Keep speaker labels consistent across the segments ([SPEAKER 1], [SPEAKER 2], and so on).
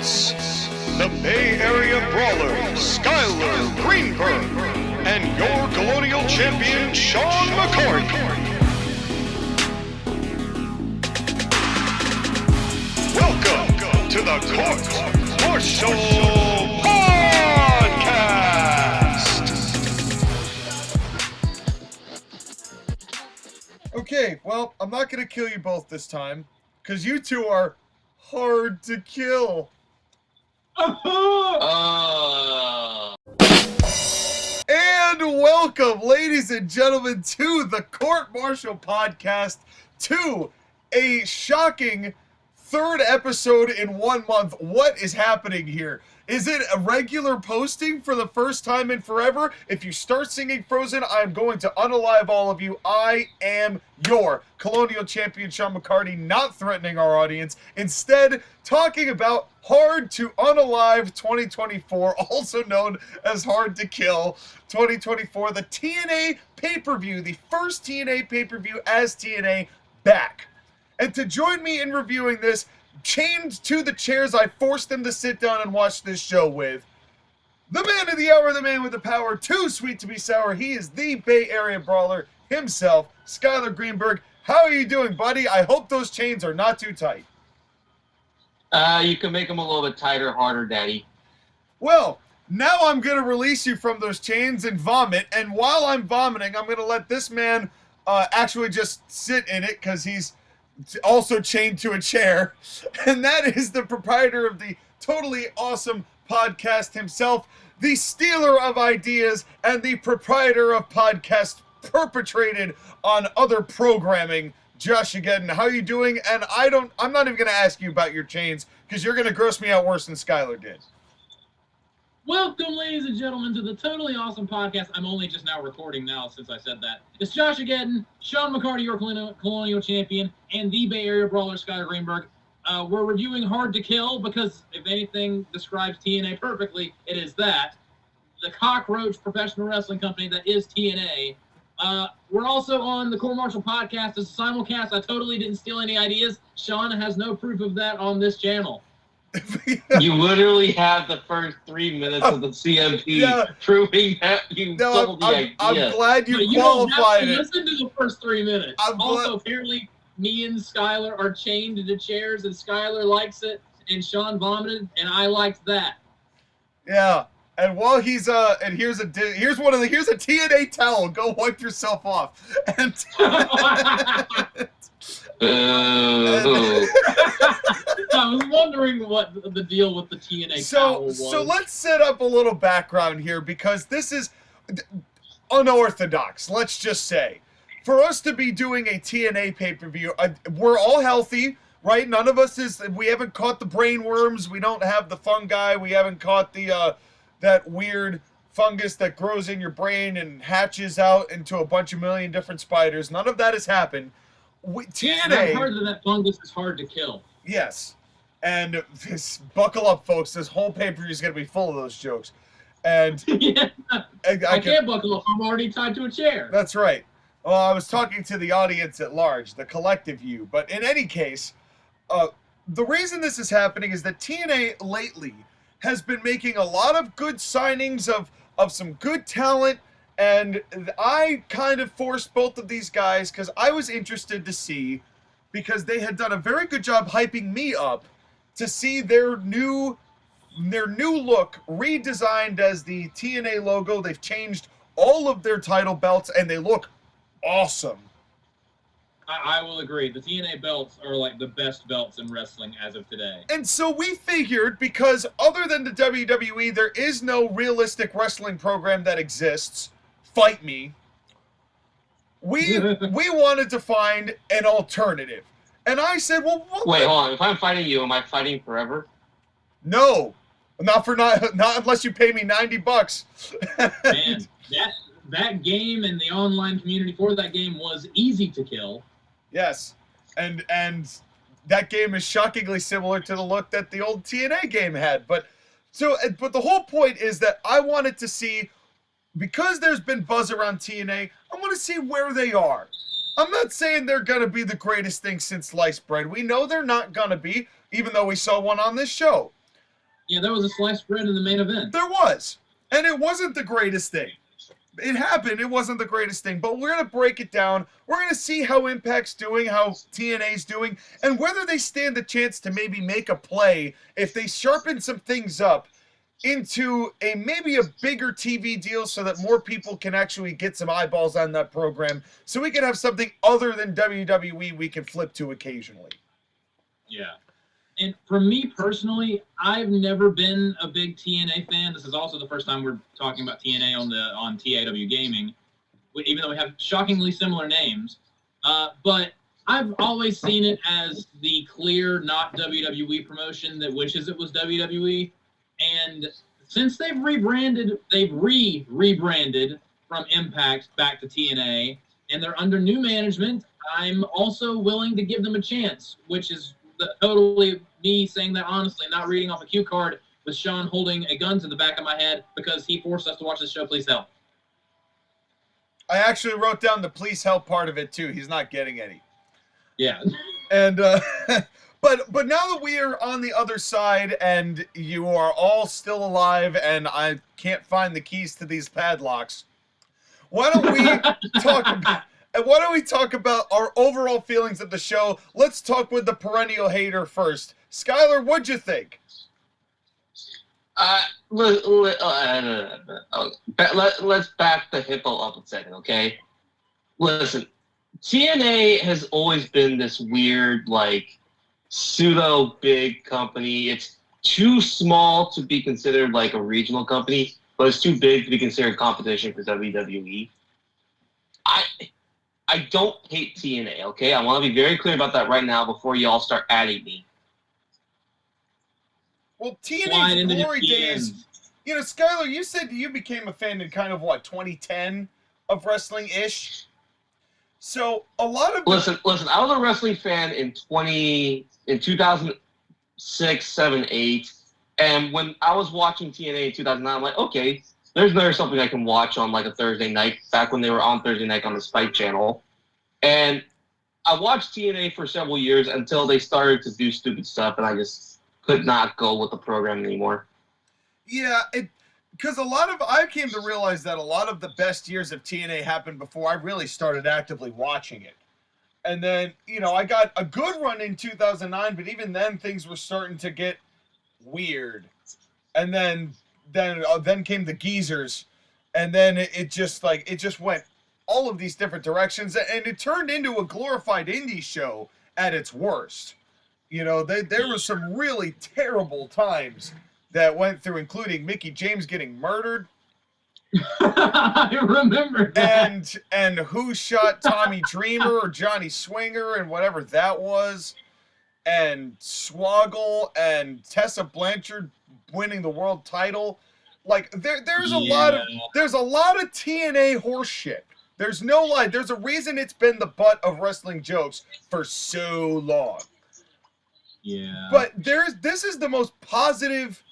[SPEAKER 1] hosts, the Bay Area Brawler, Skyler, Greenberg, and your Colonial Champion, Sean McCarty. Welcome to the Court Martial Podcast!
[SPEAKER 2] Okay, well, I'm not going to kill you both this time, because you two are hard to kill. And welcome, ladies and gentlemen, to the Court Martial Podcast, to a shocking third episode in 1 month. What is happening here? Is it a regular posting for the first time in forever? If you start singing Frozen, I'm going to unalive all of you. I am your Colonial Champion Sean McCarty, not threatening our audience. Instead, talking about Hard to Unalive 2024, also known as Hard to Kill 2024, the TNA pay-per-view, the first TNA pay-per-view as TNA back. And to join me in reviewing this, chained to the chairs I forced them to sit down and watch this show with, the man of the hour, the man with the power, too sweet to be sour. He is the Bay Area Brawler himself, Skyler Greenberg. How are you doing, buddy? I hope those chains are not too tight.
[SPEAKER 3] You can make them a little bit tighter, harder, daddy.
[SPEAKER 2] Well, now I'm going to release you from those chains and vomit, and while I'm vomiting, I'm going to let this man actually just sit in it, because he's also chained to a chair, and that is the proprietor of the totally awesome podcast himself, the stealer of ideas, and the proprietor of podcasts perpetrated on other programming, JoshAgeddon. How are you doing? And I'm not even going to ask you about your chains, because you're going to gross me out worse than Skyler did.
[SPEAKER 4] Welcome, ladies and gentlemen, to the totally awesome podcast. I'm only just now recording now since I said that. It's JoshAgeddon, Sean McCarty, your Colonial Champion, and the Bay Area Brawler, Skyler Greenberg. We're reviewing Hard to Kill because if anything describes TNA perfectly, it is that. The cockroach professional wrestling company that is TNA. We're also on the Court Martial Podcast as a simulcast. I totally didn't steal any ideas. Sean has no proof of that on this channel.
[SPEAKER 3] You literally have the first 3 minutes of the CMP proving that you stole the idea.
[SPEAKER 2] I'm glad you
[SPEAKER 4] qualified
[SPEAKER 2] it.
[SPEAKER 4] Listen to the first 3 minutes. Also, apparently, me and Skyler are chained to the chairs, and Skyler likes it, and Sean vomited, and I liked that.
[SPEAKER 2] Yeah, and while he's and here's a TNA towel. Go wipe yourself off. And
[SPEAKER 4] I was wondering what the deal with the TNA towel was.
[SPEAKER 2] So let's set up a little background here, because this is unorthodox, let's just say. For us to be doing a TNA pay-per-view, we're all healthy, right? None of us we haven't caught the brain worms, we don't have the fungi, we haven't caught the that weird fungus that grows in your brain and hatches out into a bunch of million different spiders. None of that has happened. TNA,
[SPEAKER 4] I've heard that fungus is hard to kill.
[SPEAKER 2] Yes. And buckle up, folks. This whole pay-per-view is going to be full of those jokes. And
[SPEAKER 4] yeah, I can't buckle up. I'm already tied to a chair.
[SPEAKER 2] That's right. Well, I was talking to the audience at large, the collective you. But in any case, the reason this is happening is that TNA lately has been making a lot of good signings of some good talent. And I kind of forced both of these guys because I was interested to see, because they had done a very good job hyping me up to see their new look redesigned as the TNA logo. They've changed all of their title belts and they look awesome.
[SPEAKER 4] I will agree. The TNA belts are like the best belts in wrestling as of today.
[SPEAKER 2] And so we figured, because other than the WWE, there is no realistic wrestling program that exists. Fight me. We wanted to find an alternative. And I said, well,
[SPEAKER 3] wait, hold on. If I'm fighting you, am I fighting forever?
[SPEAKER 2] No. Not unless you pay me $90.
[SPEAKER 4] Man, that game and the online community for that game was easy to kill.
[SPEAKER 2] Yes. And that game is shockingly similar to the look that the old TNA game had. But the whole point is that I wanted to see, because there's been buzz around TNA, I want to see where they are. I'm not saying they're going to be the greatest thing since sliced bread. We know they're not going to be, even though we saw one on this show.
[SPEAKER 4] Yeah, there was a sliced bread in the main event.
[SPEAKER 2] There was. And it wasn't the greatest thing. It happened. It wasn't the greatest thing. But we're going to break it down. We're going to see how Impact's doing, how TNA's doing, and whether they stand a chance to maybe make a play if they sharpen some things up into maybe a bigger TV deal so that more people can actually get some eyeballs on that program so we can have something other than WWE we can flip to occasionally.
[SPEAKER 4] Yeah. And for me personally, I've never been a big TNA fan. This is also the first time we're talking about TNA on TAW Gaming, even though we have shockingly similar names. But I've always seen it as the clear not WWE promotion that wishes it was WWE. And since they've rebranded from Impact back to TNA, and they're under new management, I'm also willing to give them a chance, which is totally me saying that honestly, not reading off a cue card with Sean holding a gun to the back of my head because he forced us to watch this show. Please help.
[SPEAKER 2] I actually wrote down the please help part of it too. He's not getting any.
[SPEAKER 4] Yeah.
[SPEAKER 2] And but now that we are on the other side and you are all still alive and I can't find the keys to these padlocks, why don't we talk about our overall feelings of the show? Let's talk with the perennial hater first. Skyler, what'd you think?
[SPEAKER 3] Let's back the hippo up a second, okay? Listen, TNA has always been this weird, like, pseudo big company. It's too small to be considered like a regional company, but it's too big to be considered competition for WWE. I don't hate TNA, okay? I want to be very clear about that right now before you all start adding me.
[SPEAKER 2] Well, TNA's glory days, you know, Skyler, you said you became a fan in kind of, 2010 of wrestling-ish? So, a lot of...
[SPEAKER 3] Listen, I was a wrestling fan in 2006, 7, 8, and when I was watching TNA in 2009, I'm like, okay, there's something I can watch on, like, a Thursday night, back when they were on Thursday night on the Spike channel. And I watched TNA for several years until they started to do stupid stuff, and I just could not go with the program anymore.
[SPEAKER 2] Yeah, because I came to realize that a lot of the best years of TNA happened before I really started actively watching it. And then, you know, I got a good run in 2009, but even then things were starting to get weird. And then came the geezers, and then it just went all of these different directions, and it turned into a glorified indie show at its worst. You know, there were some really terrible times that went through, including Mickie James getting murdered.
[SPEAKER 4] I remember that.
[SPEAKER 2] And who shot Tommy Dreamer or Johnny Swinger and whatever that was, and Swoggle and Tessa Blanchard winning the world title. Like there's a lot of TNA horse shit. There's no lie. There's a reason it's been the butt of wrestling jokes for so long.
[SPEAKER 4] Yeah.
[SPEAKER 2] But this is the most positive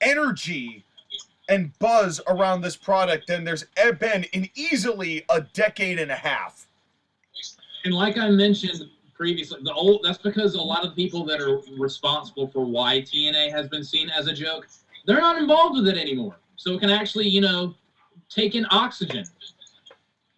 [SPEAKER 2] energy and buzz around this product than there's been in easily a decade and a half.
[SPEAKER 4] And like I mentioned previously, that's because a lot of people that are responsible for why TNA has been seen as a joke, they're not involved with it anymore. So it can actually, you know, take in oxygen.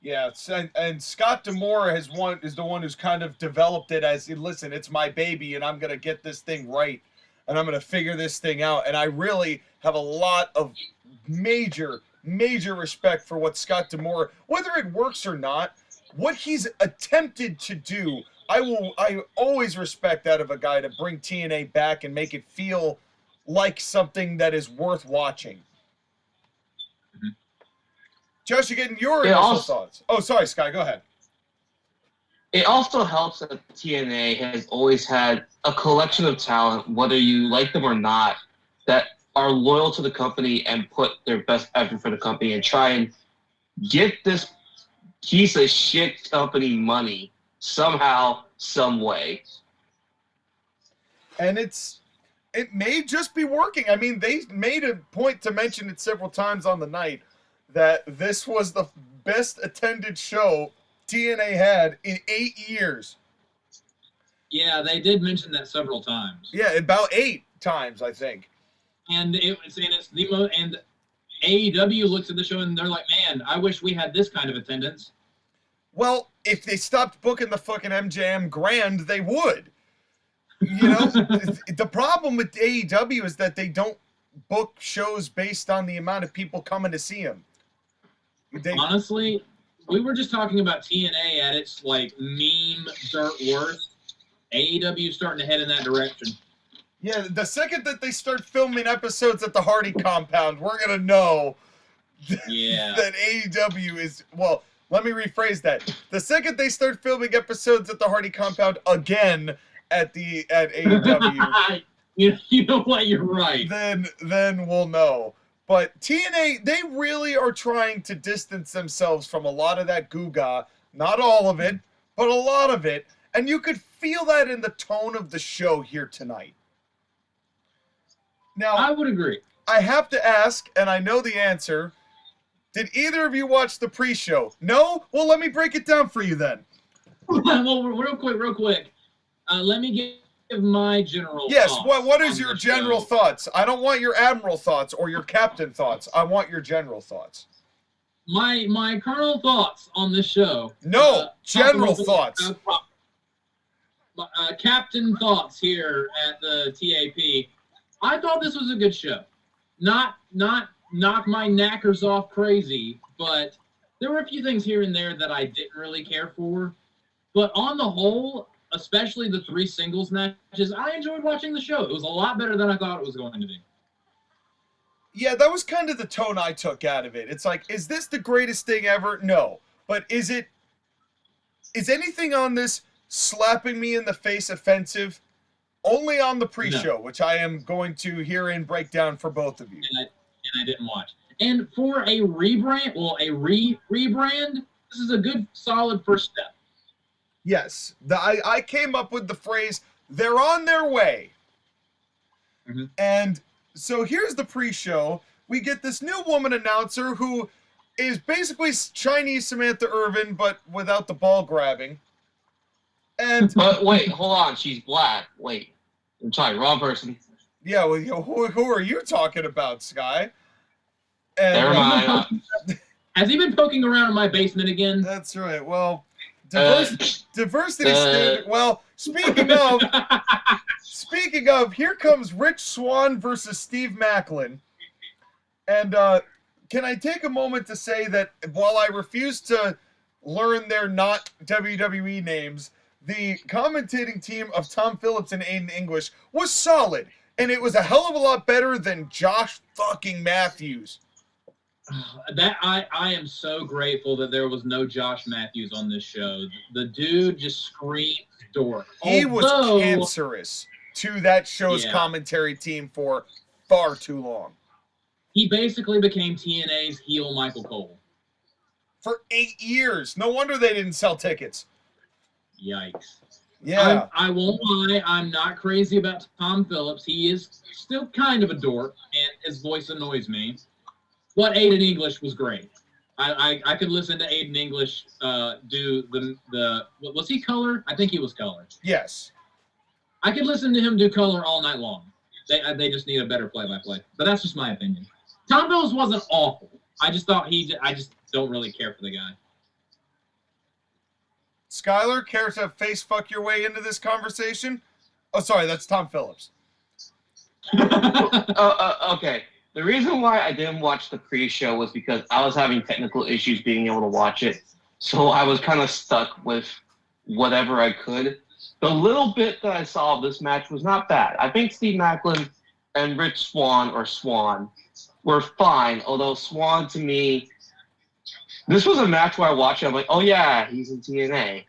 [SPEAKER 2] Yeah, and Scott D'Amore is the one who's kind of developed it as, listen, it's my baby, and I'm going to get this thing right, and I'm going to figure this thing out. And I really have a lot of major respect for what Scott D'Amore, whether it works or not, what he's attempted to do. I always respect that of a guy to bring TNA back and make it feel like something that is worth watching. Josh, you're getting your initial thoughts. Oh, sorry, Sky, go ahead.
[SPEAKER 3] It also helps that TNA has always had a collection of talent, whether you like them or not, that are loyal to the company and put their best effort for the company and try and get this piece of shit company money somehow, some way.
[SPEAKER 2] And it may just be working. I mean, they made a point to mention it several times on the night that this was the best attended show TNA had in 8 years.
[SPEAKER 4] Yeah, they did mention that several times.
[SPEAKER 2] Yeah, about 8 times, I think.
[SPEAKER 4] And it's the most. And AEW looks at the show and they're like, man, I wish we had this kind of attendance.
[SPEAKER 2] Well, if they stopped booking the fucking MJM Grand, they would. You know, the problem with AEW is that they don't book shows based on the amount of people coming to see them.
[SPEAKER 4] Honestly, we were just talking about TNA at its like meme dirt worst. AEW is starting to head in that direction.
[SPEAKER 2] Yeah, the second that they start filming episodes at the Hardy compound, we're gonna know that AEW is, well, let me rephrase that. The second they start filming episodes at the Hardy compound again at AEW,
[SPEAKER 4] you know what? You're right.
[SPEAKER 2] Then we'll know. But TNA, they really are trying to distance themselves from a lot of that goo-ga. Not all of it, but a lot of it. And you could feel that in the tone of the show here tonight. Now,
[SPEAKER 4] I would agree.
[SPEAKER 2] I have to ask, and I know the answer. Did either of you watch the pre-show? No? Well, let me break it down for you then.
[SPEAKER 4] Well, real quick. Let me give my general thoughts.
[SPEAKER 2] Yes, what is your general thoughts? I don't want your admiral thoughts or your captain thoughts. I want your general thoughts.
[SPEAKER 4] My colonel thoughts on this show.
[SPEAKER 2] No, general thoughts.
[SPEAKER 4] Captain thoughts here at the TAP. I thought this was a good show. Not knock my knackers off crazy, but there were a few things here and there that I didn't really care for. But on the whole, especially the 3 singles matches, I enjoyed watching the show. It was a lot better than I thought it was going to be.
[SPEAKER 2] Yeah, that was kind of the tone I took out of it. It's like, is this the greatest thing ever? No. But is anything on this slapping me in the face offensive? Only on the pre-show, which I am going to herein break down for both of you.
[SPEAKER 4] And I didn't watch. And for a rebrand, rebrand, this is a good, solid first step.
[SPEAKER 2] Yes. I came up with the phrase, they're on their way.
[SPEAKER 4] Mm-hmm.
[SPEAKER 2] And so here's the pre-show. We get this new woman announcer who is basically Chinese Samantha Irvin, but without the ball grabbing. And
[SPEAKER 3] but wait, hold on. She's black. Wait. I'm sorry, wrong person.
[SPEAKER 2] Yeah, well, who are you talking about, Sky? And,
[SPEAKER 3] never mind.
[SPEAKER 2] Has
[SPEAKER 4] he been poking around in my basement again?
[SPEAKER 2] That's right. Well, diversity standard. Well, speaking of, here comes Rich Swann versus Steve Macklin. And can I take a moment to say that while I refuse to learn their not WWE names, the commentating team of Tom Phillips and Aiden English was solid, and it was a hell of a lot better than Josh fucking Matthews.
[SPEAKER 4] That I am so grateful that there was no Josh Matthews on this show. The dude just screamed dork.
[SPEAKER 2] He was cancerous to that show's commentary team for far too long.
[SPEAKER 4] He basically became TNA's heel Michael Cole.
[SPEAKER 2] For 8 years. No wonder they didn't sell tickets.
[SPEAKER 4] Yikes.
[SPEAKER 2] Yeah.
[SPEAKER 4] I won't lie. I'm not crazy about Tom Phillips. He is still kind of a dork, and his voice annoys me. But Aiden English was great. I could listen to Aiden English do the was he color? I think he was color.
[SPEAKER 2] Yes.
[SPEAKER 4] I could listen to him do color all night long. They just need a better play-by-play. But that's just my opinion. Tom Phillips wasn't awful. I just don't really care for the guy.
[SPEAKER 2] Skyler, care to face fuck your way into this conversation? Oh, sorry, that's Tom Phillips.
[SPEAKER 3] Okay. The reason why I didn't watch the pre-show was because I was having technical issues being able to watch it. So I was kind of stuck with whatever I could. The little bit that I saw of this match was not bad. I think Steve Macklin and Rich Swann were fine, although Swann, to me, this was a match where I watched it, I'm like, oh yeah, he's in TNA.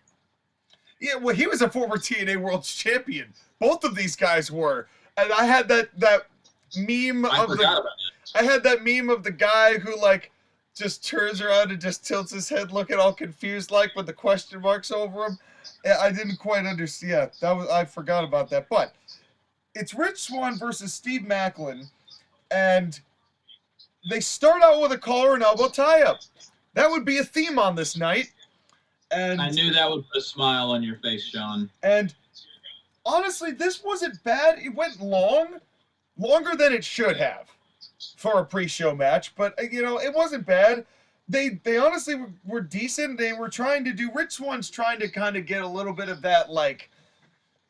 [SPEAKER 2] Yeah, well, he was a former TNA World Champion. Both of these guys were. And I had that meme of the guy who, like, just turns around and just tilts his head looking all confused, like, with the question marks over him. I didn't quite understand. I forgot about that. But it's Rich Swann versus Steve Macklin, and they start out with a collar and elbow tie-up. That would be a theme on this night. And
[SPEAKER 4] I knew that would put a smile on your face, Sean.
[SPEAKER 2] And honestly, this wasn't bad. It went long. longer than it should have for a pre-show match, but you know, it wasn't bad. They honestly were decent. They were trying to do, Rich Swan's trying to kind of get a little bit of that like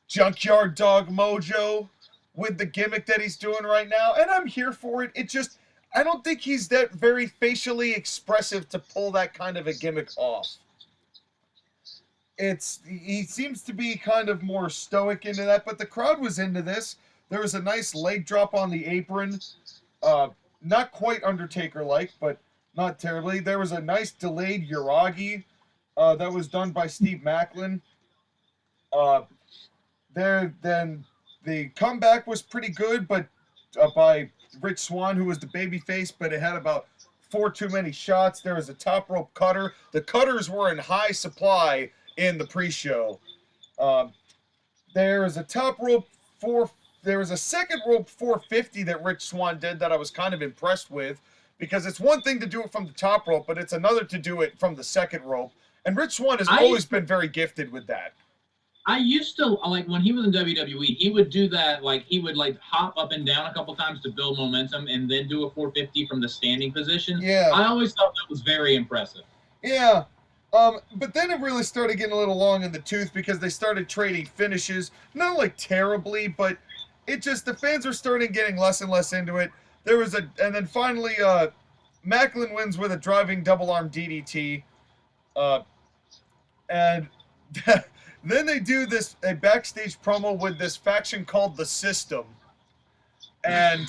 [SPEAKER 2] junkyard dog mojo with the gimmick that he's doing right now, and I'm here for it. It just, I don't think he's that very facially expressive to pull that kind of a gimmick off. He seems to be kind of more stoic into that, but the crowd was into this. There was a nice leg drop on the apron. Not quite Undertaker-like, but not terribly. There was a nice delayed Uragi that was done by Steve Macklin. Then the comeback was pretty good, but by Rich Swann, who was the babyface, but it had about 4 too many shots. There was a top rope cutter. The cutters were in high supply in the pre-show. There was a top rope there was a second rope 450 that Rich Swann did that I was kind of impressed with, because it's one thing to do it from the top rope, but it's another to do it from the second rope. And Rich Swann has always been very gifted with that.
[SPEAKER 4] I used to, like, when he was in WWE, he would do that, like, he would, like, hop up and down a couple times to build momentum and then do a 450 from the standing position.
[SPEAKER 2] Yeah.
[SPEAKER 4] I always thought that was very impressive.
[SPEAKER 2] Yeah. But then it really started getting a little long in the tooth because they started trading finishes. Not, like, terribly, but it just, the fans were starting getting less and less into it. There was and then finally, Macklin wins with a driving double arm DDT. And then they do a backstage promo with this faction called The System. And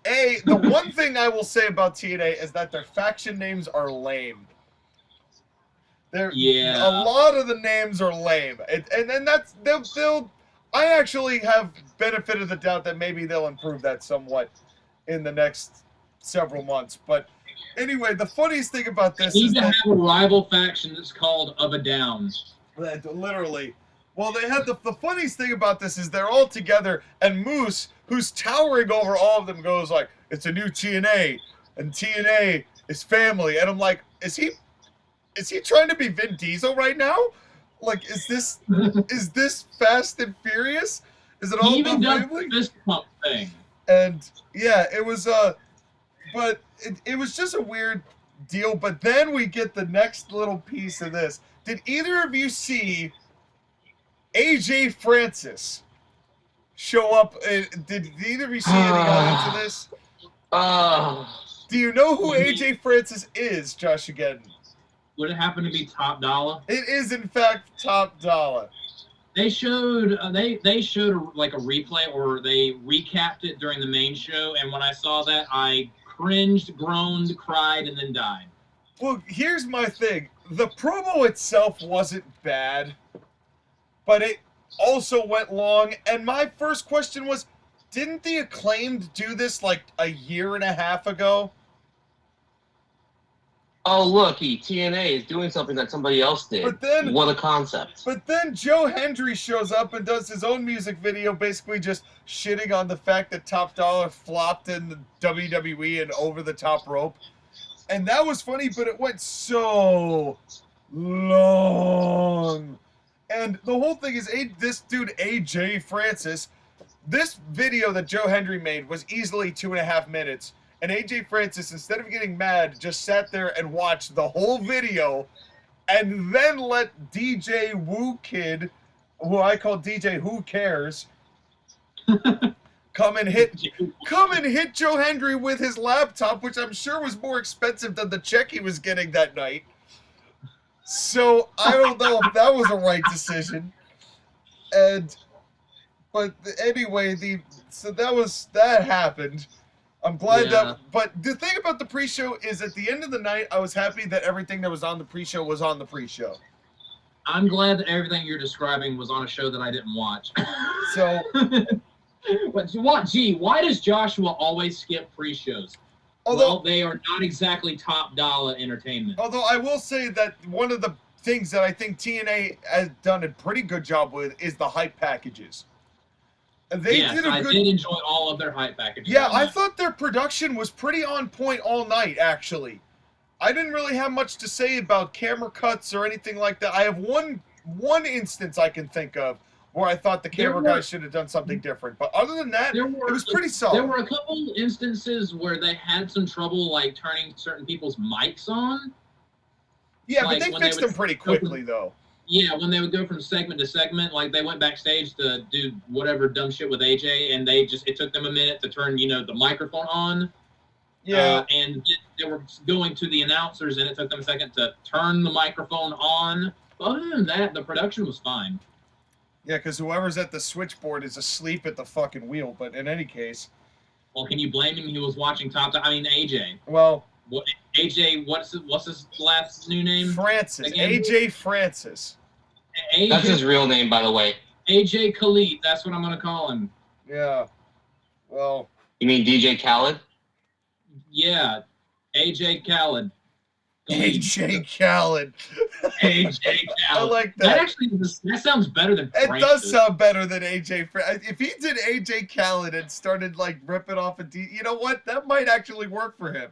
[SPEAKER 2] the one thing I will say about TNA is that their faction names are lame. A lot of the names are lame. And then I actually have benefit of the doubt that maybe they'll improve that somewhat in the next several months. But anyway, the funniest thing about this is
[SPEAKER 4] that have a rival faction that's called Of a Down.
[SPEAKER 2] Literally. Well, they had the funniest thing about this is they're all together, and Moose, who's towering over all of them, goes like, "It's a new TNA, and TNA is family." And I'm like, is he trying to be Vin Diesel right now? Like, is this Fast and Furious? Is it all
[SPEAKER 4] he even
[SPEAKER 2] about
[SPEAKER 4] does
[SPEAKER 2] family?
[SPEAKER 4] the fist pump thing.
[SPEAKER 2] And yeah, it was but it was just a weird deal. But then we get the next little piece of this. Did either of you see AJ Francis show up? Did either of you see any elements of this? Do you know who AJ Francis is, JoshAgeddon?
[SPEAKER 4] Would it happen to be Top Dollar?
[SPEAKER 2] It is, in fact, Top Dollar.
[SPEAKER 4] They showed they showed like a replay, or they recapped it during the main show, and when I saw that, I cringed, groaned, cried, and then died.
[SPEAKER 2] Well, here's my thing. The promo itself wasn't bad, but it also went long. And my first question was, didn't the Acclaimed do this like a year and a half ago?
[SPEAKER 3] Oh, looky, TNA is doing something that somebody else did.
[SPEAKER 2] But then,
[SPEAKER 3] what a concept.
[SPEAKER 2] But then Joe Hendry shows up and does his own music video, basically just shitting on the fact that Top Dollar flopped in the WWE and over the top rope. And that was funny, but it went so long. And the whole thing is, this dude, AJ Francis, this video that Joe Hendry made was easily 2.5 minutes. And AJ Francis, instead of getting mad, just sat there and watched the whole video and then let DJ Woo Kid, who I call DJ Who Cares, come and hit Joe Hendry with his laptop, which I'm sure was more expensive than the check he was getting that night. So I don't know if that was a right decision. But anyway, that happened. I'm glad that. But the thing about the pre-show is, at the end of the night, I was happy that everything that was on the pre-show was on the pre-show.
[SPEAKER 4] I'm glad that everything you're describing was on a show that I didn't watch.
[SPEAKER 2] So.
[SPEAKER 4] But what? Gee, why does Joshua always skip pre-shows? Well, they are not exactly Top Dollar entertainment.
[SPEAKER 2] Although I will say that one of the things that I think TNA has done a pretty good job with is the hype packages.
[SPEAKER 4] I did enjoy all of their hype packages.
[SPEAKER 2] Yeah, I thought their production was pretty on point all night, actually. I didn't really have much to say about camera cuts or anything like that. I have one instance I can think of where I thought the camera
[SPEAKER 4] There were-
[SPEAKER 2] guy should have done something different. But other than that,
[SPEAKER 4] There
[SPEAKER 2] it
[SPEAKER 4] were-
[SPEAKER 2] was pretty solid.
[SPEAKER 4] There were a couple instances where they had some trouble, like, turning certain people's mics on.
[SPEAKER 2] Yeah,
[SPEAKER 4] like,
[SPEAKER 2] but they
[SPEAKER 4] when
[SPEAKER 2] fixed
[SPEAKER 4] they
[SPEAKER 2] them pretty quickly, though.
[SPEAKER 4] Yeah, when they would go from segment to segment, like, they went backstage to do whatever dumb shit with AJ, and it took them a minute to turn, the microphone on.
[SPEAKER 2] Yeah.
[SPEAKER 4] And they were going to the announcers, and it took them a second to turn the microphone on. But other than that, the production was fine.
[SPEAKER 2] Yeah, because whoever's at the switchboard is asleep at the fucking wheel. But in any case,
[SPEAKER 4] Well, can you blame him? He was watching AJ.
[SPEAKER 2] well,
[SPEAKER 4] AJ, what's his last new name?
[SPEAKER 2] Francis,
[SPEAKER 4] Again?
[SPEAKER 2] AJ Francis.
[SPEAKER 4] AJ,
[SPEAKER 3] That's his real name, by the way.
[SPEAKER 4] AJ Khalid. That's what I'm gonna call him.
[SPEAKER 2] Yeah. Well,
[SPEAKER 3] You mean DJ Khaled?
[SPEAKER 4] Yeah, AJ Khalid. Khalid.
[SPEAKER 2] AJ Khaled.
[SPEAKER 4] AJ
[SPEAKER 2] I
[SPEAKER 4] Khalid.
[SPEAKER 2] like
[SPEAKER 4] That
[SPEAKER 2] that.
[SPEAKER 4] actually that sounds better than
[SPEAKER 2] It
[SPEAKER 4] Francis.
[SPEAKER 2] does sound better than AJ. If he did AJ Khaled and started like ripping off you know what? That might actually work for him.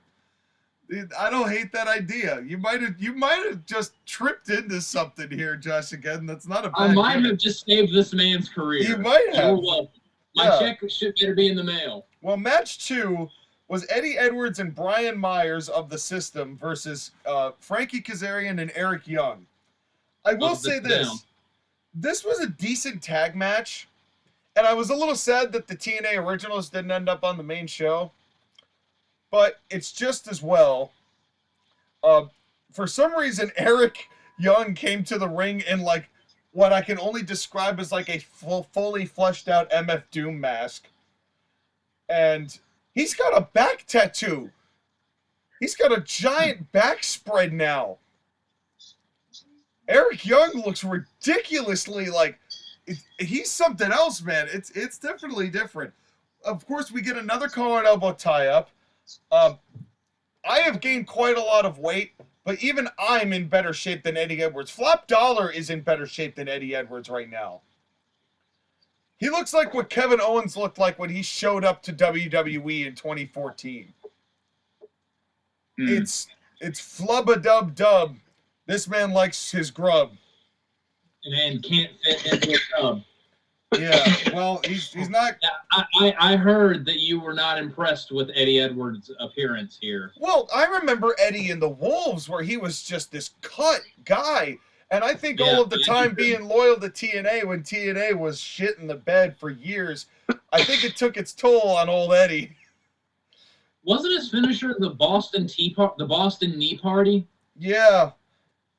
[SPEAKER 2] I don't hate that idea. You might have just tripped into something here, JoshAgeddon. That's not a bad.
[SPEAKER 4] I might
[SPEAKER 2] gimmick.
[SPEAKER 4] have just saved this man's career.
[SPEAKER 2] You might have.
[SPEAKER 4] You're welcome. My
[SPEAKER 2] Yeah.
[SPEAKER 4] check should better be in the mail.
[SPEAKER 2] Well, match 2 was Eddie Edwards and Brian Myers of the System versus Frankie Kazarian and Eric Young. I will
[SPEAKER 4] Of the
[SPEAKER 2] say this.
[SPEAKER 4] Down.
[SPEAKER 2] This was a decent tag match, and I was a little sad that the TNA Originals didn't end up on the main show, but it's just as well. For some reason, Eric Young came to the ring in like what I can only describe as like a fully fleshed out MF Doom mask. And he's got a back tattoo. He's got a giant back spread now. Eric Young looks ridiculously like he's something else, man. It's definitely different. Of course, we get another collar and elbow tie-up. I have gained quite a lot of weight, but even I'm in better shape than Eddie Edwards. Flop Dollar is in better shape than Eddie Edwards right now. He looks like what Kevin Owens looked like when he showed up to WWE in 2014. It's flub-a-dub-dub. This man likes his grub.
[SPEAKER 4] And can't fit into a tub.
[SPEAKER 2] Yeah, well, he's not.
[SPEAKER 4] I heard that you were not impressed with Eddie Edwards' appearance here.
[SPEAKER 2] Well, I remember Eddie in the Wolves where he was just this cut guy. And I think all of the time being loyal to TNA when TNA was shit in the bed for years, I think it took its toll on old Eddie.
[SPEAKER 4] Wasn't his finisher the Boston Knee Party?
[SPEAKER 2] Yeah,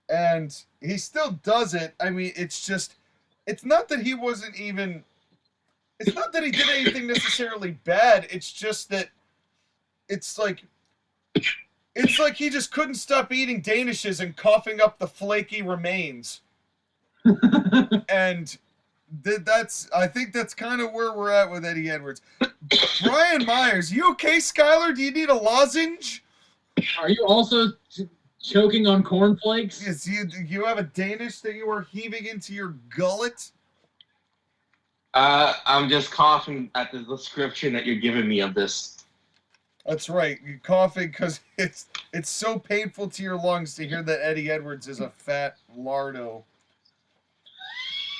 [SPEAKER 2] and he still does it. I mean, it's not that he wasn't even, it's not that he did anything necessarily bad. It's just that it's like he just couldn't stop eating Danishes and coughing up the flaky remains. And I think that's kind of where we're at with Eddie Edwards. Brian Myers, you okay, Skyler? Do you need a lozenge?
[SPEAKER 4] Are you also choking on cornflakes?
[SPEAKER 2] Yes, you have a Danish that you are heaving into your gullet?
[SPEAKER 3] I'm just coughing at the description that you're giving me of this.
[SPEAKER 2] That's right. You're coughing because it's so painful to your lungs to hear that Eddie Edwards is a fat lardo.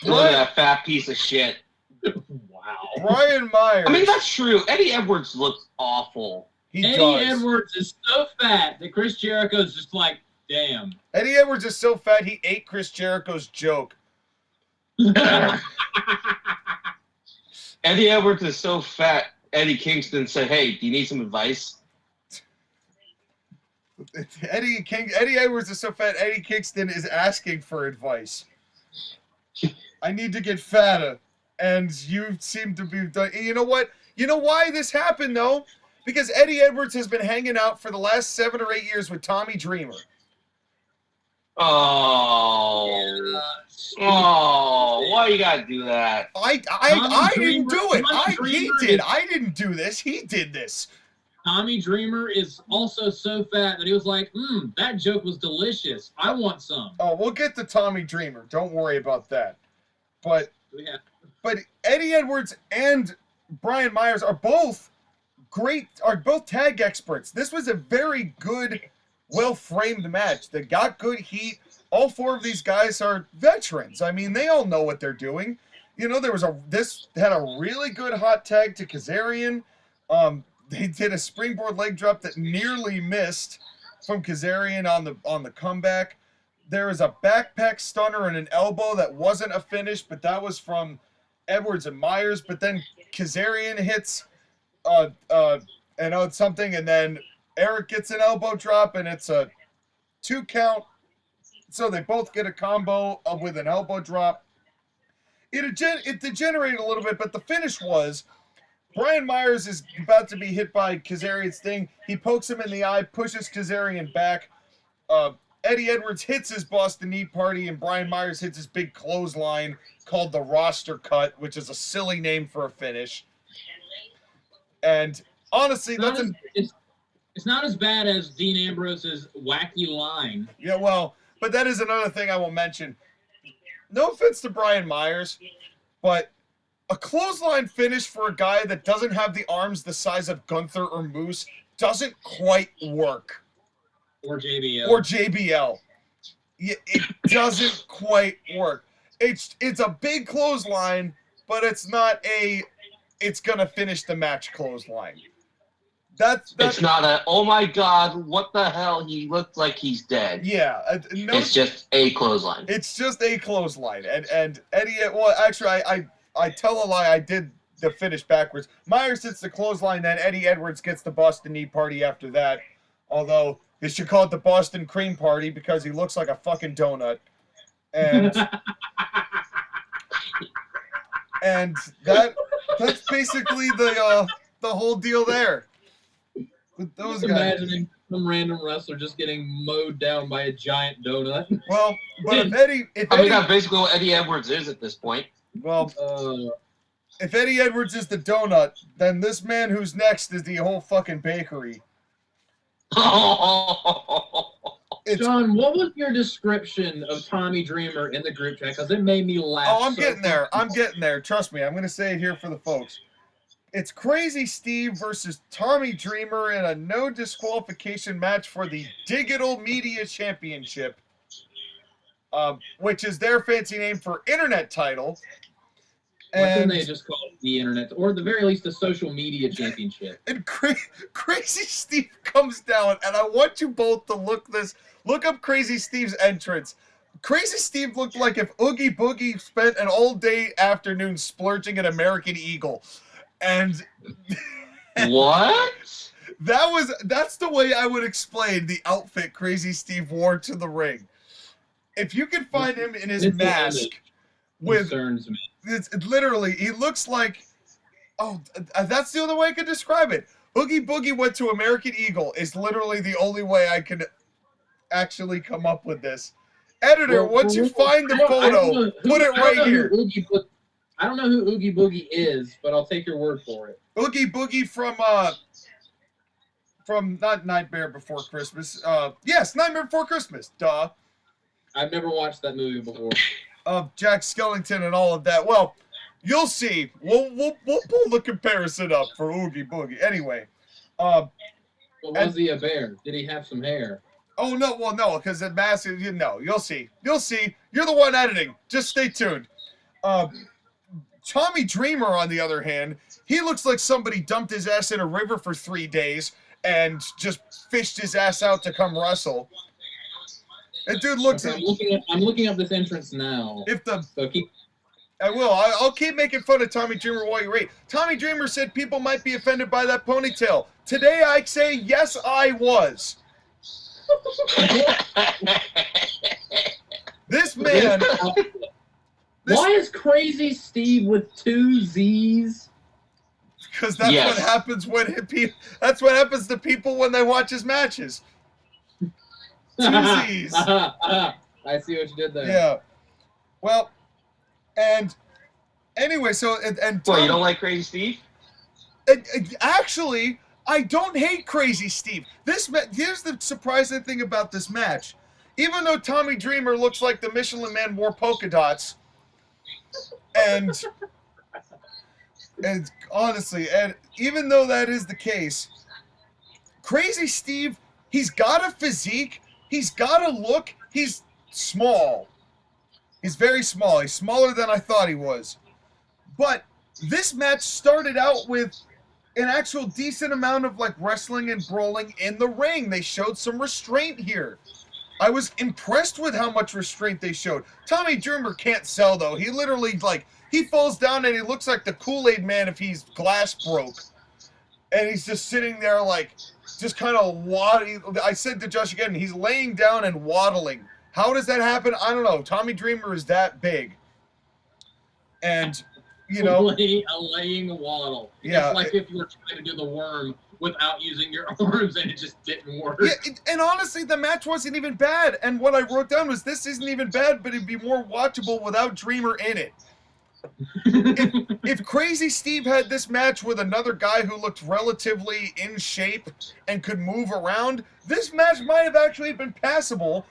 [SPEAKER 3] Look at that fat piece of shit.
[SPEAKER 4] Wow.
[SPEAKER 2] Brian Myers.
[SPEAKER 3] I mean, that's true. Eddie Edwards looks awful.
[SPEAKER 2] He
[SPEAKER 4] Eddie
[SPEAKER 2] does.
[SPEAKER 4] Edwards is so fat that Chris Jericho's just like, damn.
[SPEAKER 2] Eddie Edwards is so fat he ate Chris Jericho's joke.
[SPEAKER 3] Eddie Edwards is so fat, Eddie Kingston said, hey, do you need some advice?
[SPEAKER 2] Eddie Edwards is so fat Eddie Kingston is asking for advice. I need to get fatter. And you seem to be done. You know what? You know why this happened, though? Because Eddie Edwards has been hanging out for the last 7 or 8 years with Tommy Dreamer.
[SPEAKER 3] Oh, why you gotta do that?
[SPEAKER 2] I didn't do it. He did. I didn't do this. He did this.
[SPEAKER 4] Tommy Dreamer is also so fat that he was like, that joke was delicious. I want some.
[SPEAKER 2] Oh, we'll get to Tommy Dreamer. Don't worry about that. But
[SPEAKER 4] Yeah.
[SPEAKER 2] But Eddie Edwards and Brian Myers are both tag experts. This was a very good, well-framed match. They got good heat. All 4 of these guys are veterans. I mean, they all know what they're doing. You know, this had a really good hot tag to Kazarian. They did a springboard leg drop that nearly missed from Kazarian on the comeback. There was a backpack stunner and an elbow that wasn't a finish, but that was from Edwards and Myers. But then Kazarian hits something, and then Eric gets an elbow drop, and it's a 2 count. So they both get a combo with an elbow drop. It degenerated a little bit, but the finish was Brian Myers is about to be hit by Kazarian's thing. He pokes him in the eye, pushes Kazarian back. Eddie Edwards hits his Boston Knee Party, and Brian Myers hits his big clothesline called the Roster Cut, which is a silly name for a finish. And honestly,
[SPEAKER 4] it's not as bad as Dean Ambrose's wacky line.
[SPEAKER 2] Yeah, well, but that is another thing I will mention. No offense to Brian Myers, but a clothesline finish for a guy that doesn't have the arms the size of Gunther or Moose doesn't quite work.
[SPEAKER 4] Or JBL.
[SPEAKER 2] Or JBL. It doesn't quite work. It's a big clothesline, but it's not it's gonna finish the match clothesline. That's
[SPEAKER 3] it's not a, oh my god, what the hell, he looked like he's dead.
[SPEAKER 2] Yeah.
[SPEAKER 3] It's just a clothesline.
[SPEAKER 2] It's just a clothesline. And Eddie, well, actually, I tell a lie, I did the finish backwards. Myers hits the clothesline, then Eddie Edwards gets the Boston Knee Party after that. Although, they should call it the Boston Cream Party because he looks like a fucking donut. And and that's basically the whole deal there. With those
[SPEAKER 4] Just
[SPEAKER 2] guys.
[SPEAKER 4] imagining some random wrestler just getting mowed down by a giant donut.
[SPEAKER 2] Well, but if
[SPEAKER 3] that's basically what Eddie Edwards is at this point.
[SPEAKER 2] Well, if Eddie Edwards is the donut, then this man who's next is the whole fucking bakery.
[SPEAKER 4] John, what was your description of Tommy Dreamer in the group chat? Because it made me laugh.
[SPEAKER 2] Oh, I'm getting there. I'm getting there. Trust me. I'm going to say it here for the folks. It's Crazy Steve versus Tommy Dreamer in a no disqualification match for the Digital Media Championship, which is their fancy name for Internet title.
[SPEAKER 4] Why couldn't they just call it the Internet, or at the very least, the Social Media Championship?
[SPEAKER 2] And Crazy Steve comes down, and I want you both to look up Crazy Steve's entrance. Crazy Steve looked like if Oogie Boogie spent an all day afternoon splurging at American Eagle. And
[SPEAKER 3] what?
[SPEAKER 2] That's the way I would explain the outfit Crazy Steve wore to the ring. If you can find him in his mask with
[SPEAKER 4] concerns me.
[SPEAKER 2] It's literally, he looks like, that's the only way I could describe it. Oogie Boogie went to American Eagle is literally the only way I could actually come up with this. Editor, once you find the photo, put it right here.
[SPEAKER 4] I don't know who Oogie Boogie is, but I'll take your word for it.
[SPEAKER 2] Oogie Boogie from not Nightmare Before Christmas. Yes, Nightmare Before Christmas. Duh.
[SPEAKER 4] I've never watched that movie before.
[SPEAKER 2] Of Jack Skellington and all of that. Well, you'll see. We'll pull the comparison up for Oogie Boogie. Anyway.
[SPEAKER 4] But was he a bear? Did he have some hair?
[SPEAKER 2] Oh, no. Well, no, because the mask, you'll see. You'll see. You're the one editing. Just stay tuned. Tommy Dreamer, on the other hand, he looks like somebody dumped his ass in a river for 3 days and just fished his ass out to come wrestle. And dude looks.
[SPEAKER 4] Okay, I'm looking up this entrance now.
[SPEAKER 2] I will. I'll keep making fun of Tommy Dreamer while you rate. Tommy Dreamer said people might be offended by that ponytail. Today I say yes, I was. This man.
[SPEAKER 4] Why is Crazy Steve with 2 Z's?
[SPEAKER 2] Because that's what happens that's what happens to people when they watch his matches. 2 Z's.
[SPEAKER 4] I see what you did there.
[SPEAKER 2] Yeah. Well, and anyway, so and
[SPEAKER 3] Well, you don't like Crazy Steve?
[SPEAKER 2] Actually, I don't hate Crazy Steve. Here's the surprising thing about this match. Even though Tommy Dreamer looks like the Michelin Man wore polka dots, and honestly, and even though that is the case, Crazy Steve, he's got a physique, he's got a look, he's small. He's very small. He's smaller than I thought he was. But this match started out with an actual decent amount of like wrestling and brawling in the ring. They showed some restraint here. I was impressed with how much restraint they showed. Tommy Dreamer can't sell though. He literally he falls down and he looks like the Kool-Aid Man if he's glass broke. And he's just sitting there just kind of waddling. I said to Josh again, he's laying down and waddling. How does that happen? I don't know. Tommy Dreamer is that big. And a
[SPEAKER 4] laying waddle.
[SPEAKER 2] Yeah,
[SPEAKER 4] it's like if you were trying to do the worm without using your arms and it just didn't work.
[SPEAKER 2] Yeah, and honestly, the match wasn't even bad. And what I wrote down was this isn't even bad, but it'd be more watchable without Dreamer in it. if Crazy Steve had this match with another guy who looked relatively in shape and could move around, this match might have actually been passable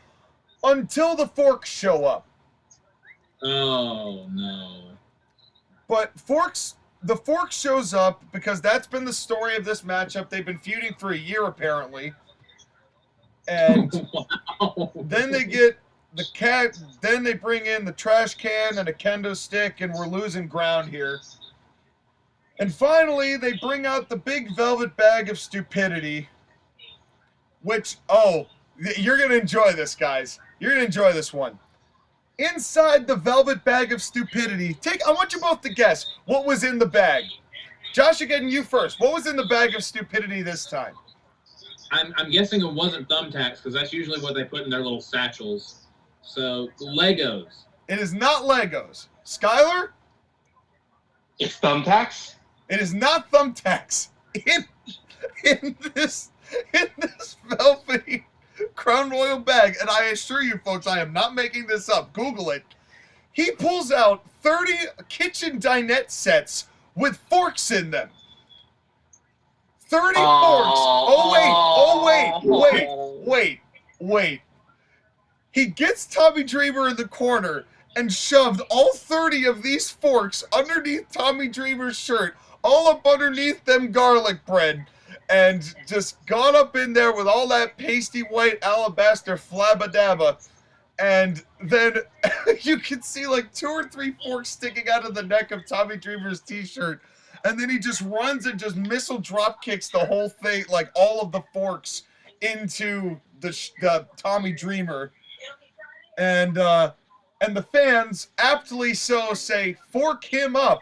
[SPEAKER 2] until the Forks show up.
[SPEAKER 4] Oh, no.
[SPEAKER 2] But the Forks shows up because that's been the story of this matchup. They've been feuding for a year, apparently. And
[SPEAKER 4] wow.
[SPEAKER 2] Then they get the cat. Then they bring in the trash can and a kendo stick, and we're losing ground here. And finally, they bring out the big velvet bag of stupidity. Which, you're going to enjoy this, guys. You're going to enjoy this one. Inside the velvet bag of stupidity, I want you both to guess what was in the bag. JoshAgeddon, you first. What was in the bag of stupidity this time?
[SPEAKER 4] I'm guessing it wasn't thumbtacks because that's usually what they put in their little satchels. So, Legos.
[SPEAKER 2] It is not Legos. Skyler?
[SPEAKER 3] It's thumbtacks?
[SPEAKER 2] It is not thumbtacks. In this velvety Crown Royal bag, and I assure you folks, I am not making this up. Google it. He pulls out 30 kitchen dinette sets with forks in them. 30 forks. Wait. He gets Tommy Dreamer in the corner and shoved all 30 of these forks underneath Tommy Dreamer's shirt, all up underneath them garlic bread, and just gone up in there with all that pasty white alabaster flabba-dabba. And then you can see like 2 or 3 forks sticking out of the neck of Tommy Dreamer's t-shirt. And then he just runs and just missile drop kicks the whole thing, like all of the forks into the Tommy Dreamer. And the fans, aptly so, say, "Fork him up."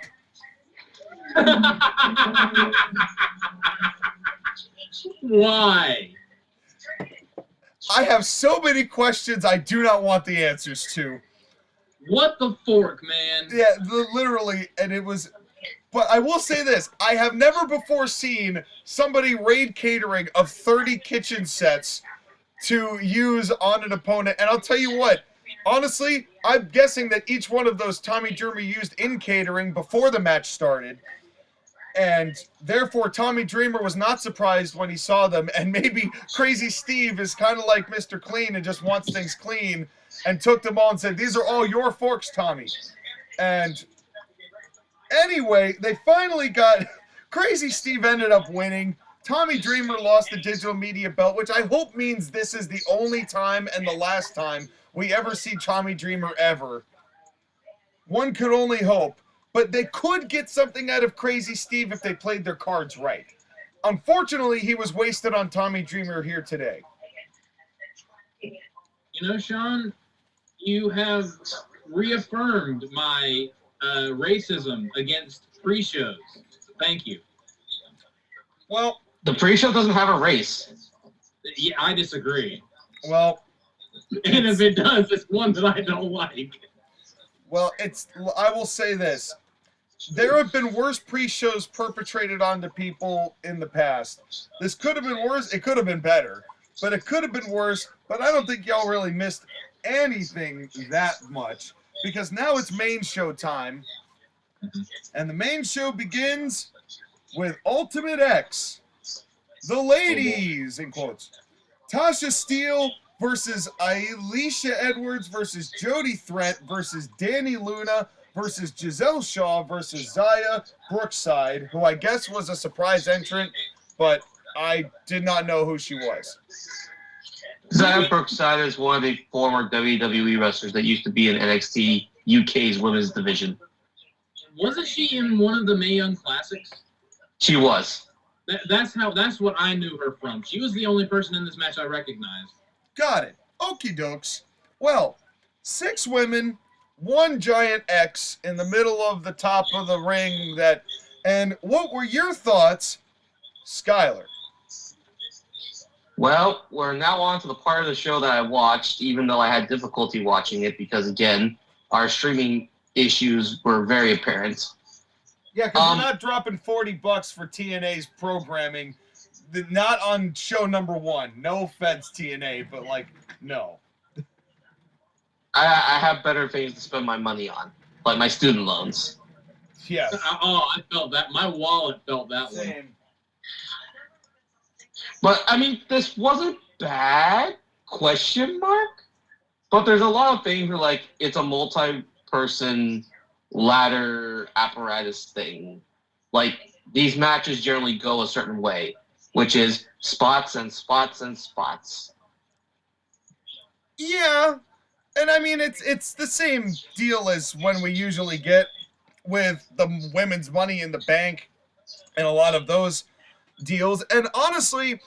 [SPEAKER 4] Why?
[SPEAKER 2] I have so many questions I do not want the answers to.
[SPEAKER 4] What the fork, man?
[SPEAKER 2] Yeah, literally, and it was... But I will say this, I have never before seen somebody raid catering of 30 kitchen sets to use on an opponent, and I'll tell you what, honestly, I'm guessing that each one of those Tommy Dreamer used in catering before the match started. And therefore, Tommy Dreamer was not surprised when he saw them. And maybe Crazy Steve is kind of like Mr. Clean and just wants things clean and took them all and said, "These are all your forks, Tommy." And anyway, they finally got... Crazy Steve ended up winning. Tommy Dreamer lost the digital media belt, which I hope means this is the only time and the last time we ever see Tommy Dreamer ever. One could only hope. But they could get something out of Crazy Steve if they played their cards right. Unfortunately, he was wasted on Tommy Dreamer here today.
[SPEAKER 4] You know, Sean, you have reaffirmed my racism against pre-shows. Thank you.
[SPEAKER 2] Well,
[SPEAKER 3] the pre-show doesn't have a race.
[SPEAKER 4] Yeah, I disagree.
[SPEAKER 2] Well,
[SPEAKER 4] and if it does, it's one that I don't like.
[SPEAKER 2] Well, I will say this. There have been worse pre-shows perpetrated onto people in the past. This could have been worse. It could have been better. But it could have been worse. But I don't think y'all really missed anything that much. Because now it's main show time. And the main show begins with Ultimate X. The ladies, in quotes. Tasha Steele versus Alicia Edwards versus Jody Threat versus Danny Luna versus Giselle Shaw versus Zaya Brookside, who I guess was a surprise entrant, but I did not know who she was.
[SPEAKER 3] Zaya Brookside is one of the former WWE wrestlers that used to be in NXT UK's women's division.
[SPEAKER 4] wasn't she in one of the Mae Young Classics?
[SPEAKER 3] She was.
[SPEAKER 4] That's what I knew her from. She was the only person in this match I recognized.
[SPEAKER 2] Got it. Okie dokes. Well, 6 women, 1 giant X in the middle of the top of the ring. And what were your thoughts, Skyler?
[SPEAKER 3] Well, we're now on to the part of the show that I watched, even though I had difficulty watching it because, again, our streaming issues were very apparent.
[SPEAKER 2] Yeah, because we're not dropping $40 for TNA's programming. Not on show number 1. No offense, TNA, but, like, no.
[SPEAKER 3] I have better things to spend my money on, like my student loans.
[SPEAKER 2] Yes.
[SPEAKER 4] Oh, I felt that. My wallet felt that one.
[SPEAKER 2] Same.
[SPEAKER 3] But, I mean, this wasn't bad, question mark? But there's a lot of things where, like, it's a multi-person ladder apparatus thing. Like, these matches generally go a certain way, which is spots and spots and spots.
[SPEAKER 2] Yeah. And I mean, it's the same deal as when we usually get with the women's Money in the Bank and a lot of those deals. And honestly,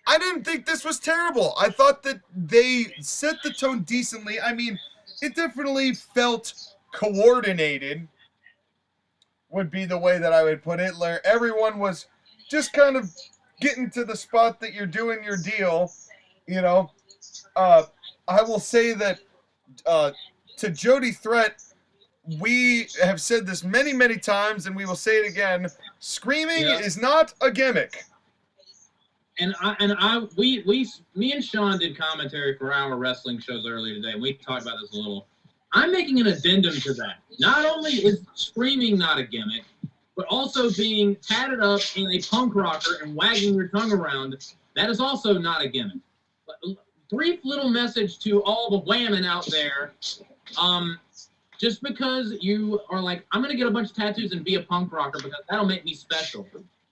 [SPEAKER 2] I didn't think this was terrible. I thought that they set the tone decently. I mean, it definitely felt coordinated, would be the way that I would put it. Where everyone was just kind of getting to the spot that you're doing your deal, you know. I will say that to Jody Threat, we have said this many, many times, and we will say it again. Screaming is not a gimmick.
[SPEAKER 4] And me and Sean did commentary for our wrestling shows earlier today, and we talked about this a little. I'm making an addendum to that. Not only is screaming not a gimmick, but also being tatted up in a punk rocker and wagging your tongue around, that is also not a gimmick. Brief little message to all the whammon out there. Just because you are like, I'm going to get a bunch of tattoos and be a punk rocker because that'll make me special.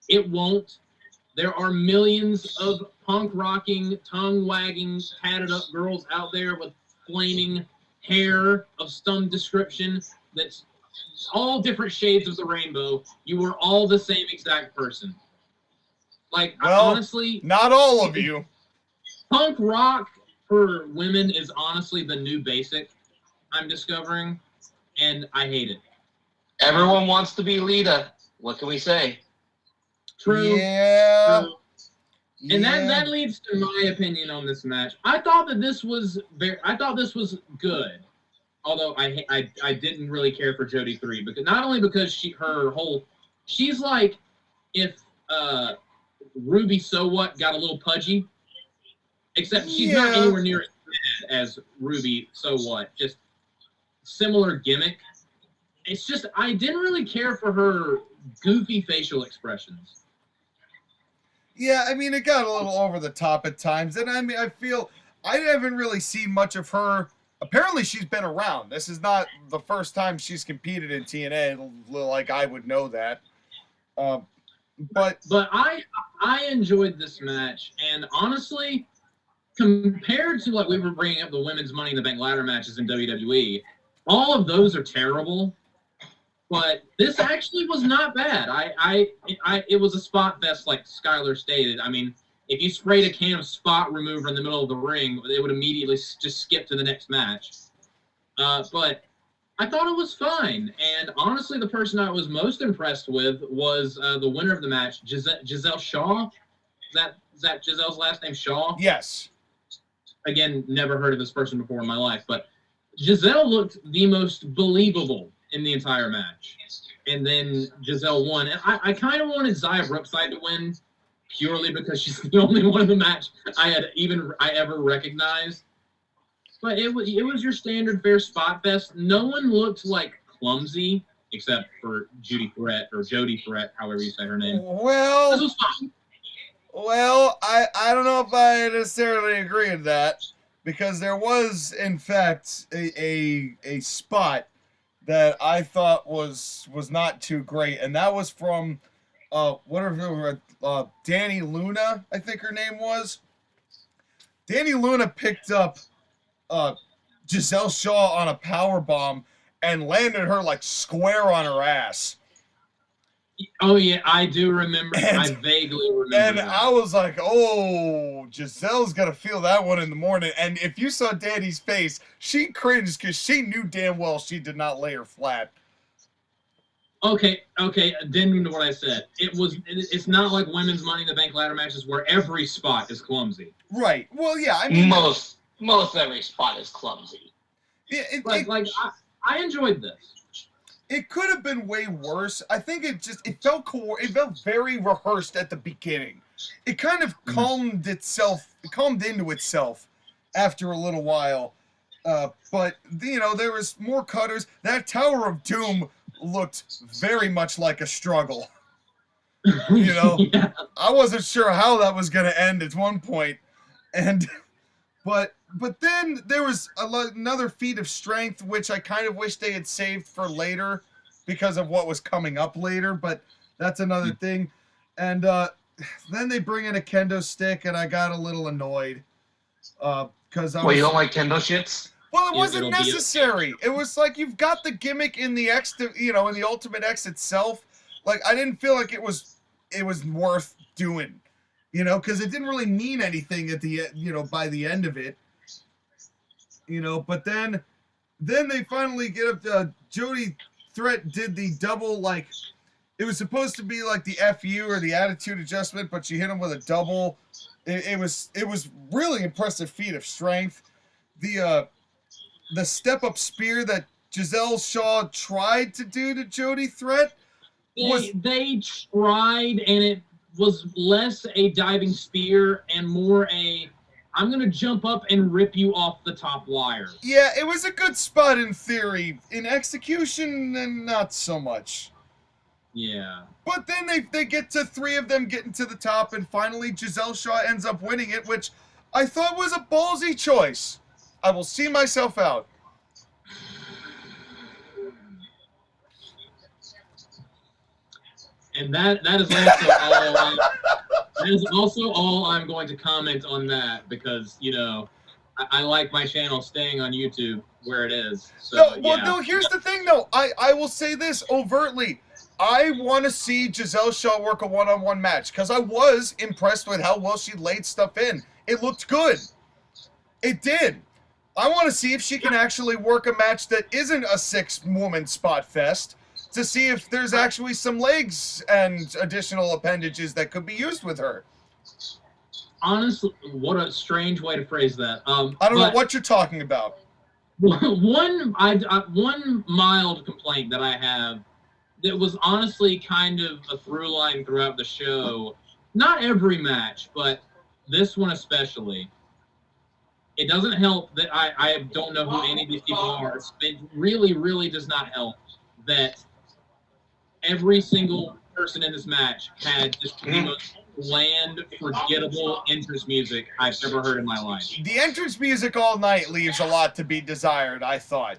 [SPEAKER 4] It won't. There are millions of punk rocking, tongue wagging, tatted up girls out there with flaming hair of some description that's all different shades of the rainbow. You are all the same exact person. Like,
[SPEAKER 2] well,
[SPEAKER 4] honestly,
[SPEAKER 2] not all of you.
[SPEAKER 4] Punk rock for women is honestly the new basic, I'm discovering, and I hate it.
[SPEAKER 3] Everyone wants to be Lita. What can we say?
[SPEAKER 4] True.
[SPEAKER 2] Yeah.
[SPEAKER 4] True. And that leads to my opinion on this match. I thought this was good. Although I didn't really care for Jody 3, because not only because she's like if Ruby So What got a little pudgy. Except she's not anywhere near as bad as Ruby So What. Just similar gimmick. It's just I didn't really care for her goofy facial expressions.
[SPEAKER 2] Yeah, I mean, it got a little over the top at times. And I mean, I feel I haven't really seen much of her. Apparently, she's been around. This is not the first time she's competed in TNA. Like, I would know that. But
[SPEAKER 4] I enjoyed this match. And honestly, compared to like we were bringing up the women's Money in the Bank ladder matches in WWE, all of those are terrible. But this actually was not bad. It was a spot fest, like Skyler stated. I mean, if you sprayed a can of spot remover in the middle of the ring, it would immediately just skip to the next match. But I thought it was fine. And honestly, the person I was most impressed with was the winner of the match, Giselle Shaw. Is that Giselle's last name, Shaw?
[SPEAKER 2] yes.
[SPEAKER 4] Again, never heard of this person before in my life. But Giselle looked the most believable in the entire match. And then Giselle won. And I kind of wanted Xia Brookside to win purely because she's the only one in the match I ever recognized. But it was your standard fair spot fest. No one looked like clumsy except for Jody Threat, however you say her name.
[SPEAKER 2] Well,
[SPEAKER 4] This was fine.
[SPEAKER 2] Well, I don't know if I necessarily agree with that, because there was, in fact, a spot that I thought was not too great, and that was from Danny Luna, I think her name was. Danny Luna picked up Giselle Shaw on a power bomb, and landed her like square on her ass.
[SPEAKER 4] Oh yeah, I do remember.
[SPEAKER 2] And-
[SPEAKER 4] I vaguely remember.
[SPEAKER 2] And
[SPEAKER 4] that.
[SPEAKER 2] I was like, oh, Giselle's gonna feel that one in the morning. And if you saw Danny's face, she cringed because she knew damn well she did not lay her flat.
[SPEAKER 4] Okay, addendum to what I said. It's not like women's Money in the Bank ladder matches where every spot is clumsy.
[SPEAKER 2] Right. Well, yeah, I mean,
[SPEAKER 3] Most every spot is clumsy.
[SPEAKER 4] I enjoyed this.
[SPEAKER 2] it could have been way worse. I think it felt very rehearsed at the beginning. It kind of calmed into itself after a little while. But you know, there was more cutters. That Tower of Doom looked very much like a struggle. You know,
[SPEAKER 4] Yeah.
[SPEAKER 2] I wasn't sure how that was going to end at one point, but then there was another feat of strength, which I kind of wish they had saved for later because of what was coming up later. But that's another thing. And then they bring in a kendo stick, and I got a little annoyed because
[SPEAKER 3] Well, you don't like kendo shits?
[SPEAKER 2] Well, it
[SPEAKER 4] Yeah,
[SPEAKER 2] wasn't
[SPEAKER 4] it'll be
[SPEAKER 2] necessary. It was like you've got the gimmick in the X, in the Ultimate X itself. Like I didn't feel like it was worth doing, because it didn't really mean anything at the by the end of it. But then they finally get up to Jody Threat did the double, like it was supposed to be like the FU or the attitude adjustment, but she hit him with a double. It was really impressive feat of strength. The step up spear that Giselle Shaw tried to do to Jody Threat
[SPEAKER 4] They tried, and it was less a diving spear and more a I'm going to jump up and rip you off the top wire.
[SPEAKER 2] Yeah, it was a good spot in theory. In execution, and not so much.
[SPEAKER 4] Yeah.
[SPEAKER 2] But then they get to three of them getting to the top, and finally Giselle Shaw ends up winning it, which I thought was a ballsy choice. I will see myself out.
[SPEAKER 4] And that is also all. That is also all I'm going to comment on that because I like my channel staying on YouTube where it is. So
[SPEAKER 2] No, here's the thing though. I will say this overtly. I want to see Giselle Shaw work a one-on-one match because I was impressed with how well she laid stuff in. It looked good. It did. I want to see if she can actually work a match that isn't a 6-woman spot fest to see if there's actually some legs and additional appendages that could be used with her.
[SPEAKER 4] Honestly, what a strange way to phrase that.
[SPEAKER 2] I don't know what you're talking about.
[SPEAKER 4] One mild complaint that I have that was honestly kind of a through line throughout the show, not every match, but this one especially. It doesn't help that I don't know who any of these people are. It really, really does not help that every single person in this match had just the most bland, forgettable entrance music I've ever heard in my life.
[SPEAKER 2] The entrance music all night leaves a lot to be desired, I thought.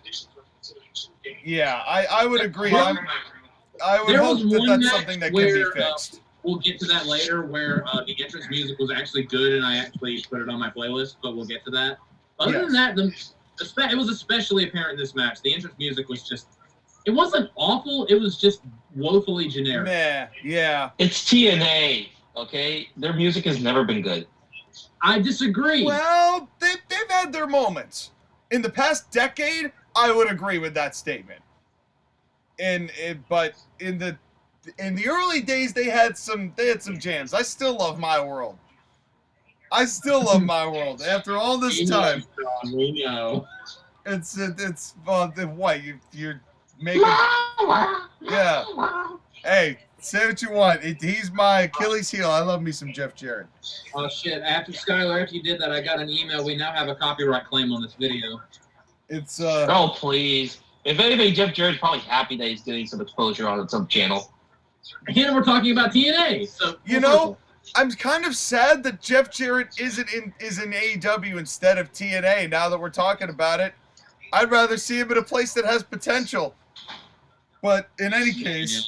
[SPEAKER 2] Yeah, I would agree. I would hope that that's something that can be fixed.
[SPEAKER 4] We'll get to that later where the entrance music was actually good and I actually put it on my playlist, but we'll get to that. Other than that, it was especially apparent in this match. The entrance music was just, it wasn't awful, it was just woefully generic.
[SPEAKER 2] Nah, yeah.
[SPEAKER 3] It's TNA, okay? Their music has never been good.
[SPEAKER 4] I disagree.
[SPEAKER 2] Well, they've had their moments. In the past decade, I would agree with that statement. But in the early days, they had some jams. I still love My World. After all this time.
[SPEAKER 4] We know.
[SPEAKER 2] It's what you're making. Yeah. Hey, say what you want. He's my Achilles heel. I love me some Jeff Jarrett.
[SPEAKER 4] Oh shit! Skyler, after you did that, I got an email. We now have a copyright claim on this video.
[SPEAKER 2] It's
[SPEAKER 3] Oh please! If anything, Jeff Jarrett's probably happy that he's getting some exposure on some channel.
[SPEAKER 4] Again, we're talking about TNA. So
[SPEAKER 2] I'm kind of sad that Jeff Jarrett is in AEW instead of TNA. Now that we're talking about it, I'd rather see him in a place that has potential. But in any case,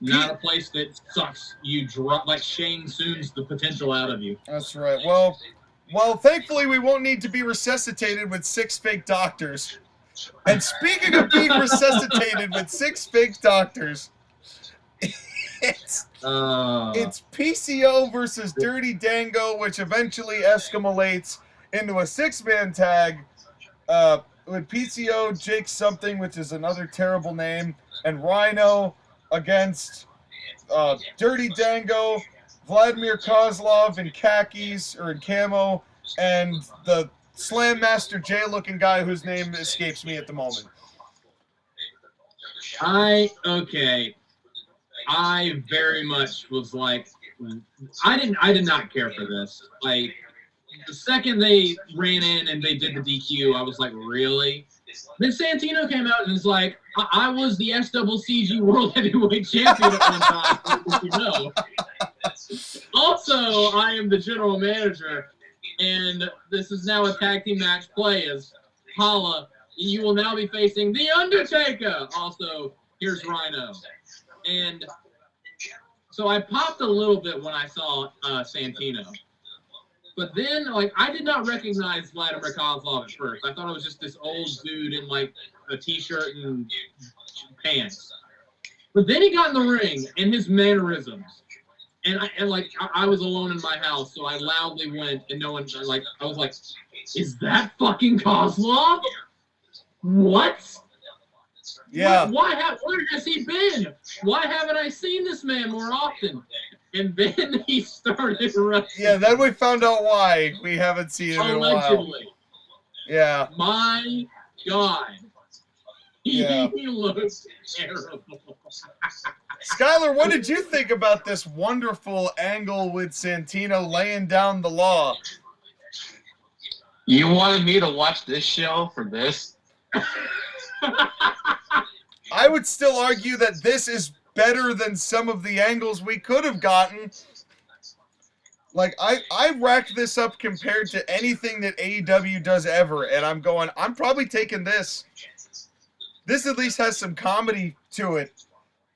[SPEAKER 4] not a place that sucks. You drop like Shane Soon's the potential out of you.
[SPEAKER 2] That's right. Well, thankfully we won't need to be resuscitated with 6 fake doctors. And speaking of being resuscitated with 6 fake doctors, it's PCO versus Dirty Dango, which eventually escalates into a 6-man tag with PCO, Jake something, which is another terrible name, and Rhino against Dirty Dango, Vladimir Kozlov in khakis or in camo, and the Slam Master J looking guy whose name escapes me at the moment.
[SPEAKER 4] I very much was like, I did not care for this. Like, the second they ran in and they did the DQ, I was like, really? Then Santino came out and was like, I was the SCCG World Heavyweight Champion at one time, you know. Also, I am the general manager, and this is now a tag team match play as Holla. You will now be facing The Undertaker. Also, here's Rhino. And so I popped a little bit when I saw Santino. But then, like, I did not recognize Vladimir Kozlov at first. I thought it was just this old dude in, like, a T-shirt and pants. But then he got in the ring, and his mannerisms. And I was alone in my house, so I loudly went, and no one, like, I was like, is that fucking Kozlov? What?
[SPEAKER 2] Yeah.
[SPEAKER 4] Where has he been? Why haven't I seen this man more often? And then he started wrestling.
[SPEAKER 2] Yeah, then we found out why we haven't seen him in a while.
[SPEAKER 4] Allegedly.
[SPEAKER 2] Yeah.
[SPEAKER 4] My God.
[SPEAKER 2] Yeah.
[SPEAKER 4] He looks terrible.
[SPEAKER 2] Skyler, what did you think about this wonderful angle with Santino laying down the law?
[SPEAKER 3] You wanted me to watch this show for this?
[SPEAKER 2] I would still argue that this is better than some of the angles we could have gotten. Like, I racked this up compared to anything that AEW does ever, and I'm probably taking this. This at least has some comedy to it.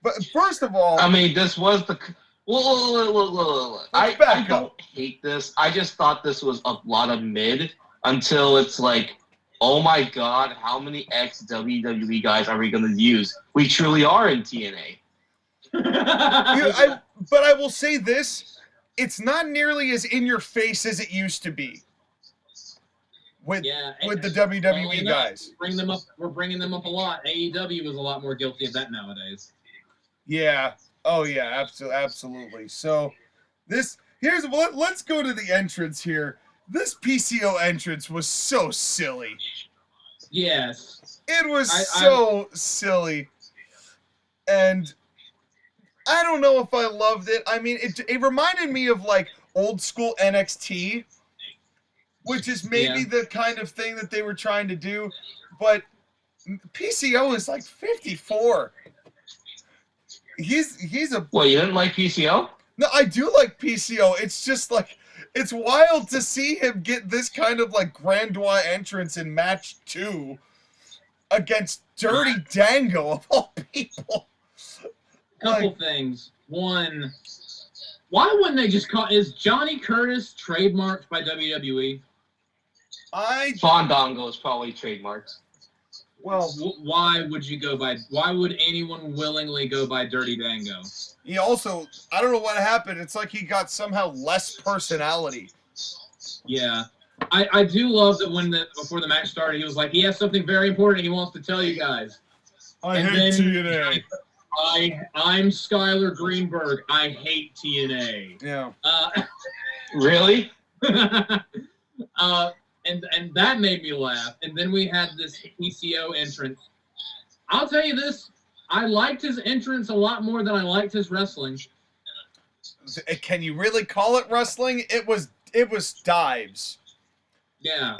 [SPEAKER 2] But first of all...
[SPEAKER 3] I mean, this was the... Look. I don't hate this. I just thought this was a lot of mid until it's like, oh my God, how many ex-WWE guys are we going to use? We truly are in TNA.
[SPEAKER 2] But I will say this, it's not nearly as in your face as it used to be with the WWE guys.
[SPEAKER 4] We're bringing them up a lot. AEW is a lot more guilty of that nowadays.
[SPEAKER 2] Yeah. Oh yeah, absolutely. So let's go to the entrance here. This PCO entrance was so silly.
[SPEAKER 4] Yes.
[SPEAKER 2] It was so silly. And I don't know if I loved it. I mean, it reminded me of, like, old school NXT, which is maybe the kind of thing that they were trying to do. But PCO is, like, 54. He's a...
[SPEAKER 3] Well, you didn't like PCO?
[SPEAKER 2] No, I do like PCO. It's just, like, it's wild to see him get this kind of, like, Grandois entrance in match 2 against Dirty Dango, of all people.
[SPEAKER 4] Couple things. One, why wouldn't they just call... Is Johnny Curtis trademarked by WWE?
[SPEAKER 3] Fandango is probably trademarked.
[SPEAKER 2] Well,
[SPEAKER 4] why would anyone willingly go by Dirty Dango?
[SPEAKER 2] He also, I don't know what happened. It's like he got somehow less personality.
[SPEAKER 4] Yeah. I do love that before the match started, he was like, he has something very important he wants to tell you guys.
[SPEAKER 2] I hate TNA.
[SPEAKER 4] I'm Skyler Greenberg. I hate TNA.
[SPEAKER 2] Yeah.
[SPEAKER 3] Really?
[SPEAKER 4] And that made me laugh. And then we had this PCO entrance. I'll tell you this. I liked his entrance a lot more than I liked his wrestling.
[SPEAKER 2] Can you really call it wrestling? It was dives.
[SPEAKER 4] Yeah.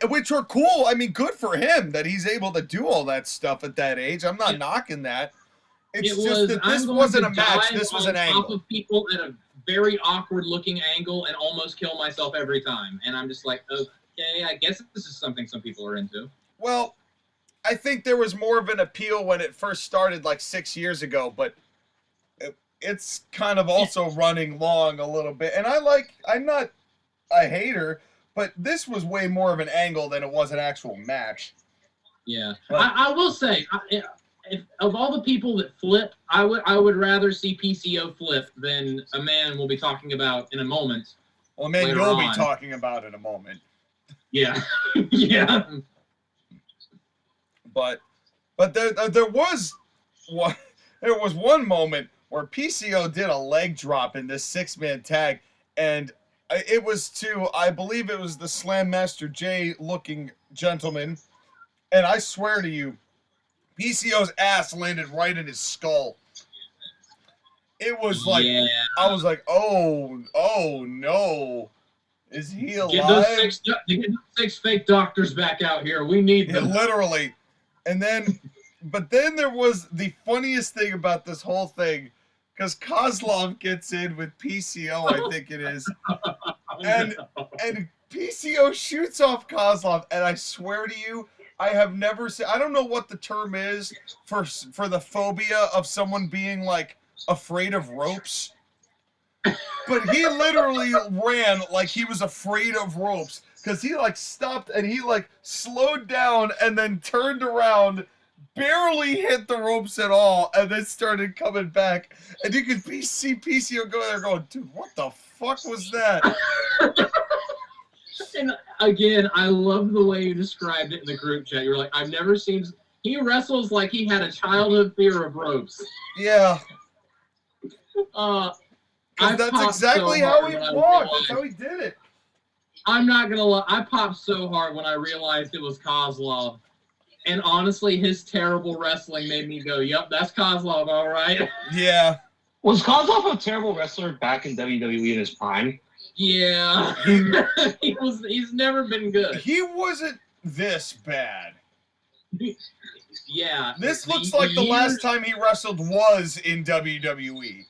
[SPEAKER 2] Which were cool. I mean, good for him that he's able to do all that stuff at that age. I'm not knocking that. It's just that this wasn't a match. This was an angle.
[SPEAKER 4] Top of people at a very awkward looking angle and almost kill myself every time. And I'm just like, okay, I guess this is something some people are into.
[SPEAKER 2] Well, I think there was more of an appeal when it first started like 6 years ago, but it's kind of also running long a little bit. And I'm not a hater, but this was way more of an angle than it was an actual match.
[SPEAKER 4] Yeah,
[SPEAKER 2] But-
[SPEAKER 4] I will say, if of all the people that flip, I would rather see PCO flip than a man we'll be talking about in a moment.
[SPEAKER 2] Well, man,
[SPEAKER 4] later
[SPEAKER 2] you'll be
[SPEAKER 4] on.
[SPEAKER 2] talking about in a moment.
[SPEAKER 4] Yeah, yeah.
[SPEAKER 2] But there was one moment where PCO did a leg drop in this 6-man tag, and it was to, I believe it was the Slam Master J looking gentleman, and I swear to you, PCO's ass landed right in his skull. It was like,
[SPEAKER 4] Yeah.
[SPEAKER 2] I was like, oh no. Is he alive?
[SPEAKER 4] Get those 6 fake doctors back out here. We need
[SPEAKER 2] Yeah,
[SPEAKER 4] them.
[SPEAKER 2] literally. But then there was the funniest thing about this whole thing, because Kozlov gets in with PCO, I think it is, and PCO shoots off Kozlov, and I swear to you, I have never seen, I don't know what the term is for the phobia of someone being like afraid of ropes, but he literally ran like he was afraid of ropes, because he like stopped and he like slowed down and then turned around, barely hit the ropes at all, and then started coming back, and you could see PCO go there going, dude, what the fuck was that?
[SPEAKER 4] And again, I love the way you described it in the group chat. You're like, I've never seen. He wrestles like he had a childhood fear of ropes.
[SPEAKER 2] Yeah.
[SPEAKER 4] I
[SPEAKER 2] That's
[SPEAKER 4] popped
[SPEAKER 2] exactly
[SPEAKER 4] so
[SPEAKER 2] how
[SPEAKER 4] hard
[SPEAKER 2] he
[SPEAKER 4] when I
[SPEAKER 2] walked.
[SPEAKER 4] realized-
[SPEAKER 2] That's how he did it.
[SPEAKER 4] I'm not gonna lie. I popped so hard when I realized it was Kozlov. And honestly, his terrible wrestling made me go, "Yep, that's Kozlov, all right."
[SPEAKER 2] Yeah.
[SPEAKER 3] Was Kozlov a terrible wrestler back in WWE in his prime?
[SPEAKER 4] Yeah, He's never been good.
[SPEAKER 2] He wasn't this bad.
[SPEAKER 4] Yeah.
[SPEAKER 2] This looks like the last time he wrestled was in WWE.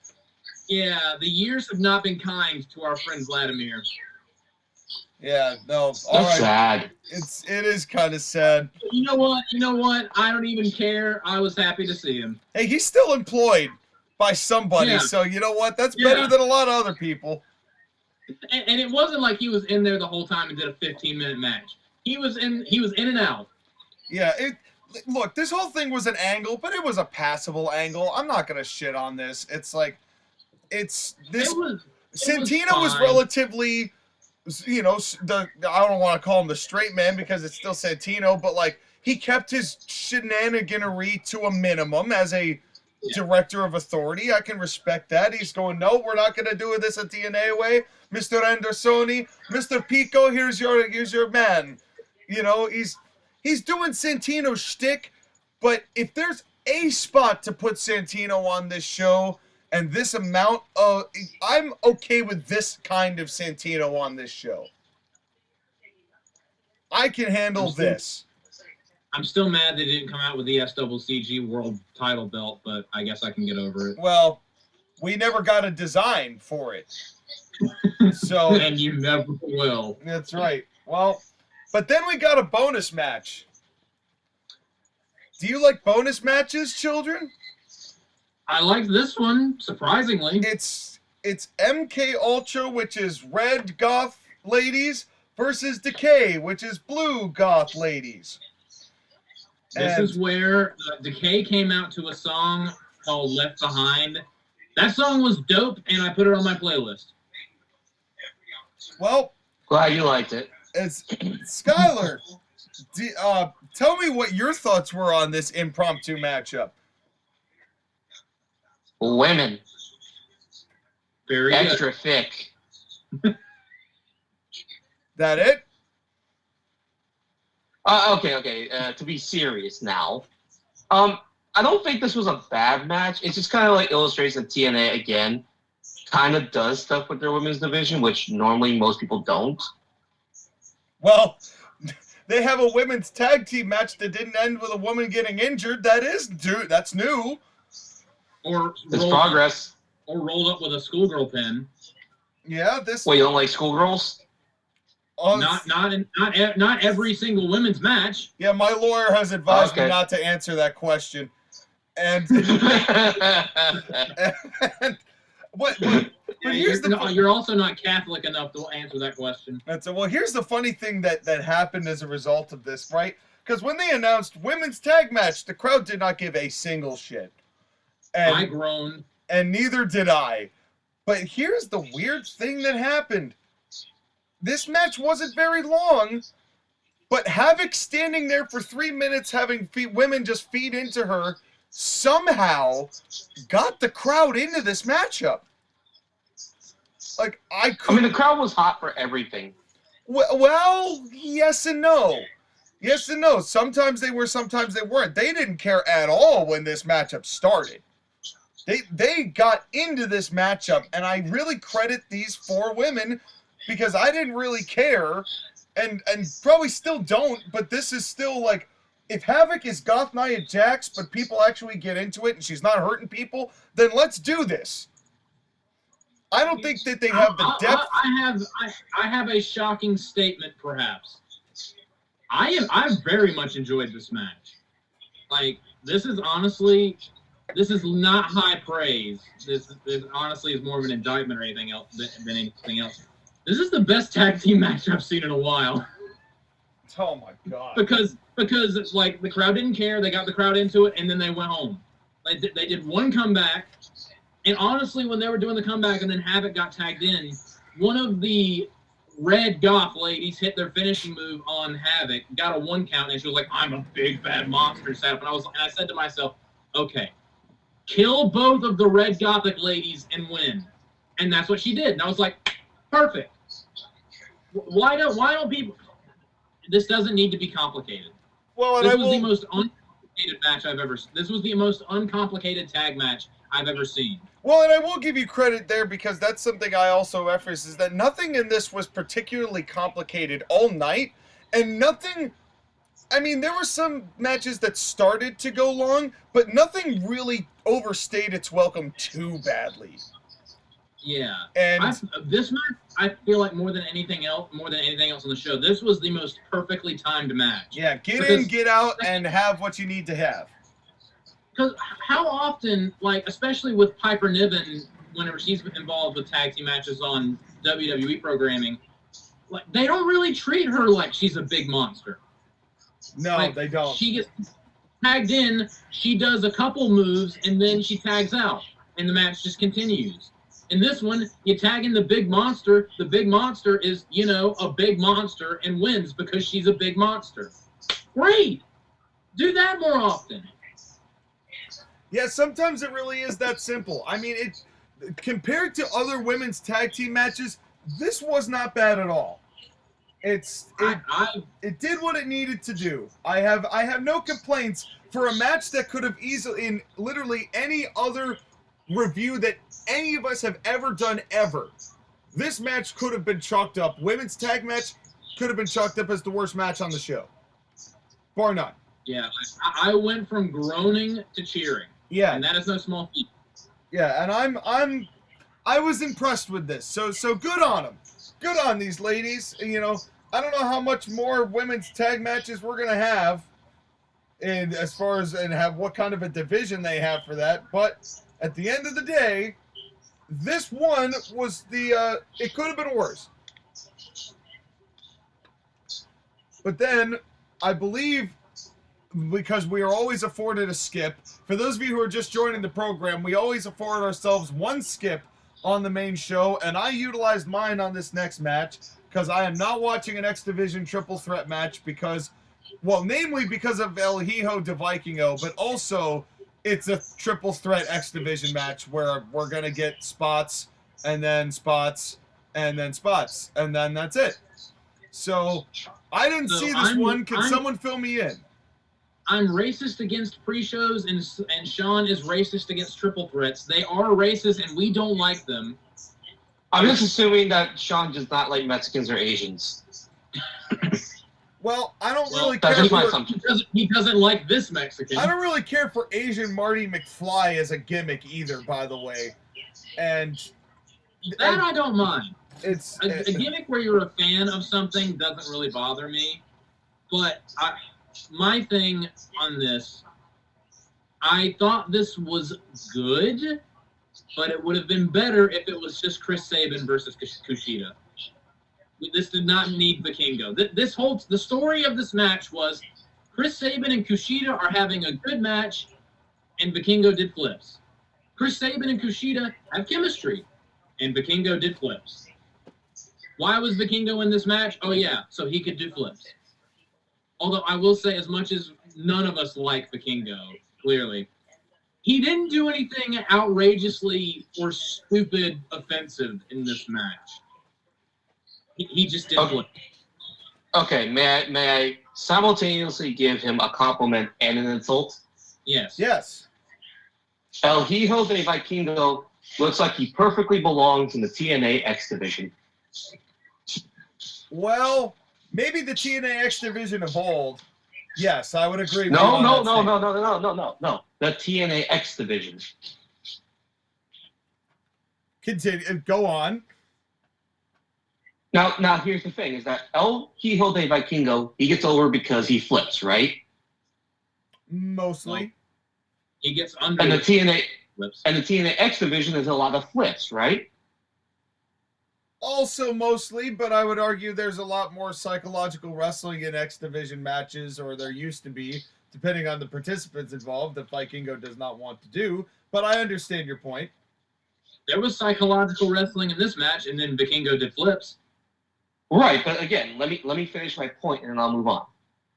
[SPEAKER 4] Yeah, the years have not been kind to our friend Vladimir.
[SPEAKER 2] Yeah, no,
[SPEAKER 3] That's
[SPEAKER 2] all right.
[SPEAKER 3] sad.
[SPEAKER 2] It is kind of sad.
[SPEAKER 4] You know what? I don't even care. I was happy to see him.
[SPEAKER 2] Hey, he's still employed by somebody,
[SPEAKER 4] Yeah.
[SPEAKER 2] so you know what? That's
[SPEAKER 4] Yeah.
[SPEAKER 2] better than a lot of other people.
[SPEAKER 4] And it wasn't like he was in there the whole time and did a 15-minute match. He was in and out.
[SPEAKER 2] Yeah, look, this whole thing was an angle, but it was a passable angle. I'm not gonna shit on this. It's like, Santino was
[SPEAKER 4] fine.
[SPEAKER 2] relatively, you know, I don't want to call him the straight man because it's still Santino, but like he kept his shenaniganery to a minimum as a director of authority. I can respect that. He's going, no, we're not going to do this a TNA way. Mr. Andersoni, Mr. Pico, here's your man. You know, he's doing Santino shtick, but if there's a spot to put Santino on this show, and this amount of, I'm okay with this kind of Santino on this show. I can handle this.
[SPEAKER 4] I'm still mad they didn't come out with the SWCG World Title belt, but I guess I can get over it.
[SPEAKER 2] Well, we never got a design for it. So
[SPEAKER 4] And you never will.
[SPEAKER 2] that's right. Well, but then we got a bonus match. Do you like bonus matches, children?
[SPEAKER 4] I liked this one, surprisingly.
[SPEAKER 2] It's MK Ultra, which is red goth ladies, versus Decay, which is blue goth ladies.
[SPEAKER 4] This is where Decay came out to a song called Left Behind. That song was dope, and I put it on my playlist.
[SPEAKER 2] Well,
[SPEAKER 3] Glad you liked it.
[SPEAKER 2] it's Skyler. Tell me what your thoughts were on this impromptu matchup.
[SPEAKER 3] Women.
[SPEAKER 4] Very
[SPEAKER 3] Extra thick.
[SPEAKER 2] That it?
[SPEAKER 3] Okay. To be serious now. I don't think this was a bad match. It just kind of like illustrates that TNA, again, kind of does stuff with their women's division, which normally most people don't.
[SPEAKER 2] Well, they have a women's tag team match that didn't end with a woman getting injured. That's new.
[SPEAKER 4] Or
[SPEAKER 3] It's progress.
[SPEAKER 4] rolled up with a schoolgirl pin.
[SPEAKER 2] Yeah, this.
[SPEAKER 3] Wait, you don't like schoolgirls?
[SPEAKER 4] Not every single women's match.
[SPEAKER 2] Yeah, my lawyer has advised me
[SPEAKER 3] Okay.
[SPEAKER 2] not to answer that question. And But here's
[SPEAKER 4] you're also not Catholic enough to answer that question.
[SPEAKER 2] Well, here's the funny thing that happened as a result of this, right? Because when they announced women's tag match, the crowd did not give a single shit. And,
[SPEAKER 4] I groaned.
[SPEAKER 2] And neither did I. But here's the weird thing that happened. This match wasn't very long, but Havoc standing there for 3 minutes having women just feed into her somehow got the crowd into this matchup. Like, I
[SPEAKER 3] mean, the crowd was hot for everything.
[SPEAKER 2] Well, yes and no. Yes and no. Sometimes they were, sometimes they weren't. They didn't care at all when this matchup started. They got into this matchup, and I really credit these 4 women because I didn't really care, and probably still don't, but this is still like, if Havoc is Goth Nia Jax, but people actually get into it and she's not hurting people, then let's do this. I don't think that they have the depth.
[SPEAKER 4] I have a shocking statement, perhaps. I very much enjoyed this match. Like, this is not high praise. This honestly is more of an indictment or anything else than anything else. This is the best tag team match I've seen in a while.
[SPEAKER 2] Oh my god!
[SPEAKER 4] Because it's like the crowd didn't care. They got the crowd into it, and then they went home. They did one comeback, and honestly, when they were doing the comeback, and then Havoc got tagged in, one of the Red Goth ladies hit their finishing move on Havoc, got a 1 count, and she was like, "I'm a big bad monster," sat up, and I said to myself, "Okay, kill both of the Red Gothic ladies and win," and that's what she did. And I was like, "Perfect." Why don't people? This doesn't need to be complicated.
[SPEAKER 2] Well,
[SPEAKER 4] This was the most uncomplicated match I've ever seen. This was the most uncomplicated tag match I've ever seen.
[SPEAKER 2] Well, and I will give you credit there because that's something I also reference is that nothing in this was particularly complicated all night, and nothing. I mean, there were some matches that started to go long, but nothing really overstayed its welcome too badly.
[SPEAKER 4] Yeah,
[SPEAKER 2] and
[SPEAKER 4] this match, I feel like more than anything else on the show, this was the most perfectly timed match.
[SPEAKER 2] Yeah, get in, get out, and have what you need to have.
[SPEAKER 4] Because how often, like, especially with Piper Niven, whenever she's involved with tag team matches on WWE programming, like, they don't really treat her like she's a big monster.
[SPEAKER 2] No, like, they don't.
[SPEAKER 4] She gets tagged in, she does a couple moves, and then she tags out, and the match just continues. In this one, you tag in the big monster. The big monster is, a big monster and wins because she's a big monster. Great! Do that more often.
[SPEAKER 2] Yeah, sometimes it really is that simple. I mean, compared to other women's tag team matches, this was not bad at all. It did what it needed to do. I have no complaints for a match that could have easily, in literally any other review that any of us have ever done ever, this match could have been chalked up. Women's tag match could have been chalked up as the worst match on the show, bar none.
[SPEAKER 4] Yeah, I went from groaning to cheering.
[SPEAKER 2] Yeah,
[SPEAKER 4] and that is no small feat.
[SPEAKER 2] Yeah, and I was impressed with this. So good on them. Good on these ladies. I don't know how much more women's tag matches we're gonna have, and as far as have what kind of a division they have for that, but at the end of the day, this one was it could have been worse. But then, I believe, because we are always afforded a skip, for those of you who are just joining the program, we always afford ourselves one skip on the main show, and I utilized mine on this next match, because I am not watching an X Division triple threat match namely because of El Hijo de Vikingo, but also it's a triple threat X Division match where we're going to get spots, and then spots, and then spots, and then that's it. So, I didn't see this one. Can someone fill me in?
[SPEAKER 4] I'm racist against pre-shows, and Sean is racist against triple threats. They are racist, and we don't like them.
[SPEAKER 3] I'm just assuming that Sean does not like Mexicans or Asians.
[SPEAKER 2] Well, I don't really care.
[SPEAKER 3] That's just my assumption.
[SPEAKER 4] He doesn't like this Mexican.
[SPEAKER 2] I don't really care for Asian Marty McFly as a gimmick either, by the way. And
[SPEAKER 4] that I don't mind.
[SPEAKER 2] It's
[SPEAKER 4] a gimmick where you're a fan of something doesn't really bother me. But my thing on this, I thought this was good. but it would have been better if it was just Chris Sabin versus Kushida. This did not need Vikingo. The story of this match was Chris Sabin and Kushida are having a good match, and Vikingo did flips. Chris Sabin and Kushida have chemistry, and Vikingo did flips. Why was Vikingo in this match? Oh, yeah, so he could do flips. Although I will say, as much as none of us like Vikingo, clearly, he didn't do anything outrageously or stupid offensive in this match. He just did flip.
[SPEAKER 3] Okay, may I simultaneously give him a compliment and an insult?
[SPEAKER 4] Yes.
[SPEAKER 2] Yes.
[SPEAKER 3] El Hijo de Vikingo looks like he perfectly belongs in the TNA X division.
[SPEAKER 2] Well, maybe the TNA X division of old. Yes, I would agree.
[SPEAKER 3] No. The TNA X division.
[SPEAKER 2] Continue. Go on.
[SPEAKER 3] Now here's the thing: is that El Hijo de Vikingo, he gets over because he flips, right?
[SPEAKER 2] Mostly.
[SPEAKER 4] He gets under.
[SPEAKER 3] And the TNA
[SPEAKER 4] flips.
[SPEAKER 3] And the TNA X division is a lot of flips, right?
[SPEAKER 2] Also mostly, but I would argue there's a lot more psychological wrestling in X division matches, or there used to be, depending on the participants involved, that Vikingo does not want to do. But I understand your point.
[SPEAKER 4] There was psychological wrestling in this match, and then Vikingo did flips.
[SPEAKER 3] Right, but again, let me finish my point, and then I'll move on.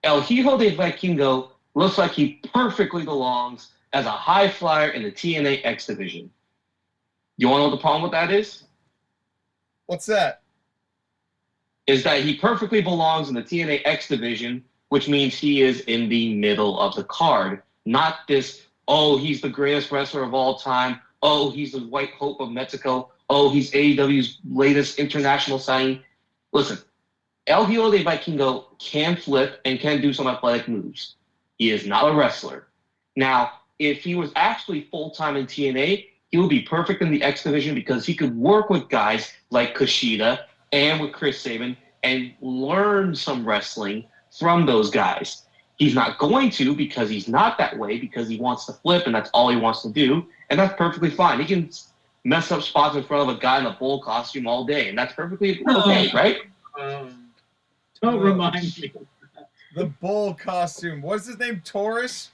[SPEAKER 3] El Hijo de Vikingo looks like he perfectly belongs as a high flyer in the TNA X division. You want to know what the problem with that is?
[SPEAKER 2] What's that?
[SPEAKER 3] Is that he perfectly belongs in the TNA X division, which means he is in the middle of the card. Not this, oh, he's the greatest wrestler of all time. Oh, he's the white hope of Mexico. Oh, he's AEW's latest international signing. Listen, El Hijo de Vikingo can flip and can do some athletic moves. He is not a wrestler. Now, if he was actually full-time in TNA, he would be perfect in the X division because he could work with guys like Kushida and with Chris Sabin and learn some wrestling from those guys. He's not going to because he's not that way, because he wants to flip and that's all he wants to do, and that's perfectly fine. He can mess up spots in front of a guy in a bull costume all day, and that's perfectly okay, right?
[SPEAKER 4] Don't remind me.
[SPEAKER 2] The bull costume. What's his name? Taurus?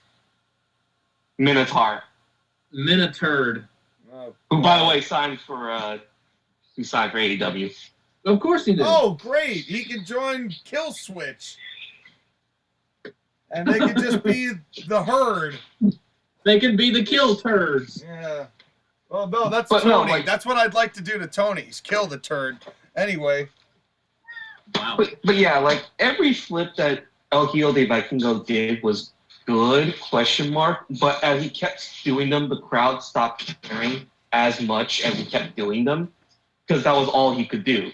[SPEAKER 3] Minotaur.
[SPEAKER 4] Minoturd.
[SPEAKER 2] Oh,
[SPEAKER 3] Who, by the way, signed for AEW.
[SPEAKER 4] Of course he did.
[SPEAKER 2] oh, great. He can join Kill Switch. And they could just be the herd.
[SPEAKER 4] They can be the kill turds.
[SPEAKER 2] Yeah. Well, no, that's
[SPEAKER 3] But
[SPEAKER 2] Tony.
[SPEAKER 3] no, like-
[SPEAKER 2] That's what I'd like to do to Tony's. Kill the turd. Anyway.
[SPEAKER 4] Wow.
[SPEAKER 3] But yeah, like every flip that El Hijo de Vikingo did was good, question mark. But as he kept doing them, the crowd stopped caring as much as he kept doing them because that was all he could do.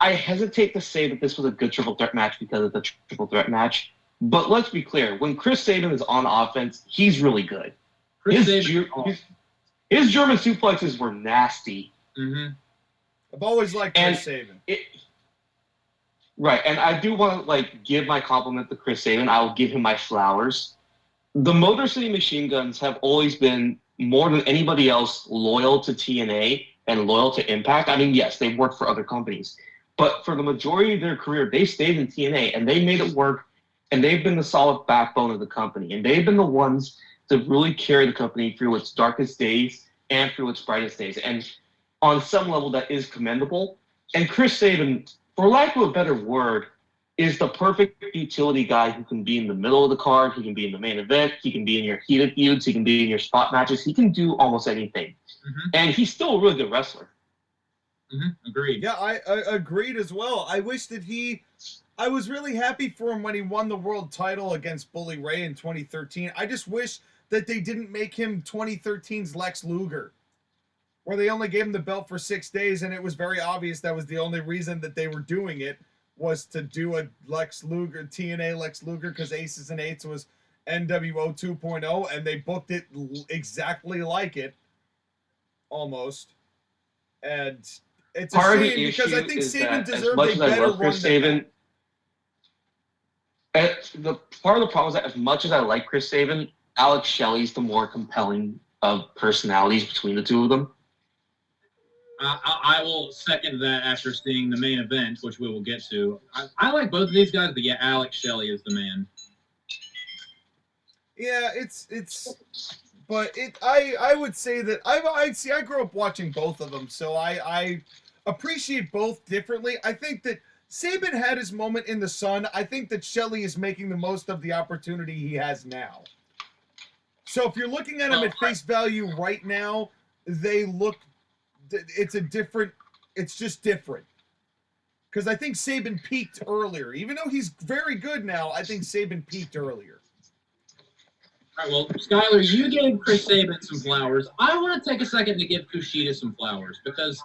[SPEAKER 3] I hesitate to say that this was a good triple threat match because of the triple threat match. But let's be clear, when Chris Sabin is on offense, he's really good. His German suplexes were nasty.
[SPEAKER 4] Mm-hmm.
[SPEAKER 2] I've always liked Chris Sabin.
[SPEAKER 3] Right, and I do want to give my compliment to Chris Sabin. I will give him my flowers. The Motor City Machine Guns have always been, more than anybody else, loyal to TNA and loyal to Impact. I mean, yes, they've worked for other companies. But for the majority of their career, they stayed in TNA, and they made it work, and they've been the solid backbone of the company. And they've been the ones to really carry the company through its darkest days and through its brightest days. And on some level, that is commendable. And Chris Sabin, for lack of a better word, is the perfect utility guy who can be in the middle of the card, he can be in the main event, he can be in your heated feuds, he can be in your spot matches, he can do almost anything.
[SPEAKER 4] Mm-hmm.
[SPEAKER 3] And he's still a really good wrestler.
[SPEAKER 4] Mm-hmm. Agreed.
[SPEAKER 2] Yeah, I agreed as well. I wish that I was really happy for him when he won the world title against Bully Ray in 2013. I just wish that they didn't make him 2013's Lex Luger, where they only gave him the belt for 6 days, and it was very obvious that was the only reason that they were doing it, was to do a Lex Luger, TNA Lex Luger, because Aces and Eights was NWO 2.0, and they booked it exactly like it, almost. And it's a shame because I think Sabin deserved a better run than that.
[SPEAKER 3] The part of the problem is that as much as I like Chris Sabin, Alex Shelley's the more compelling of personalities between the two of them.
[SPEAKER 4] I will second that after seeing the main event, which we will get to. I like both of these guys, but yeah, Alex Shelley is the man.
[SPEAKER 2] Yeah, I would say that I grew up watching both of them, so I appreciate both differently. I think that Sabin had his moment in the sun. I think that Shelley is making the most of the opportunity he has now. So if you're looking at him at face value right now, it's just different. Because I think Sabin peaked earlier. Even though he's very good now, I think Sabin peaked earlier.
[SPEAKER 4] All right, well, Skyler, you gave Chris Sabin some flowers. I want to take a second to give Kushida some flowers because,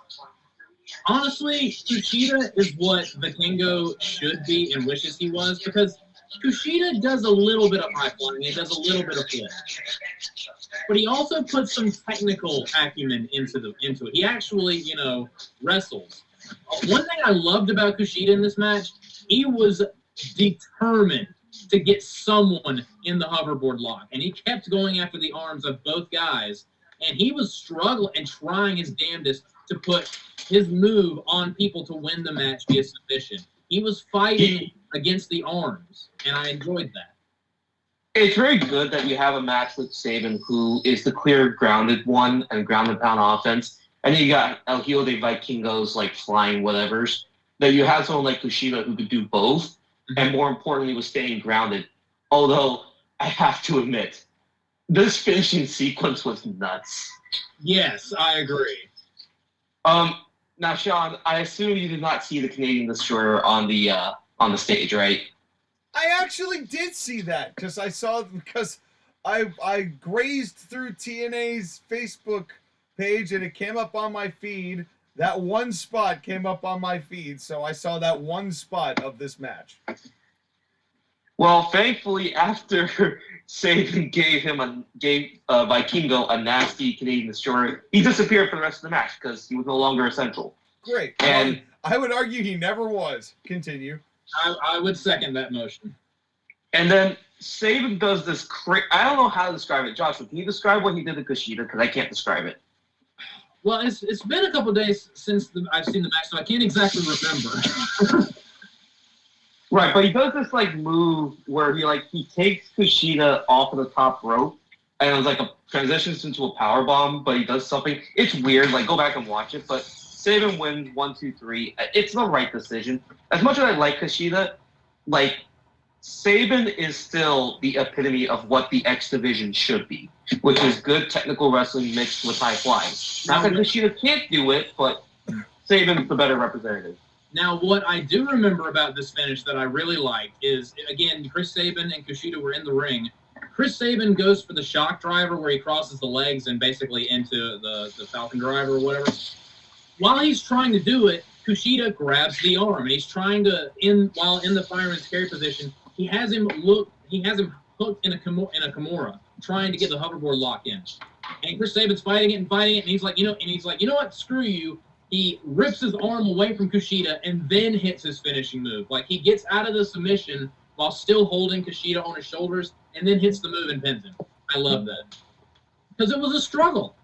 [SPEAKER 4] honestly, Kushida is what Vikingo should be and wishes he was because Kushida does a little bit of high flying. He does a little bit of flip. But he also puts some technical acumen into it. He actually, wrestles. One thing I loved about Kushida in this match, he was determined to get someone in the hoverboard lock. And he kept going after the arms of both guys. And he was struggling and trying his damnedest to put his move on people to win the match via submission. He was fighting against the arms, and I enjoyed that.
[SPEAKER 3] It's very good that you have a match with Sabin, who is the clear grounded one and grounded pound offense. And then you got El Hijo de Vikingos, like flying whatevers. That you have someone like Kushida who could do both, and more importantly, was staying grounded. Although, I have to admit, this finishing sequence was nuts.
[SPEAKER 4] Yes, I agree.
[SPEAKER 3] Now, Sean, I assume you did not see the Canadian Destroyer on the stage, right?
[SPEAKER 2] I actually did see that because I grazed through TNA's Facebook page and it came up on my feed. That one spot came up on my feed, so I saw that one spot of this match.
[SPEAKER 3] Well, thankfully, after Sabin gave Vikingo a nasty Canadian Destroyer, he disappeared for the rest of the match because he was no longer essential.
[SPEAKER 2] Great.
[SPEAKER 3] And
[SPEAKER 2] I would argue he never was. Continue.
[SPEAKER 4] I would second that motion.
[SPEAKER 3] And then Sabin does this I don't know how to describe it. Joshua, can you describe what he did to Kushida? Because I can't describe it.
[SPEAKER 4] Well, it's been a couple days since I've seen the match, so I can't exactly remember.
[SPEAKER 3] Right, but he does this move where he takes Kushida off of the top rope, and it was transitions into a power bomb. But he does something. It's weird. Go back and watch it. But Sabin wins 1, 2, 3. It's the right decision. As much as I like Kushida, Sabin is still the epitome of what the X division should be, which is good technical wrestling mixed with high flying. Not that Kushida can't do it, but Sabin's the better representative.
[SPEAKER 4] Now, what I do remember about this finish that I really liked is, again, Chris Sabin and Kushida were in the ring. Chris Sabin goes for the shock driver where he crosses the legs and basically into the Falcon driver or whatever. While he's trying to do it, Kushida grabs the arm, and he's trying to, while in the fireman's carry position, he has him hooked in a Kimura, trying to get the hoverboard lock in. And Chris Sabin's fighting it, and he's like, you know what, screw you. He rips his arm away from Kushida and then hits his finishing move. He gets out of the submission while still holding Kushida on his shoulders and then hits the move and pins him. I love that. Because it was a struggle.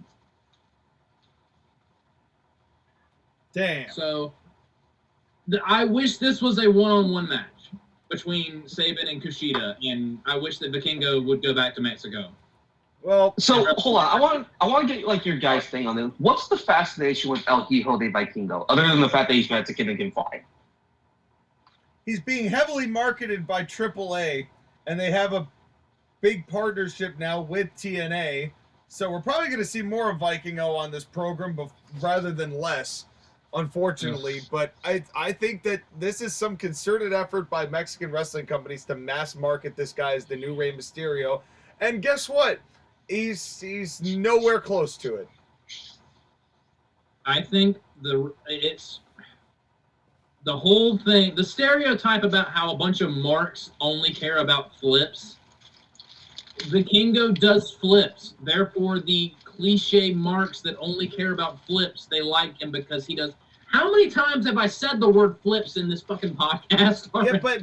[SPEAKER 2] Damn.
[SPEAKER 4] So, I wish this was a one-on-one match between Sabin and Kushida, and I wish that Vikingo would go back to Mexico.
[SPEAKER 2] Well,
[SPEAKER 3] so hold on. I want to get your guys' thing on this. What's the fascination with El Hijo de Vikingo, other than the fact that he's Mexican and can fly?
[SPEAKER 2] He's being heavily marketed by AAA, and they have a big partnership now with TNA. So we're probably going to see more of Vikingo on this program, rather than less, unfortunately. But I think that this is some concerted effort by Mexican wrestling companies to mass market this guy as the new Rey Mysterio. And guess what? He's nowhere close to it.
[SPEAKER 4] I think it's the whole thing, the stereotype about how a bunch of marks only care about flips. Vikingo does flips. Therefore, the cliche marks that only care about flips, they like him because he does. How many times have I said the word flips in this fucking podcast?
[SPEAKER 2] Yeah, but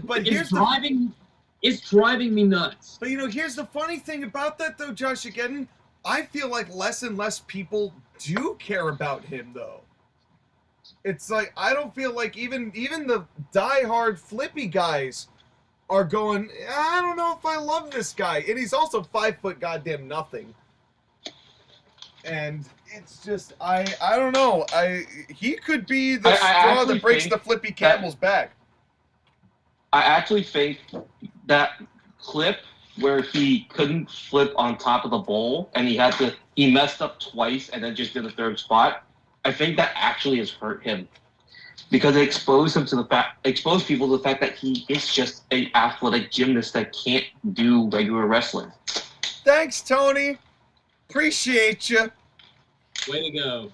[SPEAKER 4] it's driving me nuts.
[SPEAKER 2] But here's the funny thing about that though, JoshAgeddon. I feel like less and less people do care about him, though. It's like, I don't feel like even the diehard flippy guys are going, I don't know if I love this guy. And he's also 5 foot goddamn nothing. And it's just, I don't know. He could be the straw that breaks the flippy camel's back.
[SPEAKER 3] I actually think that clip where he couldn't flip on top of the bowl and he messed up twice and then just did the third spot. I think that actually has hurt him because it exposed people to the fact that he is just an athletic gymnast that can't do regular wrestling.
[SPEAKER 2] Thanks, Tony. Appreciate you.
[SPEAKER 4] Way to go.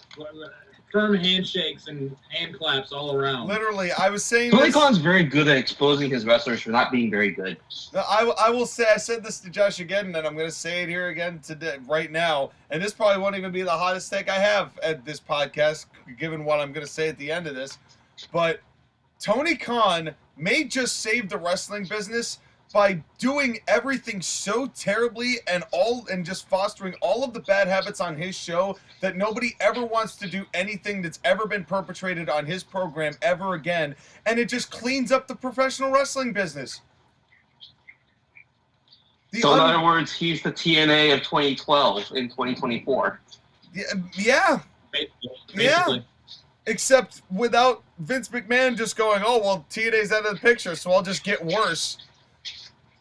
[SPEAKER 4] Firm handshakes and hand claps all around.
[SPEAKER 2] Literally, I was saying
[SPEAKER 3] Tony Khan's very good at exposing his wrestlers for not being very good.
[SPEAKER 2] I will say, I said this to JoshAgeddon, and I'm going to say it here again today, right now, and this probably won't even be the hottest take I have at this podcast, given what I'm going to say at the end of this, but Tony Khan may just save the wrestling business by doing everything so terribly and just fostering all of the bad habits on his show that nobody ever wants to do anything that's ever been perpetrated on his program ever again, and it just cleans up the professional wrestling business.
[SPEAKER 3] So in other words, he's the TNA of 2012 in 2024.
[SPEAKER 2] Yeah.
[SPEAKER 4] Basically.
[SPEAKER 2] Except without Vince McMahon just going, oh, well, TNA's out of the picture, so I'll just get worse.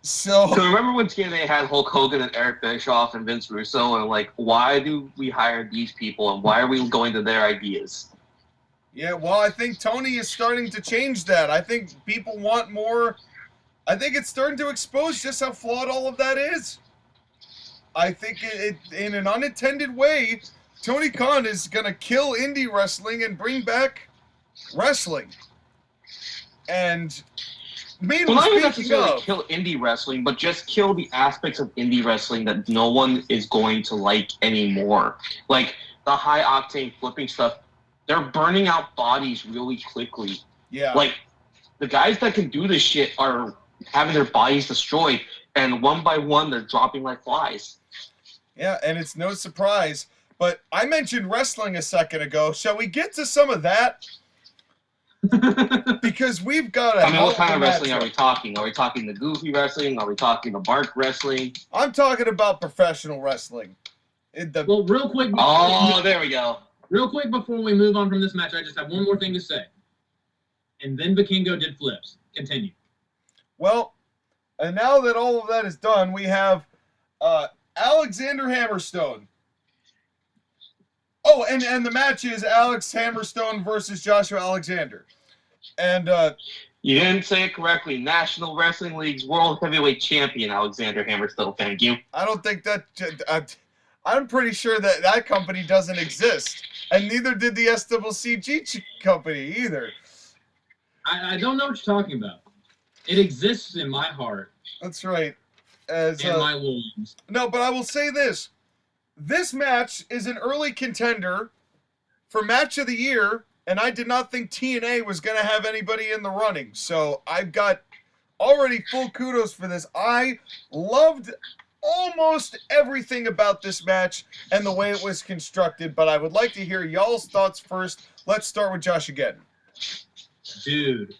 [SPEAKER 2] So
[SPEAKER 3] remember when TNA had Hulk Hogan and Eric Bischoff and Vince Russo, and like, why do we hire these people and why are we going to their ideas?
[SPEAKER 2] Yeah, well, I think Tony is starting to change that. I think people want more. I think it's starting to expose just how flawed all of that is. I think it in an unintended way, Tony Khan is going to kill indie wrestling and bring back wrestling. And
[SPEAKER 3] well, not even necessarily kill indie wrestling, but just kill the aspects of indie wrestling that no one is going to like anymore. Like the high octane flipping stuff, they're burning out bodies really quickly.
[SPEAKER 2] Yeah.
[SPEAKER 3] Like the guys that can do this shit are having their bodies destroyed, and one by one they're dropping like flies.
[SPEAKER 2] Yeah, and it's no surprise. But I mentioned wrestling a second ago. Shall we get to some of that? Because we've got
[SPEAKER 3] what kind of wrestling are we talking? Are we talking the goofy wrestling? Are we talking the bark wrestling?
[SPEAKER 2] I'm talking about professional wrestling.
[SPEAKER 4] Well, real quick.
[SPEAKER 3] Oh, there we go.
[SPEAKER 4] Real quick before we move on from this match, I just have one more thing to say. And then Vikingo did flips. Continue.
[SPEAKER 2] Well, and now that all of that is done, we have Alexander Hammerstone. Oh, and the match is Alex Hammerstone versus Joshua Alexander. And
[SPEAKER 3] you didn't say it correctly. National Wrestling League's World Heavyweight Champion Alexander Hammerstone. Thank you.
[SPEAKER 2] I don't think that. I'm pretty sure that company doesn't exist, and neither did the SWCG company either.
[SPEAKER 4] I don't know what you're talking about. It exists in my heart.
[SPEAKER 2] That's right.
[SPEAKER 4] And my loins.
[SPEAKER 2] No, but I will say this. This match is an early contender for Match of the Year, and I did not think TNA was going to have anybody in the running. So I've got already full kudos for this. I loved almost everything about this match and the way it was constructed, but I would like to hear y'all's thoughts first. Let's start with JoshAgeddon.
[SPEAKER 4] Dude.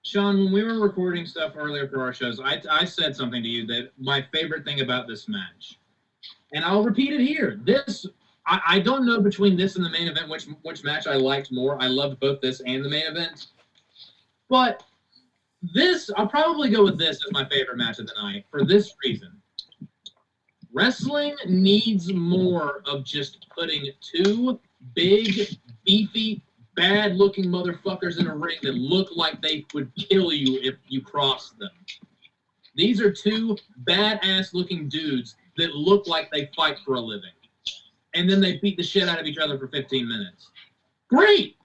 [SPEAKER 4] Sean, when we were recording stuff earlier for our shows, I said something to you that my favorite thing about this match. And I'll repeat it here. I don't know between this and the main event which match I liked more. I loved both this and the main event. But I'll probably go with this as my favorite match of the night for this reason. Wrestling needs more of just putting two big, beefy, bad-looking motherfuckers in a ring that look like they would kill you if you crossed them. These are two badass-looking dudes that look like they fight for a living. And then they beat the shit out of each other for 15 minutes. Great!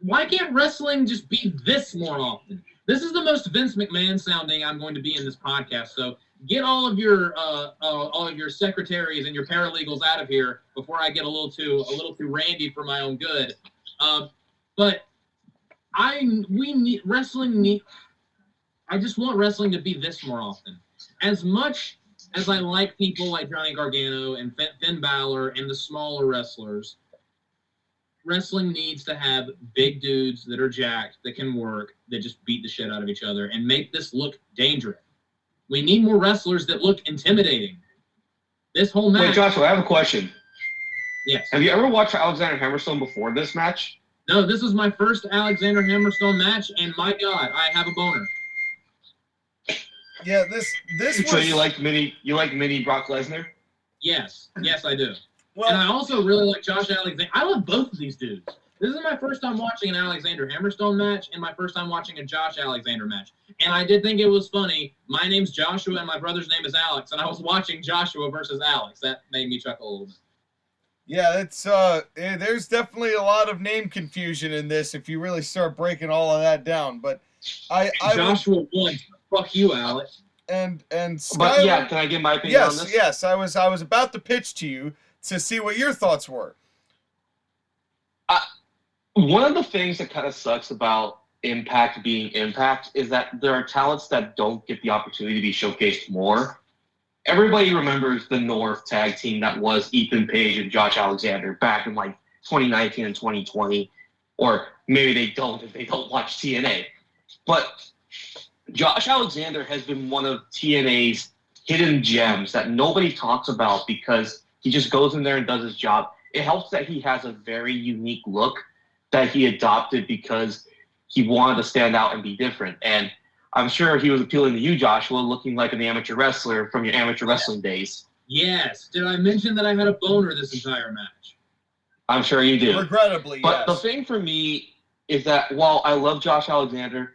[SPEAKER 4] Why can't wrestling just be this more often? This is the most Vince McMahon sounding I'm going to be in this podcast, so get all of your secretaries and your paralegals out of here before I get a little too randy for my own good. But I just want wrestling to be this more often. As much as I like people like Johnny Gargano and Finn Balor and the smaller wrestlers, wrestling needs to have big dudes that are jacked, that can work, that just beat the shit out of each other and make this look dangerous. We need more wrestlers that look intimidating. This whole match...
[SPEAKER 3] Wait, Joshua, I have a question.
[SPEAKER 4] Yes.
[SPEAKER 3] Have you ever watched Alexander Hammerstone before this match?
[SPEAKER 4] No, this is my first Alexander Hammerstone match, and my God, I have a boner.
[SPEAKER 2] Yeah, this was...
[SPEAKER 3] So you like mini Brock Lesnar?
[SPEAKER 4] Yes, I do.
[SPEAKER 2] Well,
[SPEAKER 4] And I also really like Josh Alexander. I love both of these dudes. This is my first time watching an Alexander Hammerstone match and my first time watching a Josh Alexander match. And I did think it was funny. My name's Joshua and my brother's name is Alex, and I was watching Joshua versus Alex. That made me chuckle a little bit.
[SPEAKER 2] Yeah, it's there's definitely a lot of name confusion in this if you really start breaking all of that down. But
[SPEAKER 4] Joshua won. Fuck you, Alex.
[SPEAKER 2] And Skyler,
[SPEAKER 3] But yeah, can I give my opinion on this?
[SPEAKER 2] Yes, I was about to pitch to you to see what your thoughts were.
[SPEAKER 3] One of the things that kind of sucks about Impact being Impact is that there are talents that don't get the opportunity to be showcased more. Everybody remembers the North tag team that was Ethan Page and Josh Alexander back in like 2019 and 2020, or maybe they don't if they don't watch TNA. But Josh Alexander has been one of TNA's hidden gems that nobody talks about because he just goes in there and does his job. It helps that he has a very unique look that he adopted because he wanted to stand out and be different. And I'm sure he was appealing to you, Joshua, looking like an amateur wrestler from your amateur wrestling days.
[SPEAKER 4] Yes. Did I mention that I had a boner this entire match?
[SPEAKER 3] I'm sure you do.
[SPEAKER 2] Regrettably,
[SPEAKER 3] But
[SPEAKER 2] yes.
[SPEAKER 3] the thing for me is that while I love Josh Alexander,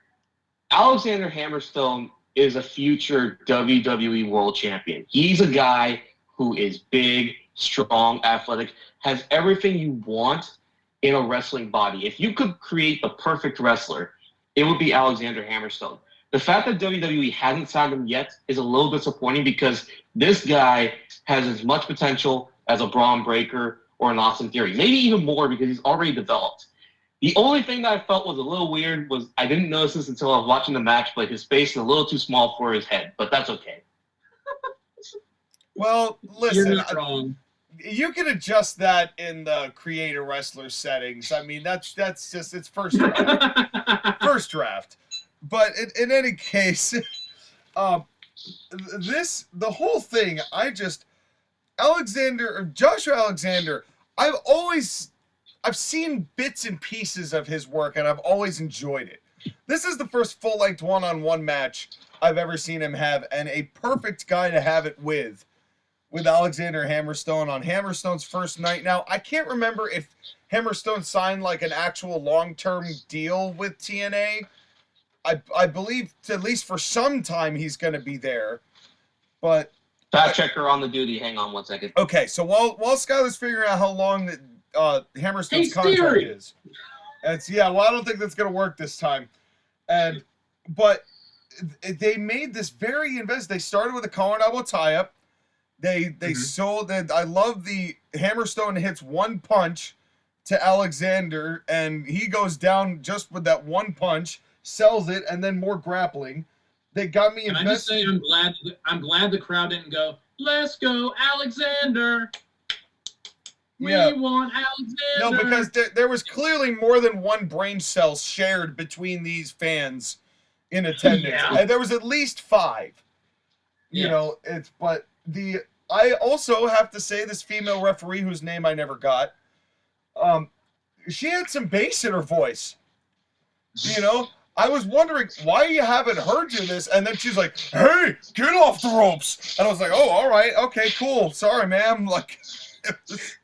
[SPEAKER 3] Alexander Hammerstone is a future WWE World Champion. He's a guy who is big, strong, athletic, has everything you want in a wrestling body. If you could create the perfect wrestler, it would be Alexander Hammerstone. The fact that WWE hasn't signed him yet is a little disappointing because this guy has as much potential as a Braun Breaker or an Austin Theory. Maybe even more because he's already developed. The only thing that I felt was a little weird was I didn't notice this until I was watching the match, but his face is a little too small for his head, but that's okay.
[SPEAKER 2] Well, listen,
[SPEAKER 4] You're not wrong.
[SPEAKER 2] You can adjust that in the creator wrestler settings. I mean, that's just it's first draft. First draft. But in any case, the whole thing, Joshua Alexander, I've seen bits and pieces of his work and I've always enjoyed it. This is the first full-length one-on-one match I've ever seen him have, and a perfect guy to have it with Alexander Hammerstone on Hammerstone's first night. Now, I can't remember if Hammerstone signed like an actual long-term deal with TNA. I believe, at least for some time, he's going to be there. But
[SPEAKER 3] Fact checker on the duty. Hang on 1 second.
[SPEAKER 2] okay, so while Skyler's figuring out how long Hammerstone's contract is, I don't think that's going to work this time. But they made this very They started with a collar and elbow tie-up. They sold it. I love the Hammerstone hits one punch to Alexander, and he goes down just with that one punch, sells it, and then more grappling. They got me invested.
[SPEAKER 4] Can I just say I'm glad the crowd didn't go, "Let's go, Alexander. We want Alexander."
[SPEAKER 2] No, because there was clearly more than one brain cell shared between these fans in attendance.
[SPEAKER 4] Yeah.
[SPEAKER 2] And there was at least 5. You know, I also have to say this female referee whose name I never got, she had some bass in her voice. You know, I was wondering, why you haven't her do this? And then she's like, "Hey, get off the ropes." And I was like, "Oh, all right. Okay, cool. Sorry, ma'am." Like, it was,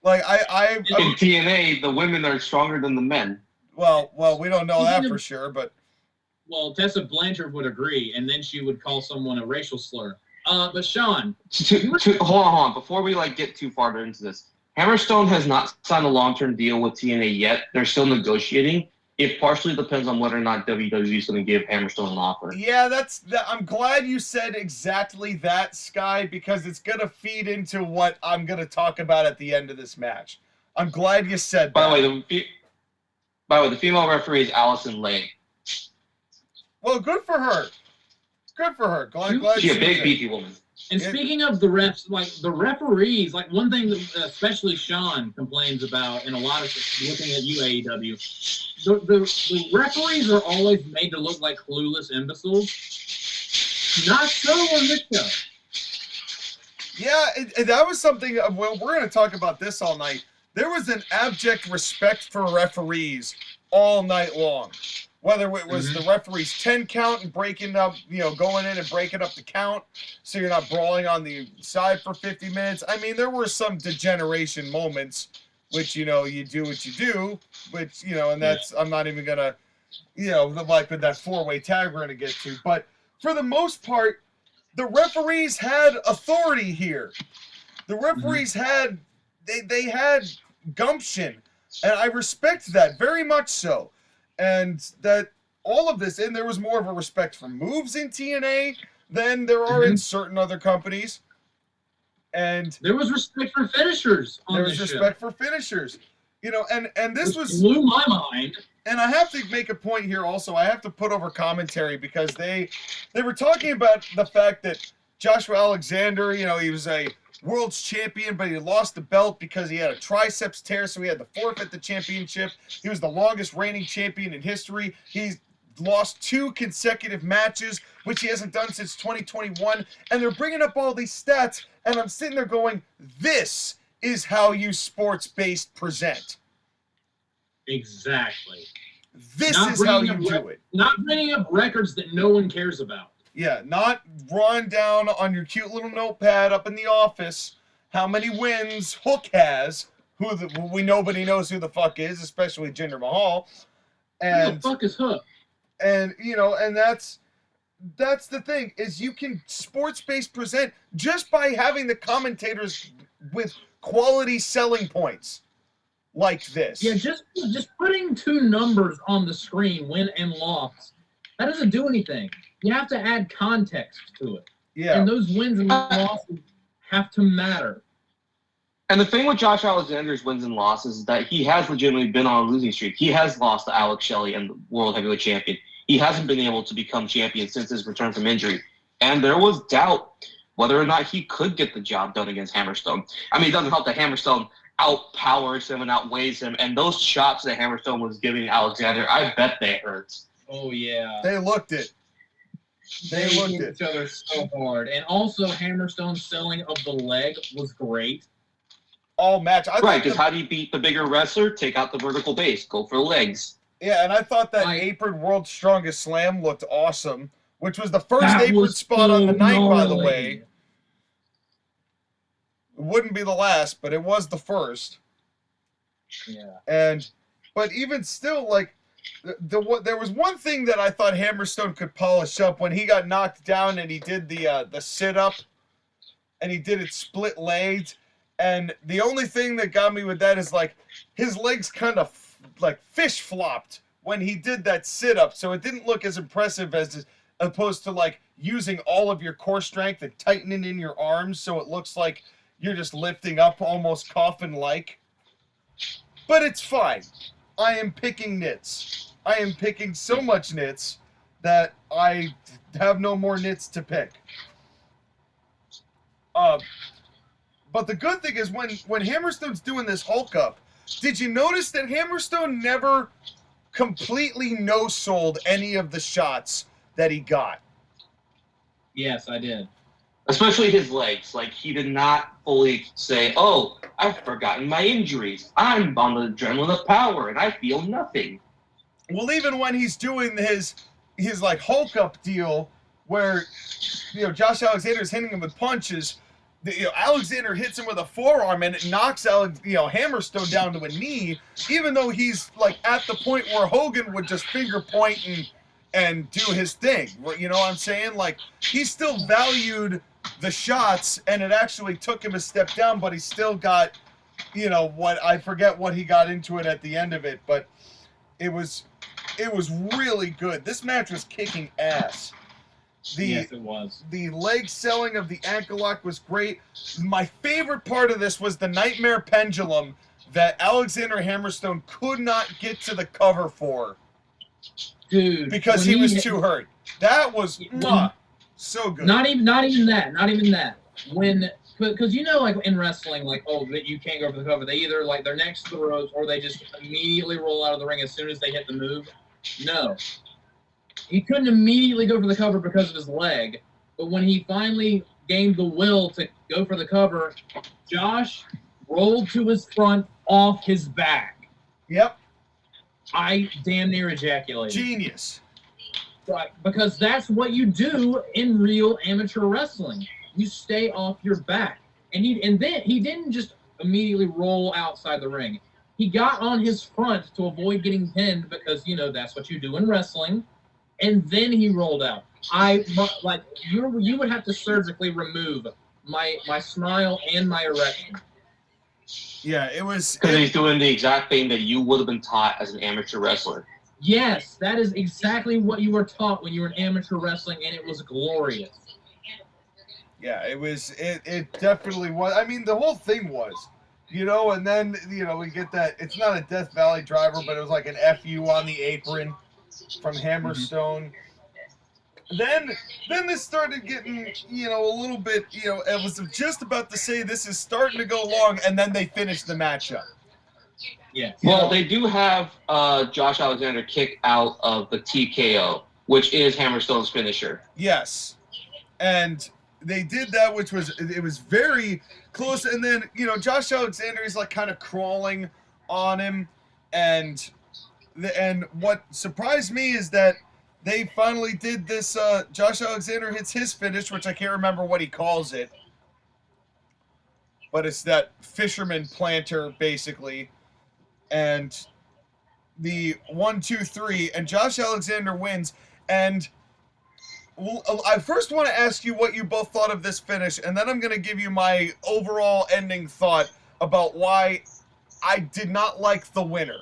[SPEAKER 2] like
[SPEAKER 3] in TNA, the women are stronger than the men.
[SPEAKER 2] Well, we don't know that for sure, but.
[SPEAKER 4] Well, Tessa Blanchard would agree, and then she would call someone a racial slur. But Sean,
[SPEAKER 3] hold on. Before we get too far into this, Hammerstone has not signed a long-term deal with TNA yet. They're still negotiating. It partially depends on whether or not WWE is going to give Hammerstone an offer.
[SPEAKER 2] Yeah, I'm glad you said exactly that, Sky, because it's going to feed into what I'm going to talk about at the end of this match. I'm glad you said that.
[SPEAKER 3] By the way, the female referee is Allison Lane.
[SPEAKER 2] Well, good for her. Good for her. Glad
[SPEAKER 3] She's a big, beefy woman.
[SPEAKER 4] And speaking of the refs, like the referees, like one thing that especially Sean complains about in a lot of looking at you, AEW, the referees are always made to look like clueless imbeciles. Not so on this show.
[SPEAKER 2] Yeah, that was something. Well, we're going to talk about this all night. There was an abject respect for referees all night long. Whether it was the referee's 10 count and breaking up, going in and breaking up the count so you're not brawling on the side for 50 minutes. I mean, there were some degeneration moments, which, you do what you do, which, and that's, I'm not even going to, like with that 4-way tag we're going to get to. But for the most part, the referees had authority here. The referees had, they had gumption. And I respect that very much so. And that all of this, and there was more of a respect for moves in TNA than there are in certain other companies. And
[SPEAKER 4] there was respect for finishers on
[SPEAKER 2] there was
[SPEAKER 4] this
[SPEAKER 2] respect
[SPEAKER 4] show.
[SPEAKER 2] for finishers. And this was
[SPEAKER 4] blew my mind.
[SPEAKER 2] And I have to make a point here also. I have to put over commentary because they were talking about the fact that Joshua Alexander, he was a world's champion, but he lost the belt because he had a triceps tear, so he had to forfeit the championship. He was the longest reigning champion in history. He's lost 2 consecutive matches, which he hasn't done since 2021, and they're bringing up all these stats, and I'm sitting there going, this is how you sports-based present.
[SPEAKER 4] Exactly.
[SPEAKER 2] This is how you do it.
[SPEAKER 4] Not bringing up records that no one cares about.
[SPEAKER 2] Yeah, not drawing down on your cute little notepad up in the office how many wins Hook has, nobody knows who the fuck is, especially Jinder Mahal. And
[SPEAKER 4] who the fuck is Hook?
[SPEAKER 2] And and that's the thing, is you can sports-based present just by having the commentators with quality selling points like this.
[SPEAKER 4] Yeah, just putting 2 numbers on the screen, win and loss, that doesn't do anything. You have to add context to it.
[SPEAKER 2] Yeah.
[SPEAKER 4] And those wins and losses have to matter.
[SPEAKER 3] And the thing with Josh Alexander's wins and losses is that he has legitimately been on a losing streak. He has lost to Alex Shelley and the World Heavyweight Champion. He hasn't been able to become champion since his return from injury. And there was doubt whether or not he could get the job done against Hammerstone. I mean, it doesn't help that Hammerstone outpowers him and outweighs him. And those shots that Hammerstone was giving Alexander, I bet they hurt.
[SPEAKER 4] Oh, yeah.
[SPEAKER 2] They looked it. They looked
[SPEAKER 4] at each other so hard. And also, Hammerstone's selling of the leg was great.
[SPEAKER 2] All match.
[SPEAKER 3] Right, because how do you beat the bigger wrestler? Take out the vertical base. Go for the legs.
[SPEAKER 2] Yeah, and I thought that apron World's Strongest Slam looked awesome, which was the first apron spot on the night, by the way. It wouldn't be the last, but it was the first.
[SPEAKER 4] Yeah.
[SPEAKER 2] But even still, like, there was one thing that I thought Hammerstone could polish up when he got knocked down and he did the sit-up, and he did it split-legged. And the only thing that got me with that is, like, his legs kind of, like, fish-flopped when he did that sit-up. So it didn't look as impressive as opposed to, like, using all of your core strength and tightening in your arms so it looks like you're just lifting up almost coffin-like. But it's fine. I am picking nits. I am picking so much nits that I have no more nits to pick. But the good thing is when Hammerstone's doing this Hulk up, did you notice that Hammerstone never completely no-sold any of the shots that he got?
[SPEAKER 4] Yes, I did.
[SPEAKER 3] Especially his legs. Like, he did not fully say, oh, I've forgotten my injuries. I'm on the adrenaline of power, and I feel nothing.
[SPEAKER 2] Well, even when he's doing his like, Hulk up deal where, Josh Alexander's hitting him with punches, Alexander hits him with a forearm and it knocks Hammerstone down to a knee, even though he's like at the point where Hogan would just finger point and do his thing. You know what I'm saying? Like, he still valued the shots, and it actually took him a step down, but he still got, I forget what he got into it at the end of it, but it was really good. This match was kicking ass.
[SPEAKER 4] Yes, it was.
[SPEAKER 2] The leg selling of the ankle lock was great. My favorite part of this was the Nightmare Pendulum that Alexander Hammerstone could not get to the cover for.
[SPEAKER 4] Dude.
[SPEAKER 2] Because he was too hurt. That was... So good.
[SPEAKER 4] Not even that. Because like in wrestling, like, oh, that you can't go for the cover. They either like they're next to the ropes or they just immediately roll out of the ring as soon as they hit the move. No, he couldn't immediately go for the cover because of his leg. But when he finally gained the will to go for the cover, Josh rolled to his front off his back.
[SPEAKER 2] Yep.
[SPEAKER 4] I damn near ejaculated.
[SPEAKER 2] Genius.
[SPEAKER 4] Right, because that's what you do in real amateur wrestling. You stay off your back. And then he didn't just immediately roll outside the ring. He got on his front to avoid getting pinned because, that's what you do in wrestling. And then he rolled out. You would have to surgically remove my smile and my erection.
[SPEAKER 2] Yeah, it was...
[SPEAKER 3] Because he's doing the exact thing that you would have been taught as an amateur wrestler.
[SPEAKER 4] Yes, that is exactly what you were taught when you were in amateur wrestling, and it was glorious.
[SPEAKER 2] Yeah, it definitely was. I mean, the whole thing was, and then, we get that, it's not a Death Valley driver, but it was like an FU on the apron from Hammerstone. Then this started getting, a little bit, I was just about to say this is starting to go long, and then they finished the matchup.
[SPEAKER 4] Yeah.
[SPEAKER 3] Well, they do have Josh Alexander kick out of the TKO, which is Hammerstone's finisher.
[SPEAKER 2] Yes. And they did that, which was, it was very close. And then, Josh Alexander is like kind of crawling on him. And what surprised me is that they finally did this, Josh Alexander hits his finish, which I can't remember what he calls it. But it's that fisherman planter, basically. And the 1, 2, 3, and Josh Alexander wins. And I first want to ask you what you both thought of this finish, and then I'm going to give you my overall ending thought about why I did not like the winner.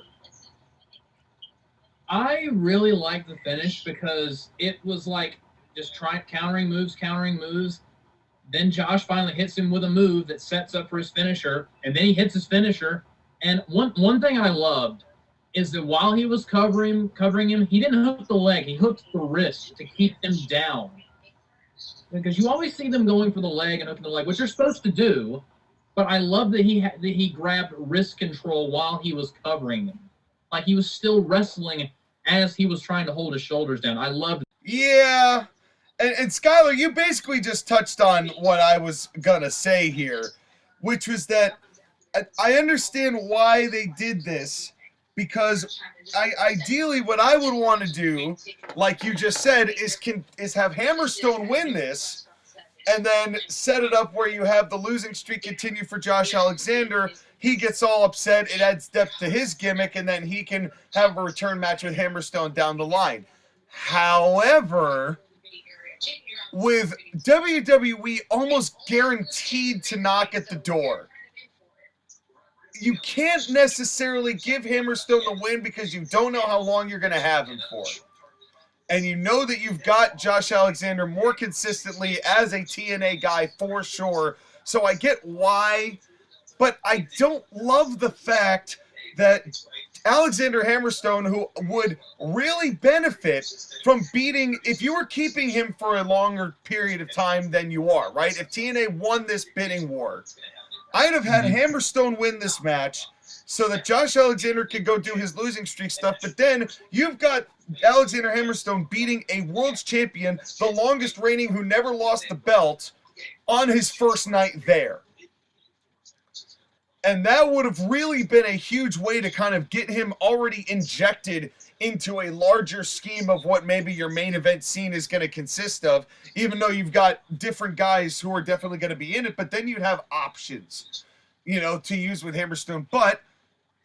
[SPEAKER 4] I really liked the finish because it was like just countering moves. Then Josh finally hits him with a move that sets up for his finisher, and then he hits his finisher. And one thing I loved is that while he was covering him, he didn't hook the leg. He hooked the wrist to keep him down. Because you always see them going for the leg and hooking the leg, which you're supposed to do. But I love that he grabbed wrist control while he was covering him. Like he was still wrestling as he was trying to hold his shoulders down. I loved it.
[SPEAKER 2] Yeah. And Skyler, you basically just touched on what I was going to say here, which was that I understand why they did this, because ideally what I would want to do, like you just said, is have Hammerstone win this, and then set it up where you have the losing streak continue for Josh Alexander. He gets all upset, it adds depth to his gimmick, and then he can have a return match with Hammerstone down the line. However, with WWE almost guaranteed to knock at the door, you can't necessarily give Hammerstone the win because you don't know how long you're going to have him for. And you know that you've got Josh Alexander more consistently as a TNA guy for sure. So I get why, but I don't love the fact that Alexander Hammerstone, who would really benefit from beating, if you were keeping him for a longer period of time than you are, right? If TNA won this bidding war, I'd have had Hammerstone win this match so that Josh Alexander could go do his losing streak stuff, but then you've got Alexander Hammerstone beating a world's champion, the longest reigning who never lost the belt, on his first night there. And that would have really been a huge way to kind of get him already injected into a larger scheme of what maybe your main event scene is going to consist of, even though you've got different guys who are definitely going to be in it, but then you'd have options, to use with Hammerstone. But,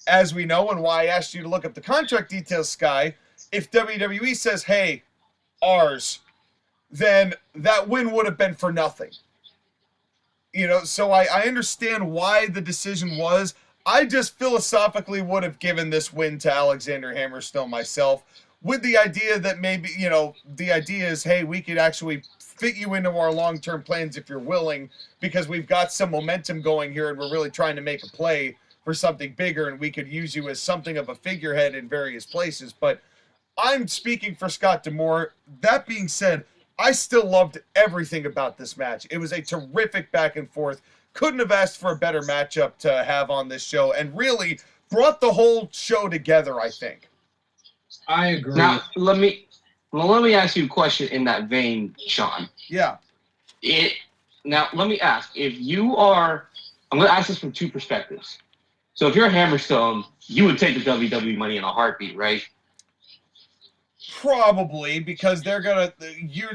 [SPEAKER 2] as we know, and why I asked you to look up the contract details, Sky, if WWE says, hey, ours, then that win would have been for nothing. So I understand why the decision was. I just philosophically would have given this win to Alexander Hammerstone myself, with the idea that maybe, the idea is, hey, we could actually fit you into our long-term plans if you're willing, because we've got some momentum going here and we're really trying to make a play for something bigger, and we could use you as something of a figurehead in various places. But I'm speaking for Scott D'Amore. That being said, I still loved everything about this match. It was a terrific back and forth. Couldn't have asked for a better matchup to have on this show, and really brought the whole show together, I think.
[SPEAKER 4] I agree.
[SPEAKER 3] Now, let me ask you a question in that vein, Sean.
[SPEAKER 2] Yeah.
[SPEAKER 3] Now, let me ask, I'm going to ask this from two perspectives. So if you're a Hammerstone, you would take the WWE money in a heartbeat, right?
[SPEAKER 2] Probably, because they're gonna.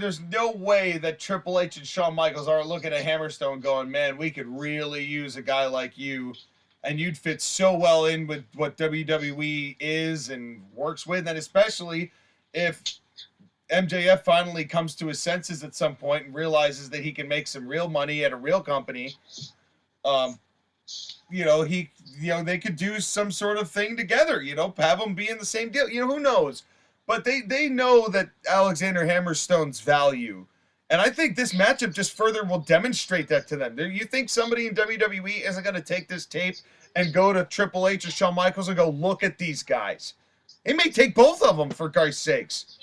[SPEAKER 2] There's no way that Triple H and Shawn Michaels are looking at Hammerstone going, man, we could really use a guy like you, and you'd fit so well in with what WWE is and works with, and especially if MJF finally comes to his senses at some point and realizes that he can make some real money at a real company. They could do some sort of thing together. Have them be in the same deal. Who knows? But they know that Alexander Hammerstone's value. And I think this matchup just further will demonstrate that to them. You think somebody in WWE isn't going to take this tape and go to Triple H or Shawn Michaels and go, look at these guys? They may take both of them, for Christ's sakes.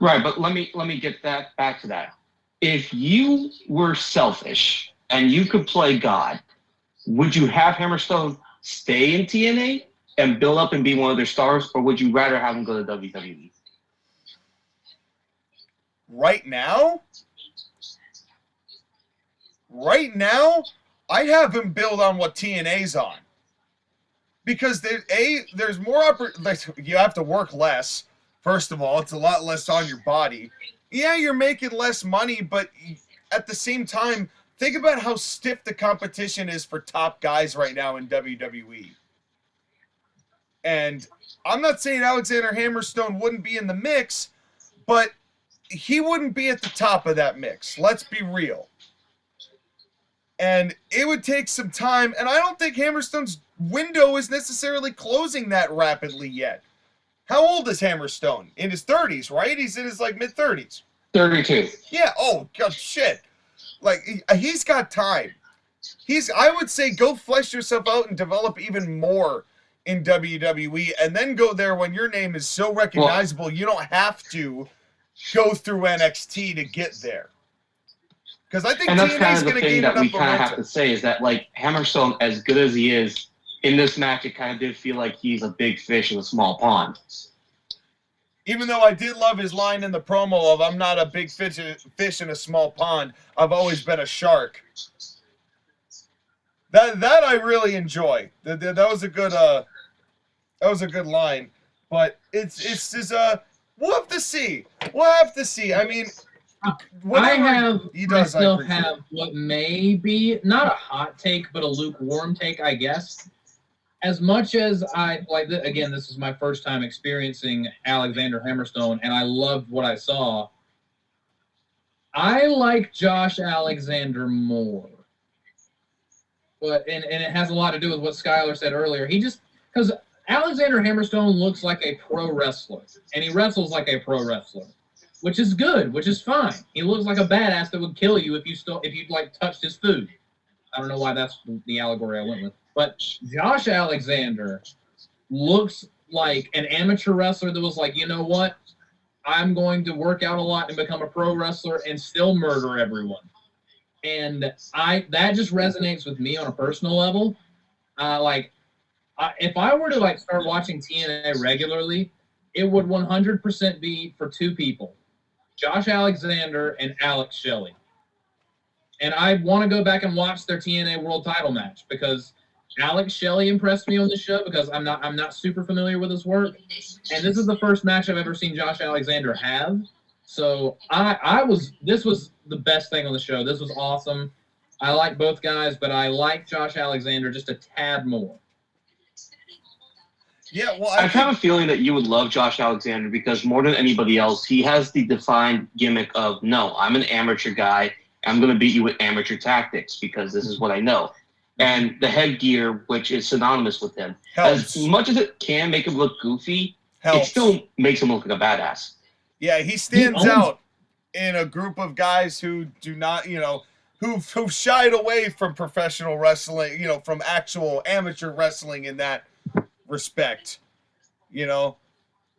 [SPEAKER 3] Right, but let me get that back to that. If you were selfish and you could play God, would you have Hammerstone stay in TNA and build up and be one of their stars, or would you rather have him go to WWE?
[SPEAKER 2] Right now, I'd have him build on what TNA's on. Because there's more you have to work less. First of all, it's a lot less on your body. Yeah, you're making less money, but at the same time, think about how stiff the competition is for top guys right now in WWE. And I'm not saying Alexander Hammerstone wouldn't be in the mix, but he wouldn't be at the top of that mix. Let's be real. And it would take some time, and I don't think Hammerstone's window is necessarily closing that rapidly yet. How old is Hammerstone? In his 30s, right? He's in his mid-30s.
[SPEAKER 3] 32.
[SPEAKER 2] Yeah. Oh, God, shit. He's got time. I would say go flesh yourself out and develop even more in WWE, and then go there when your name is so recognizable you don't have to go through NXT to get there. Because I think TNA's going to gain enough momentum. And that's kind of the thing that we kind of have to say is that, Hammerstone, as good as he is, in this match, it kind of did feel like he's a big fish in a small pond. Even though I did love his line in the promo of, I'm not a big fish in a small pond, I've always been a shark. That I really enjoy. That was a good line. But it's we'll have to see. I mean,
[SPEAKER 4] myself have what may be not a hot take, but a lukewarm take, I guess. As much as again, this is my first time experiencing Alexander Hammerstone, and I loved what I saw. I like Josh Alexander more. But and it has a lot to do with what Skyler said earlier. Because Alexander Hammerstone looks like a pro wrestler, and he wrestles like a pro wrestler, which is good, which is fine. He looks like a badass that would kill you if you touched his food. I don't know why that's the allegory I went with. But Josh Alexander looks like an amateur wrestler that was like, you know what? I'm going to work out a lot and become a pro wrestler and still murder everyone. And that just resonates with me on a personal level. If I were to start watching TNA regularly, it would 100% be for two people, Josh Alexander and Alex Shelley. And I want to go back and watch their TNA World Title match because Alex Shelley impressed me on the show because I'm not super familiar with his work, and this is the first match I've ever seen Josh Alexander have. So this was the best thing on the show. This was awesome. I like both guys, but I like Josh Alexander just a tad more.
[SPEAKER 2] Yeah, well,
[SPEAKER 3] I have a feeling that you would love Josh Alexander because more than anybody else, he has the defined gimmick of, no, I'm an amateur guy. I'm going to beat you with amateur tactics because this is what I know. And the headgear, which is synonymous with him.
[SPEAKER 2] Helps.
[SPEAKER 3] As much as it can make him look goofy,
[SPEAKER 2] Helps.
[SPEAKER 3] It still makes him look like a badass.
[SPEAKER 2] Yeah, he stands out in a group of guys who do not, who've shied away from professional wrestling, from actual amateur wrestling in that respect,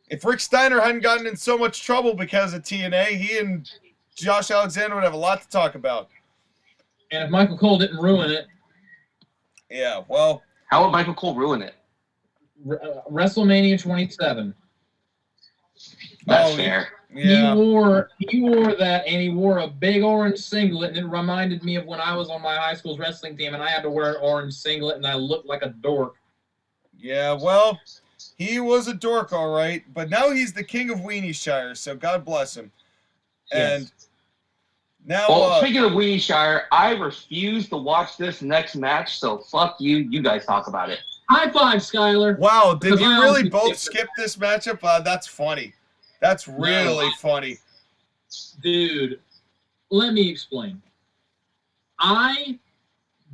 [SPEAKER 2] If Rick Steiner hadn't gotten in so much trouble because of TNA, he and Josh Alexander would have a lot to talk about.
[SPEAKER 4] And if Michael Cole didn't ruin it.
[SPEAKER 2] Yeah, well.
[SPEAKER 3] How would Michael Cole ruin it?
[SPEAKER 4] WrestleMania 27.
[SPEAKER 3] That's fair.
[SPEAKER 2] Yeah.
[SPEAKER 4] He wore that, and he wore a big orange singlet, and it reminded me of when I was on my high school's wrestling team, and I had to wear an orange singlet, and I looked like a dork.
[SPEAKER 2] Yeah, well, he was a dork, all right, but now he's the king of Weenieshire, so God bless him.
[SPEAKER 4] Yes.
[SPEAKER 2] And now,
[SPEAKER 3] well, speaking of Weenieshire, I refuse to watch this next match, so fuck you. You guys talk about it.
[SPEAKER 4] High five, Skyler.
[SPEAKER 2] Wow, did you really both skip this matchup? That's funny. That's really funny.
[SPEAKER 4] Dude, let me explain. I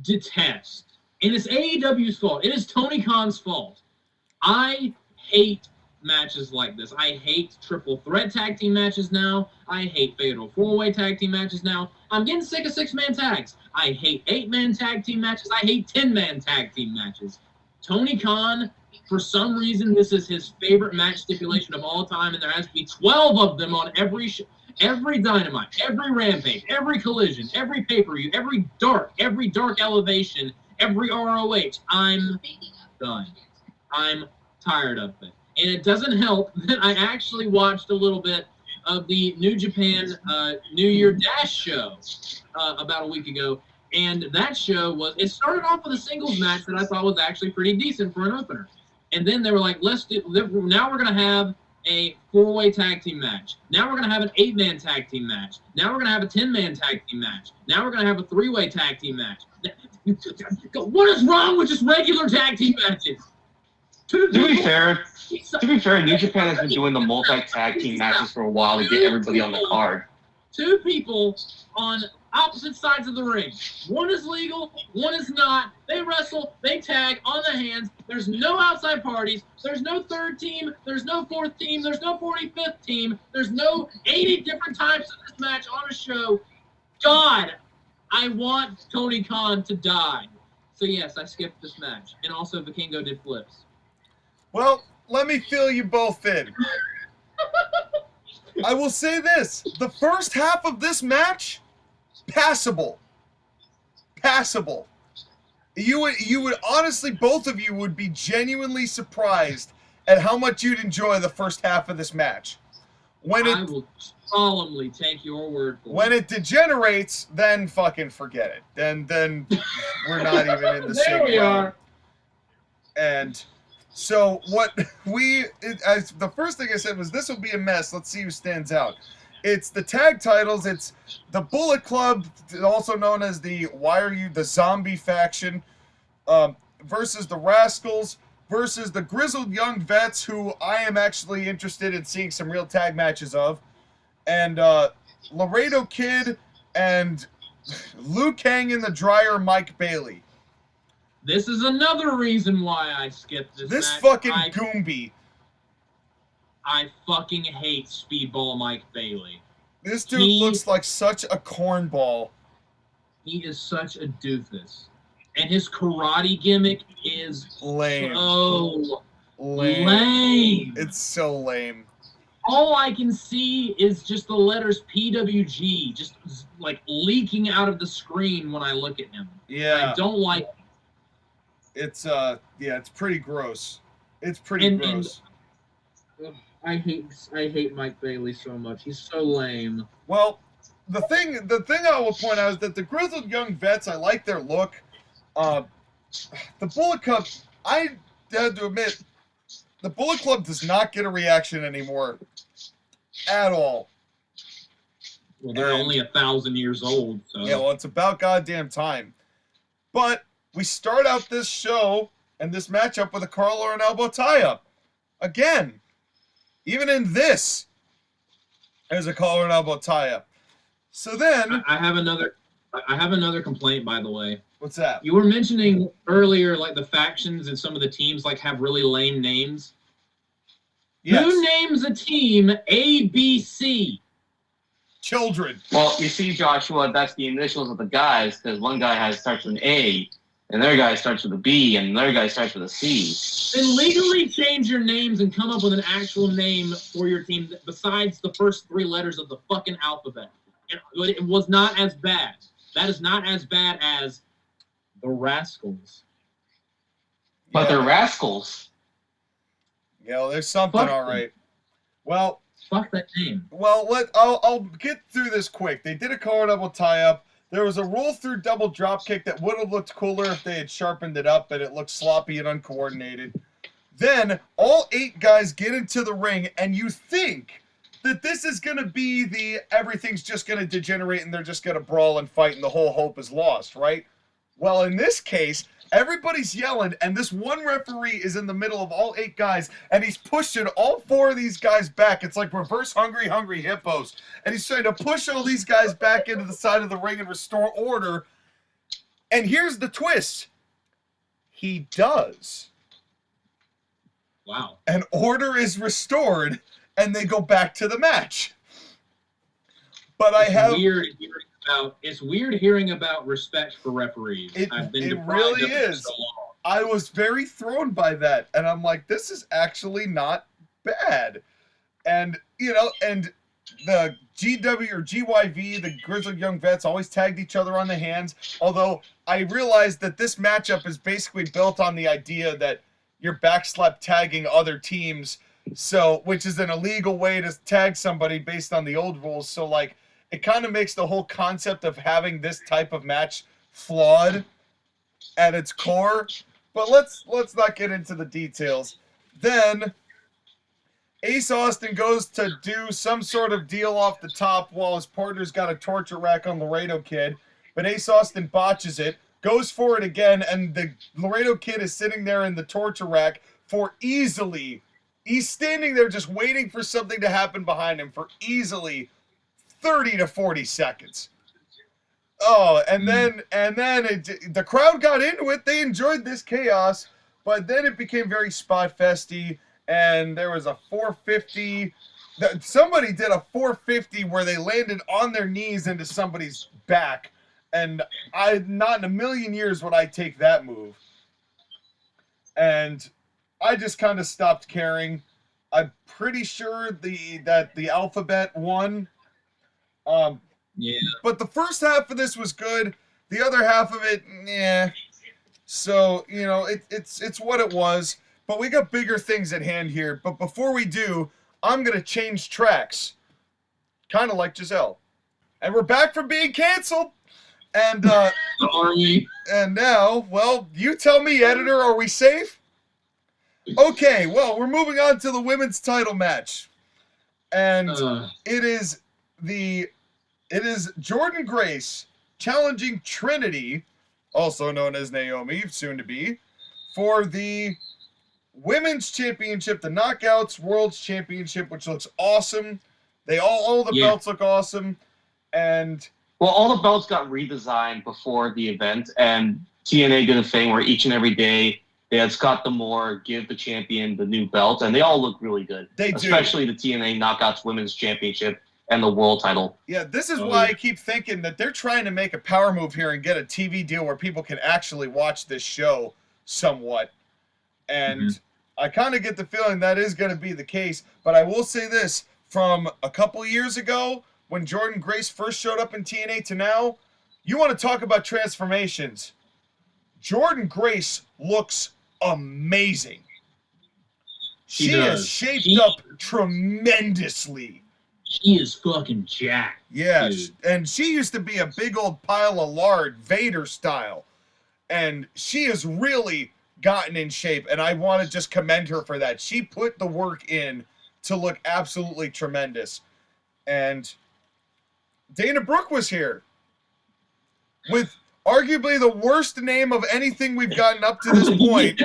[SPEAKER 4] detest, and it's AEW's fault. It is Tony Khan's fault. I hate matches like this. I hate triple threat tag team matches now. I hate fatal four-way tag team matches now. I'm getting sick of 6-man tags. I hate 8-man tag team matches. I hate 10-man tag team matches. Tony Khan, for some reason, this is his favorite match stipulation of all time, and there has to be 12 of them on every Dynamite, every Rampage, every Collision, every pay-per-view, every dark elevation, every ROH. I'm done. I'm tired of it. And it doesn't help that I actually watched a little bit of the New Japan New Year Dash show about a week ago. And that show it started off with a singles match that I thought was actually pretty decent for an opener. And then they were like, now we're going to have a 4-way tag team match. Now we're going to have an 8-man tag team match. Now we're going to have a 10-man tag team match. Now we're going to have a 3-way tag team match. What is wrong with just regular tag team matches?
[SPEAKER 3] To be fair, New Japan has been doing the multi-tag team matches for a while to get everybody on the card.
[SPEAKER 4] Two people on opposite sides of the ring. One is legal, one is not. They wrestle, they tag on the hands. There's no outside parties. There's no third team. There's no fourth team. There's no 45th team. There's no 80 different types of this match on a show. God, I want Tony Khan to die. So yes, I skipped this match. And also Vikingo did flips.
[SPEAKER 2] Well, let me fill you both in. I will say this. The first half of this match, passable. Passable. You would honestly, both of you would be genuinely surprised at how much you'd enjoy the first half of this match.
[SPEAKER 4] I will solemnly take your word for it.
[SPEAKER 2] When it degenerates, then fucking forget it. Then we're not even in the same
[SPEAKER 4] There we
[SPEAKER 2] realm.
[SPEAKER 4] are.
[SPEAKER 2] And so the first thing I said was, this will be a mess. Let's see who stands out. It's the tag titles. It's the Bullet Club, also known as the Zombie faction, versus the Rascals, versus the Grizzled Young Vets, who I am actually interested in seeing some real tag matches of, and Laredo Kid and Liu Kang in the Dryer, Mike Bailey.
[SPEAKER 4] This is another reason why I skipped this
[SPEAKER 2] This
[SPEAKER 4] match.
[SPEAKER 2] fucking Goombie.
[SPEAKER 4] I fucking hate Speedball Mike Bailey.
[SPEAKER 2] This dude looks like such a cornball.
[SPEAKER 4] He is such a doofus. And his karate gimmick is
[SPEAKER 2] Lame.
[SPEAKER 4] so lame.
[SPEAKER 2] It's so lame.
[SPEAKER 4] All I can see is just the letters PWG just like leaking out of the screen when I look at him.
[SPEAKER 2] Yeah.
[SPEAKER 4] I don't like it.
[SPEAKER 2] It's it's pretty gross. It's pretty gross.
[SPEAKER 4] I hate Mike Bailey so much. He's so lame.
[SPEAKER 2] Well, the thing I will point out is that the Grizzled Young Vets, I like their look. The Bullet Club, I had to admit, the Bullet Club does not get a reaction anymore at all.
[SPEAKER 4] Well, they're only 1,000 years old. So.
[SPEAKER 2] Yeah, well, it's about goddamn time. But we start out this show and this matchup with a collar and elbow tie-up. Again, even in this, there's a collar and elbow tie-up. So then...
[SPEAKER 4] I have another complaint, by the way.
[SPEAKER 2] What's that?
[SPEAKER 4] You were mentioning earlier, like, the factions and some of the teams, like, have really lame names.
[SPEAKER 2] Yes.
[SPEAKER 4] Who names a team ABC?
[SPEAKER 2] Children.
[SPEAKER 3] Well, you see, Joshua, that's the initials of the guys, because one guy starts with an A, and their guy starts with a B, and their guy starts with a C.
[SPEAKER 4] Then legally change your names and come up with an actual name for your team besides the first 3 letters of the fucking alphabet. It was not as bad. That is not as bad as the Rascals.
[SPEAKER 3] But they're rascals.
[SPEAKER 2] Yeah, well, there's something, all right. Well,
[SPEAKER 4] fuck that name.
[SPEAKER 2] Well, I'll get through this quick. They did a collar double tie-up. There was a roll-through double drop kick that would have looked cooler if they had sharpened it up, but it looked sloppy and uncoordinated. Then all 8 guys get into the ring, and you think that this is going to be everything's just going to degenerate and they're just going to brawl and fight and the whole hope is lost, right? Well, in this case, everybody's yelling, and this one referee is in the middle of all 8 guys, and he's pushing all 4 of these guys back. It's like reverse hungry hippos. And he's trying to push all these guys back into the side of the ring and restore order. And here's the twist. He does.
[SPEAKER 4] Wow.
[SPEAKER 2] And order is restored, and they go back to the match. But
[SPEAKER 4] it's weird hearing about respect for referees. I've been deprived
[SPEAKER 2] really
[SPEAKER 4] of it
[SPEAKER 2] is.
[SPEAKER 4] for so long.
[SPEAKER 2] I was very thrown by that, and I'm like, this is actually not bad. And, and the GW or GYV, the Grizzled Young Vets, always tagged each other on the hands, although I realized that this matchup is basically built on the idea that you're backslap tagging other teams, which is an illegal way to tag somebody based on the old rules. So, like, it kind of makes the whole concept of having this type of match flawed at its core. But let's not get into the details. Then Ace Austin goes to do some sort of deal off the top while his partner's got a torture rack on Laredo Kid. But Ace Austin botches it, goes for it again, and the Laredo Kid is sitting there in the torture rack for easily. He's standing there just waiting for something to happen behind him for easily 30 to 40 seconds. Oh, and then the crowd got into it. They enjoyed this chaos, but then it became very spot festy, and there was a 450. Somebody did a 450 where they landed on their knees into somebody's back, and not in a million years would I take that move. And I just kind of stopped caring. I'm pretty sure that the alphabet won.
[SPEAKER 4] Yeah.
[SPEAKER 2] But the first half of this was good. The other half of it, yeah. So, it's what it was. But we got bigger things at hand here. But before we do, I'm going to change tracks. Kind of like Giselle. And we're back from being canceled. And,
[SPEAKER 4] Sorry.
[SPEAKER 2] And now, well, you tell me, editor, are we safe? Okay, well, we're moving on to the women's title match. And it is Jordan Grace challenging Trinity, also known as Naomi, soon to be, for the women's championship, the Knockouts World's Championship, which looks awesome. All the belts look awesome. And
[SPEAKER 3] well, all the belts got redesigned before the event, and TNA did a thing where each and every day they had Scott D'Amore give the champion the new belt, and they all look really good.
[SPEAKER 2] They do.
[SPEAKER 3] Especially the TNA Knockouts Women's Championship and the world title.
[SPEAKER 2] Yeah, this is why I keep thinking that they're trying to make a power move here and get a TV deal where people can actually watch this show somewhat. And I kind of get the feeling that is going to be the case. But I will say this, from a couple years ago, when Jordan Grace first showed up in TNA to now, you want to talk about transformations. Jordan Grace looks amazing. She has shaped up tremendously.
[SPEAKER 4] She is fucking jacked.
[SPEAKER 2] Yeah,
[SPEAKER 4] dude.
[SPEAKER 2] And she used to be a big old pile of lard, Vader style. And she has really gotten in shape, and I want to just commend her for that. She put the work in to look absolutely tremendous. And Dana Brooke was here with arguably the worst name of anything we've gotten up to this point.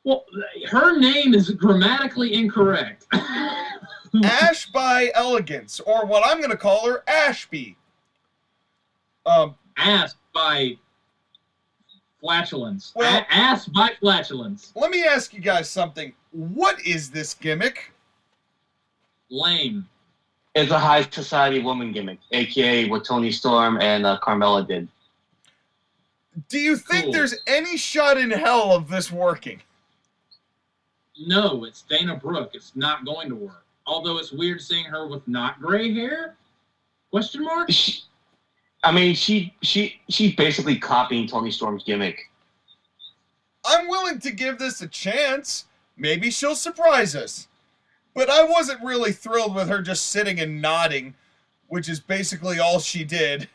[SPEAKER 4] Well, her name is grammatically incorrect.
[SPEAKER 2] Ash by Elegance, or what I'm going to call her, Ashby.
[SPEAKER 4] Ass by flatulence.
[SPEAKER 2] Well,
[SPEAKER 4] ass by flatulence.
[SPEAKER 2] Let me ask you guys something. What is this gimmick?
[SPEAKER 4] Lame.
[SPEAKER 3] It's a high society woman gimmick, a.k.a. what Tony Storm and Carmella did.
[SPEAKER 2] Do you think
[SPEAKER 4] Cool.
[SPEAKER 2] there's any shot in hell of this working?
[SPEAKER 4] No, it's Dana Brooke. It's not going to work. Although it's weird seeing her with not gray hair? Question mark?
[SPEAKER 3] She's basically copying Toni Storm's gimmick.
[SPEAKER 2] I'm willing to give this a chance. Maybe she'll surprise us. But I wasn't really thrilled with her just sitting and nodding, which is basically all she did.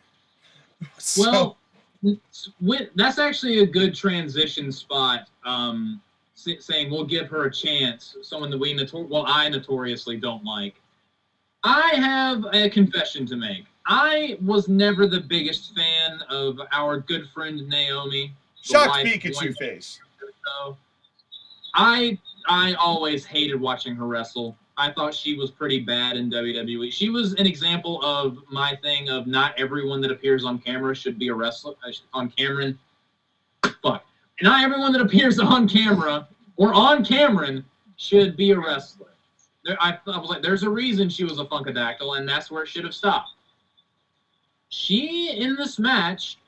[SPEAKER 4] Well, that's actually a good transition spot. Saying we'll give her a chance. Someone that I notoriously don't like. I have a confession to make. I was never the biggest fan of our good friend Naomi.
[SPEAKER 2] Shocked Pikachu face.
[SPEAKER 4] So I always hated watching her wrestle. I thought she was pretty bad in WWE. She was an example of my thing of not everyone that appears on camera should be a wrestler. On Cameron. Fuck. Not everyone that appears on camera or on Cameron should be a wrestler. I was like, there's a reason she was a Funkadactyl, and that's where it should have stopped. In this match,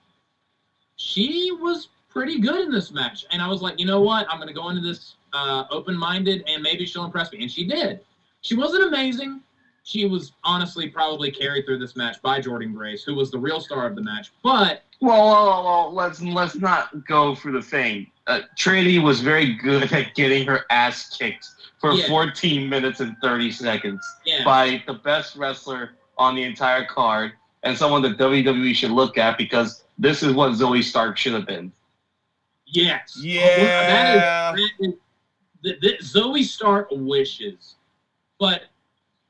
[SPEAKER 4] she was pretty good in this match. And I was like, you know what? I'm going to go into this open-minded, and maybe she'll impress me. And she did. She wasn't amazing. She was honestly probably carried through this match by Jordynne Grace, who was the real star of the match. But
[SPEAKER 3] Well, let's not go through the thing. Trinity was very good at getting her ass kicked for 14 minutes and 30 seconds by the best wrestler on the entire card and someone that WWE should look at because this is what Zoe Stark should have been.
[SPEAKER 4] Yes.
[SPEAKER 2] Yeah.
[SPEAKER 4] That is Zoe Stark wishes. But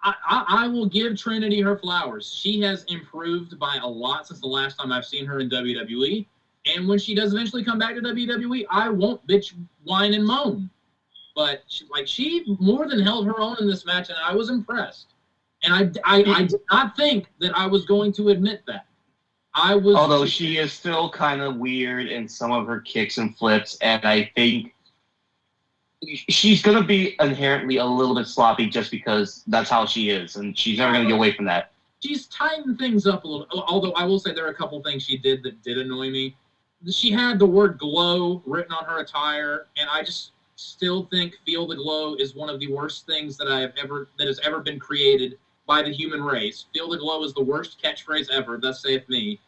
[SPEAKER 4] I will give Trinity her flowers. She has improved by a lot since the last time I've seen her in WWE. And when she does eventually come back to WWE, I won't bitch, whine, and moan. But she more than held her own in this match, and I was impressed. And I did not think that I was going to admit that. Although
[SPEAKER 3] she is still kind of weird in some of her kicks and flips, and I think she's going to be inherently a little bit sloppy just because that's how she is, and she's never going to get away from that.
[SPEAKER 4] She's tightened things up a little. Although I will say there are a couple things she did that did annoy me. She had the word glow written on her attire, and I just still think "Feel the Glow" is one of the worst things that has ever been created by the human race. "Feel the Glow" is the worst catchphrase ever. Thus saith me.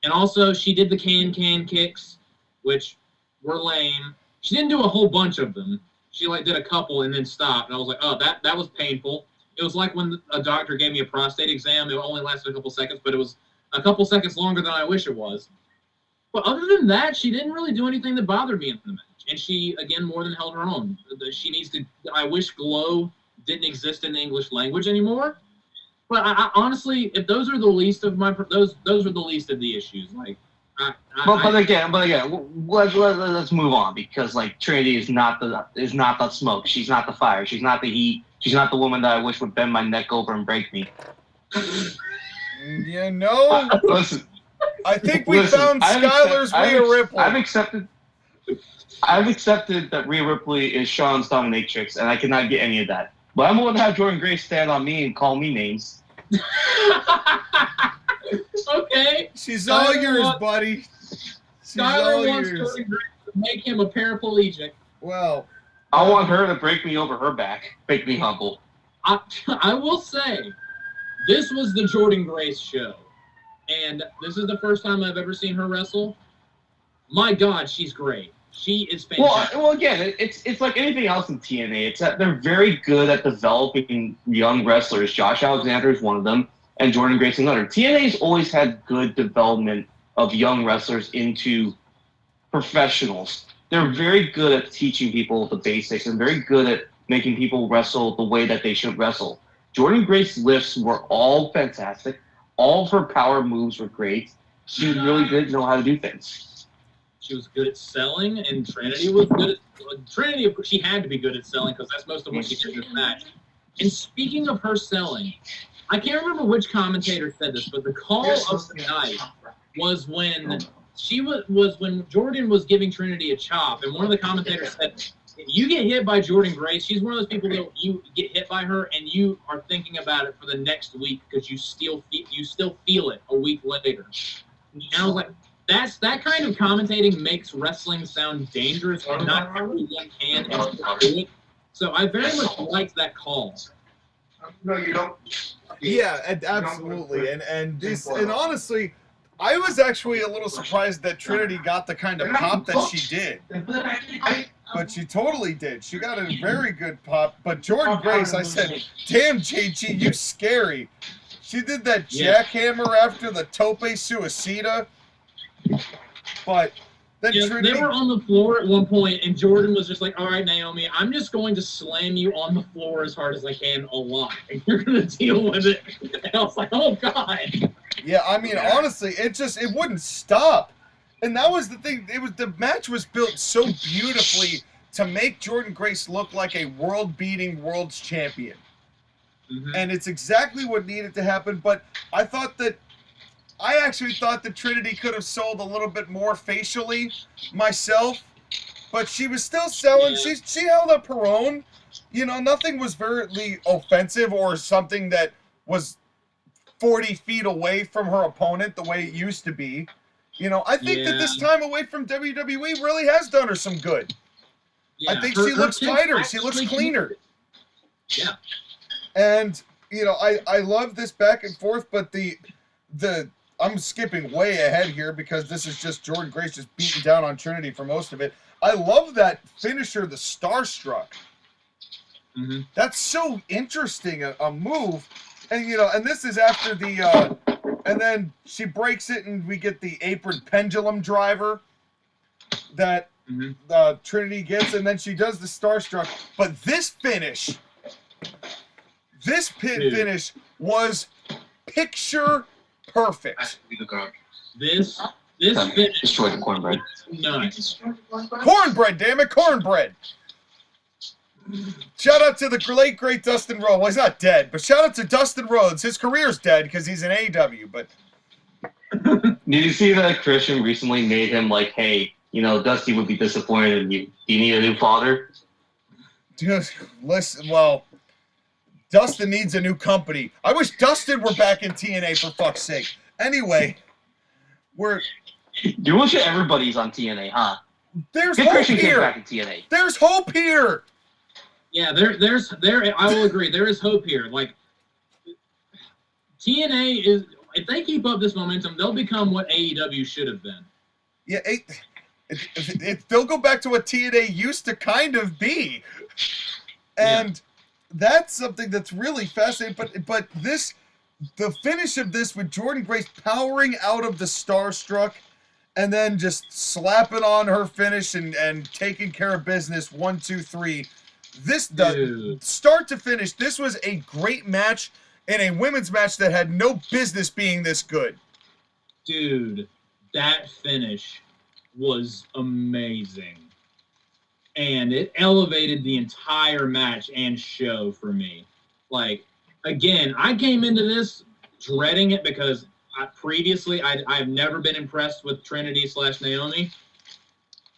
[SPEAKER 4] And also, she did the can kicks, which were lame. She didn't do a whole bunch of them. She did a couple and then stopped, and I was like, oh, that was painful. It was like when a doctor gave me a prostate exam. It only lasted a couple seconds, but it was a couple seconds longer than I wish it was. But other than that, she didn't really do anything that bothered me in the match. And she, again, more than held her own. She needs to. I wish glow didn't exist in the English language anymore. But I honestly, if those are the least of those are the least of the issues. But
[SPEAKER 3] again, let's move on because Trinity is not the smoke. She's not the fire. She's not the heat. She's not the woman that I wish would bend my neck over and break me.
[SPEAKER 2] Listen. I think we found Skyler's Rhea Ripley.
[SPEAKER 3] I've accepted that Rhea Ripley is Sean's dominatrix, and I cannot get any of that. But I'm willing to have Jordynne Grace stand on me and call me names.
[SPEAKER 4] Okay.
[SPEAKER 2] She's all yours, buddy.
[SPEAKER 4] Skyler wants Jordynne Grace to make him a paraplegic.
[SPEAKER 2] Well,
[SPEAKER 3] I want her to break me over her back, make me humble.
[SPEAKER 4] I will say, this was the Jordynne Grace show. And this is the first time I've ever seen her wrestle. My God, she's great. She is fantastic.
[SPEAKER 3] Well, again, it's like anything else in TNA. It's that they're very good at developing young wrestlers. Josh Alexander is one of them, and Jordynne Grace is another. TNA's always had good development of young wrestlers into professionals. They're very good at teaching people the basics and very good at making people wrestle the way that they should wrestle. Jordynne Grace's lifts were all fantastic. All of her power moves were great. She really did know how to do things.
[SPEAKER 4] She was good at selling, and Trinity was good at Trinity. She had to be good at selling because that's most of what she did in this match. And speaking of her selling, I can't remember which commentator said this, but the call of the night was when when Jordynne was giving Trinity a chop, and one of the commentators said, if you get hit by Jordynne Grace, she's one of those people that you get hit by her and you are thinking about it for the next week because you still feel it a week later. And I was like, that kind of commentating makes wrestling sound dangerous, and not everyone can and do it. So I very much liked that call.
[SPEAKER 5] No, you don't.
[SPEAKER 2] Yeah, absolutely. And honestly, I was actually a little surprised that Trinity got the kind of pop that she did. But she totally did. She got a very good pop. But Jordan Grace, I said, damn, JG, you scary. She did that jackhammer after the tope suicida. But then Trinity...
[SPEAKER 4] They were on the floor at one point, and Jordan was just like, all right, Naomi, I'm just going to slam you on the floor as hard as I can a lot, and you're going to deal with it. And I was like, oh, God.
[SPEAKER 2] Yeah, I mean, honestly, it wouldn't stop. And that was the thing. The match was built so beautifully to make Jordan Grace look like a world-beating world's champion. Mm-hmm. And it's exactly what needed to happen. But I actually thought that Trinity could have sold a little bit more facially myself. But she was still selling. Yeah. She held up her own. You know, nothing was very offensive or something that was 40 feet away from her opponent the way it used to be. You know, I think that this time away from WWE really has done her some good. Yeah, I think she looks tighter. She looks cleaner.
[SPEAKER 4] Yeah.
[SPEAKER 2] And, you know, I love this back and forth, but I'm skipping way ahead here because this is just Jordan Grace just beating down on Trinity for most of it. I love that finisher, the Starstruck.
[SPEAKER 4] Mm-hmm.
[SPEAKER 2] That's so interesting, a move. And, you know, and this is after the, and then she breaks it and we get the apron pendulum driver that Trinity gets, and then she does the Starstruck. But this finish was picture perfect.
[SPEAKER 4] This finish
[SPEAKER 3] destroyed the cornbread.
[SPEAKER 4] Nice.
[SPEAKER 2] Cornbread, damn it, cornbread. Shout out to the late, great Dustin Rhodes. Well, he's not dead, but shout out to Dustin Rhodes. His career's dead because he's in AEW, but...
[SPEAKER 3] Did you see that Christian recently made him like, hey, you know, Dusty would be disappointed in you. Do you need a new father?
[SPEAKER 2] Dude, listen, well, Dustin needs a new company. I wish Dustin were back in TNA, for fuck's sake. Anyway,
[SPEAKER 3] You wish everybody's on TNA, huh?
[SPEAKER 2] There's hope
[SPEAKER 3] Christian
[SPEAKER 2] here.
[SPEAKER 3] Back in TNA.
[SPEAKER 2] There's hope here.
[SPEAKER 4] Yeah, I will agree. There is hope here. Like, TNA is, if they keep up this momentum, they'll become what AEW should have been.
[SPEAKER 2] Yeah, they'll go back to what TNA used to kind of be. And that's something that's really fascinating. But the finish of this with Jordan Grace powering out of the Starstruck and then just slapping on her finish and taking care of business, 1, 2, 3. Start to finish, this was a great match and a women's match that had no business being this good.
[SPEAKER 4] Dude, that finish was amazing. And it elevated the entire match and show for me. Like, again, I came into this dreading it because previously I've never been impressed with Trinity / Naomi.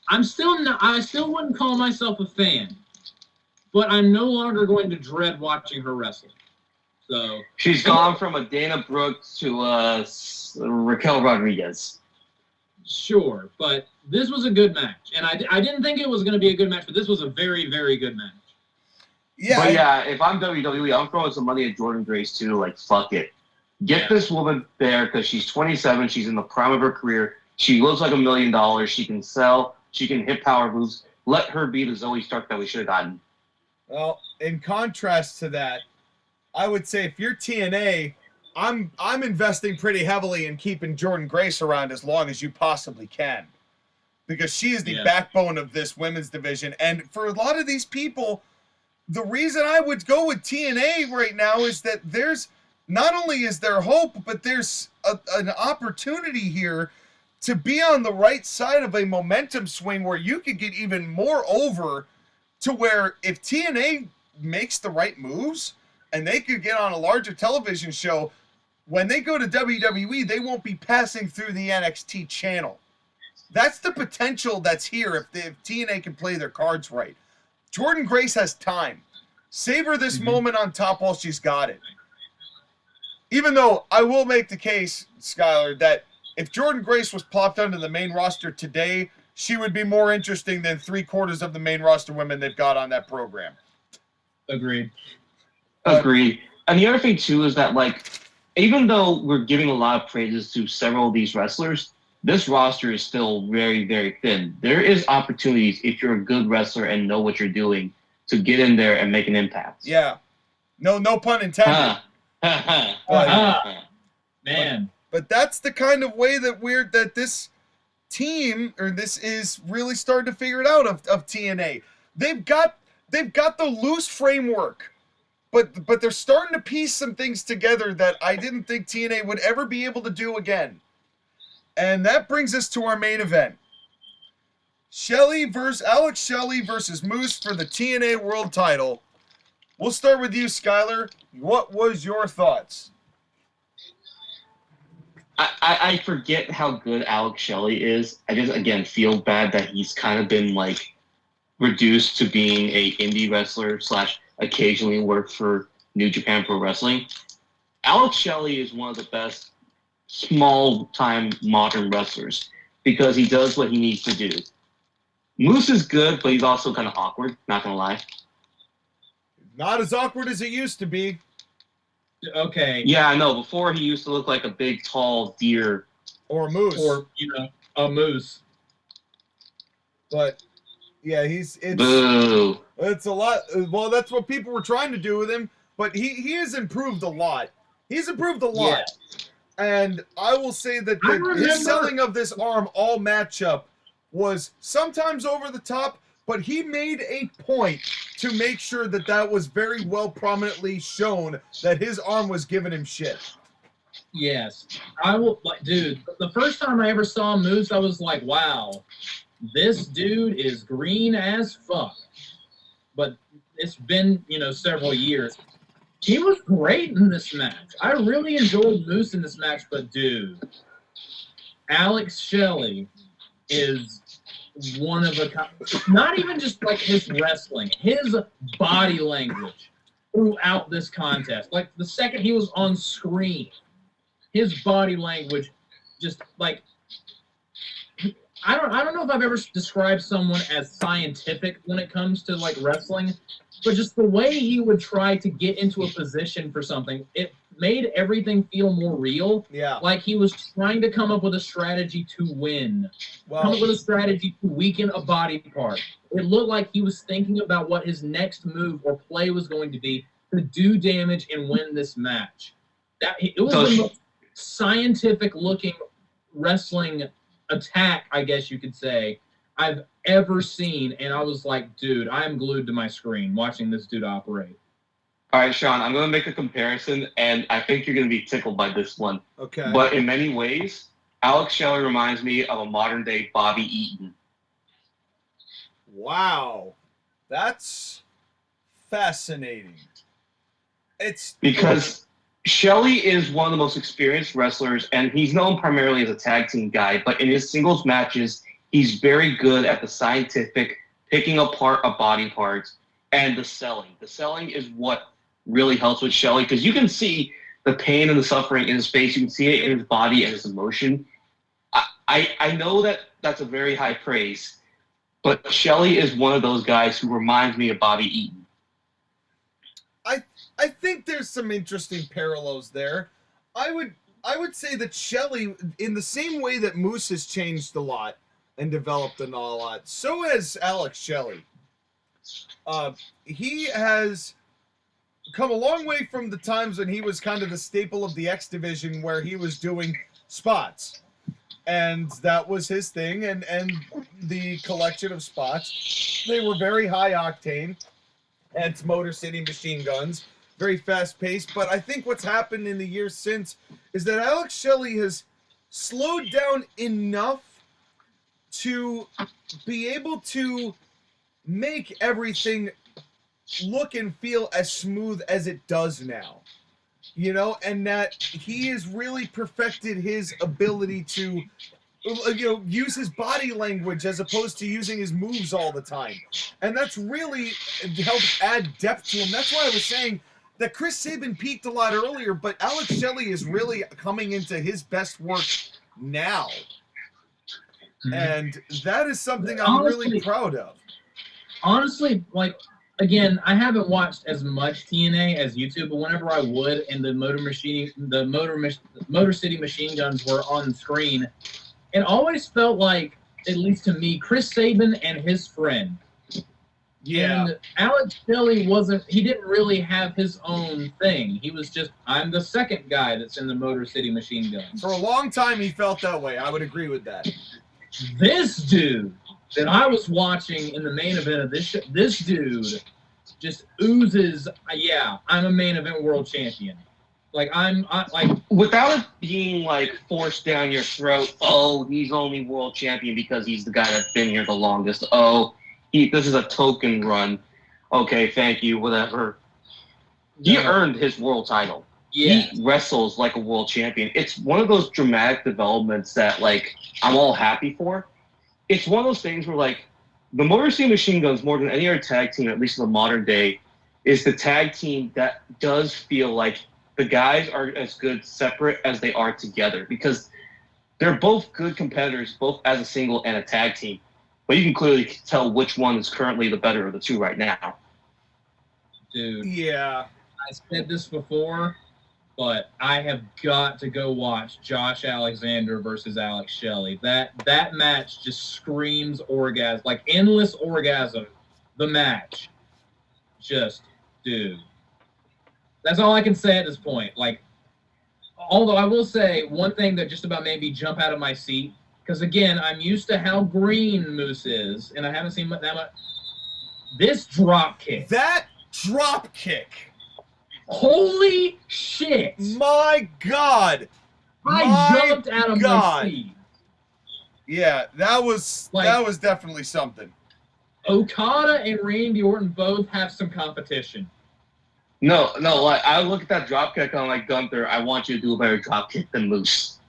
[SPEAKER 4] I still wouldn't call myself a fan. But I'm no longer going to dread watching her wrestle. So
[SPEAKER 3] she's gone from a Dana Brooks to Raquel Rodriguez.
[SPEAKER 4] Sure, but this was a good match, and I didn't think it was going to be a good match, but this was a very, very good match.
[SPEAKER 2] Yeah,
[SPEAKER 3] but if I'm WWE, I'm throwing some money at Jordan Grace too. Like, fuck it, get this woman there because she's 27. She's in the prime of her career. She looks like $1 million. She can sell. She can hit power moves. Let her be the Zoe Stark that we should have gotten.
[SPEAKER 2] Well, in contrast to that, I would say if you're TNA, I'm investing pretty heavily in keeping Jordan Grace around as long as you possibly can. Because she is the backbone of this women's division. And for a lot of these people, the reason I would go with TNA right now is that there's, not only is there hope, but there's an opportunity here to be on the right side of a momentum swing where you could get even more over, to where if TNA makes the right moves and they could get on a larger television show, when they go to WWE, they won't be passing through the NXT channel. That's the potential that's here if TNA can play their cards right. Jordan Grace has time. Savor this moment on top while she's got it. Even though I will make the case, Skyler, that if Jordan Grace was plopped onto the main roster today, she would be more interesting than 3/4 of the main roster women they've got on that program.
[SPEAKER 4] Agreed.
[SPEAKER 3] Agreed. And the other thing too is that, like, even though we're giving a lot of praises to several of these wrestlers, this roster is still very, very thin. There is opportunities if you're a good wrestler and know what you're doing to get in there and make an impact.
[SPEAKER 2] Yeah. No pun intended.
[SPEAKER 4] Man.
[SPEAKER 2] But that's the kind of way that this team, or this is really starting to figure it out of TNA. They've got the loose framework, but they're starting to piece some things together that I didn't think TNA would ever be able to do again. And that brings us to our main event. Alex Shelley versus Moose for the TNA World Title. We'll start with you, Skyler. What was your thoughts?
[SPEAKER 3] I forget how good Alex Shelley is. I just, again, feel bad that he's kind of been, like, reduced to being a indie wrestler / occasionally work for New Japan Pro Wrestling. Alex Shelley is one of the best small-time modern wrestlers because he does what he needs to do. Moose is good, but he's also kind of awkward, not going to lie.
[SPEAKER 2] Not as awkward as it used to be.
[SPEAKER 4] Okay.
[SPEAKER 3] Yeah, I know. Before, he used to look like a big, tall deer.
[SPEAKER 2] Or a moose.
[SPEAKER 4] Or, a moose.
[SPEAKER 2] But, yeah,
[SPEAKER 3] Boo.
[SPEAKER 2] it's a lot. Well, that's what people were trying to do with him, but he has improved a lot. He's improved a lot.
[SPEAKER 4] Yeah.
[SPEAKER 2] And I will say that his selling of this arm all matchup was sometimes over the top, but he made a point to make sure that was very well prominently shown that his arm was giving him shit.
[SPEAKER 4] Yes. I will, dude, the first time I ever saw Moose, I was like, wow, this dude is green as fuck. But it's been, several years. He was great in this match. I really enjoyed Moose in this match, but dude, Alex Shelley is one of a kind. Not even just like his wrestling, his body language throughout this contest. Like the second he was on screen, his body language just like I don't know if I've ever described someone as scientific when it comes to like wrestling, but just the way he would try to get into a position for something, it made everything feel more real.
[SPEAKER 2] Yeah.
[SPEAKER 4] Like he was trying to come up with a strategy to win. Come up with a strategy to weaken a body part. It looked like he was thinking about what his next move or play was going to be to do damage and win this match. It was the most scientific-looking wrestling attack, I guess you could say, I've ever seen. And I was like, dude, I'm glued to my screen watching this dude operate.
[SPEAKER 3] All right, Sean, I'm going to make a comparison, and I think you're going to be tickled by this one.
[SPEAKER 2] Okay.
[SPEAKER 3] But in many ways, Alex Shelley reminds me of a modern-day Bobby Eaton.
[SPEAKER 2] Wow. That's fascinating. It's
[SPEAKER 3] because Shelley is one of the most experienced wrestlers, and he's known primarily as a tag team guy, but in his singles matches, he's very good at the scientific, picking apart of body parts, and the selling. The selling is what really helps with Shelley, because you can see the pain and the suffering in his face. You can see it in his body and his emotion. I know that that's a very high praise, but Shelley is one of those guys who reminds me of Bobby Eaton.
[SPEAKER 2] I think there's some interesting parallels there. I would say that Shelley, in the same way that Moose has changed a lot and developed a lot, so has Alex Shelley. He has come a long way from the times when he was kind of the staple of the X Division, where he was doing spots. And that was his thing, and the collection of spots, they were very high octane, and Motor City Machine Guns, very fast paced. But I think what's happened in the years since is that Alex Shelley has slowed down enough to be able to make everything look and feel as smooth as it does now. And that he has really perfected his ability to, use his body language as opposed to using his moves all the time. And that's really helped add depth to him. That's why I was saying that Chris Sabin peaked a lot earlier, but Alex Shelley is really coming into his best work now.
[SPEAKER 4] Mhm.
[SPEAKER 2] And that is something I'm really
[SPEAKER 4] Honestly-
[SPEAKER 2] proud of.
[SPEAKER 4] Honestly, like, again, I haven't watched as much TNA as YouTube, but whenever I would, and the Motor City machine guns were on screen, it always felt like, at least to me, Chris Sabin and his friend.
[SPEAKER 2] Yeah.
[SPEAKER 4] And Alex Shelley he didn't really have his own thing. He was just, I'm the second guy that's in the Motor City machine guns.
[SPEAKER 2] For a long time, he felt that way. I would agree with that.
[SPEAKER 4] This dude that I was watching in the main event of this dude just oozes, yeah, I'm a main event world champion. Like,
[SPEAKER 3] Without it being like forced down your throat, oh, he's only world champion because he's the guy that's been here the longest. Oh, this is a token run. Okay, thank you, whatever. He earned his world title.
[SPEAKER 4] yeah.
[SPEAKER 3] He wrestles like a world champion. It's one of those dramatic developments that, like, I'm all happy for. It's one of those things where, like, the Motor City Machine Guns, more than any other tag team, at least in the modern day, is the tag team that does feel like the guys are as good separate as they are together, because they're both good competitors, both as a single and a tag team. But you can clearly tell which one is currently the better of the two right now.
[SPEAKER 4] Dude,
[SPEAKER 2] Yeah.
[SPEAKER 4] I said this before, but I have got to go watch Josh Alexander versus Alex Shelley. That match just screams orgasm, like endless orgasm. The match, just, dude. That's all I can say at this point. Like, although I will say one thing that just about made me jump out of my seat, because again, I'm used to how green Moose is, and I haven't seen that much. This drop kick.
[SPEAKER 2] That drop kick.
[SPEAKER 4] Holy shit!
[SPEAKER 2] My God.
[SPEAKER 4] I
[SPEAKER 2] My
[SPEAKER 4] jumped out of
[SPEAKER 2] God.
[SPEAKER 4] my seat.
[SPEAKER 2] Yeah, that was definitely something.
[SPEAKER 4] Okada and Randy Orton both have some competition.
[SPEAKER 3] No, like, I look at that drop kick, I'm like, Gunther, I want you to do a better drop kick than Moose.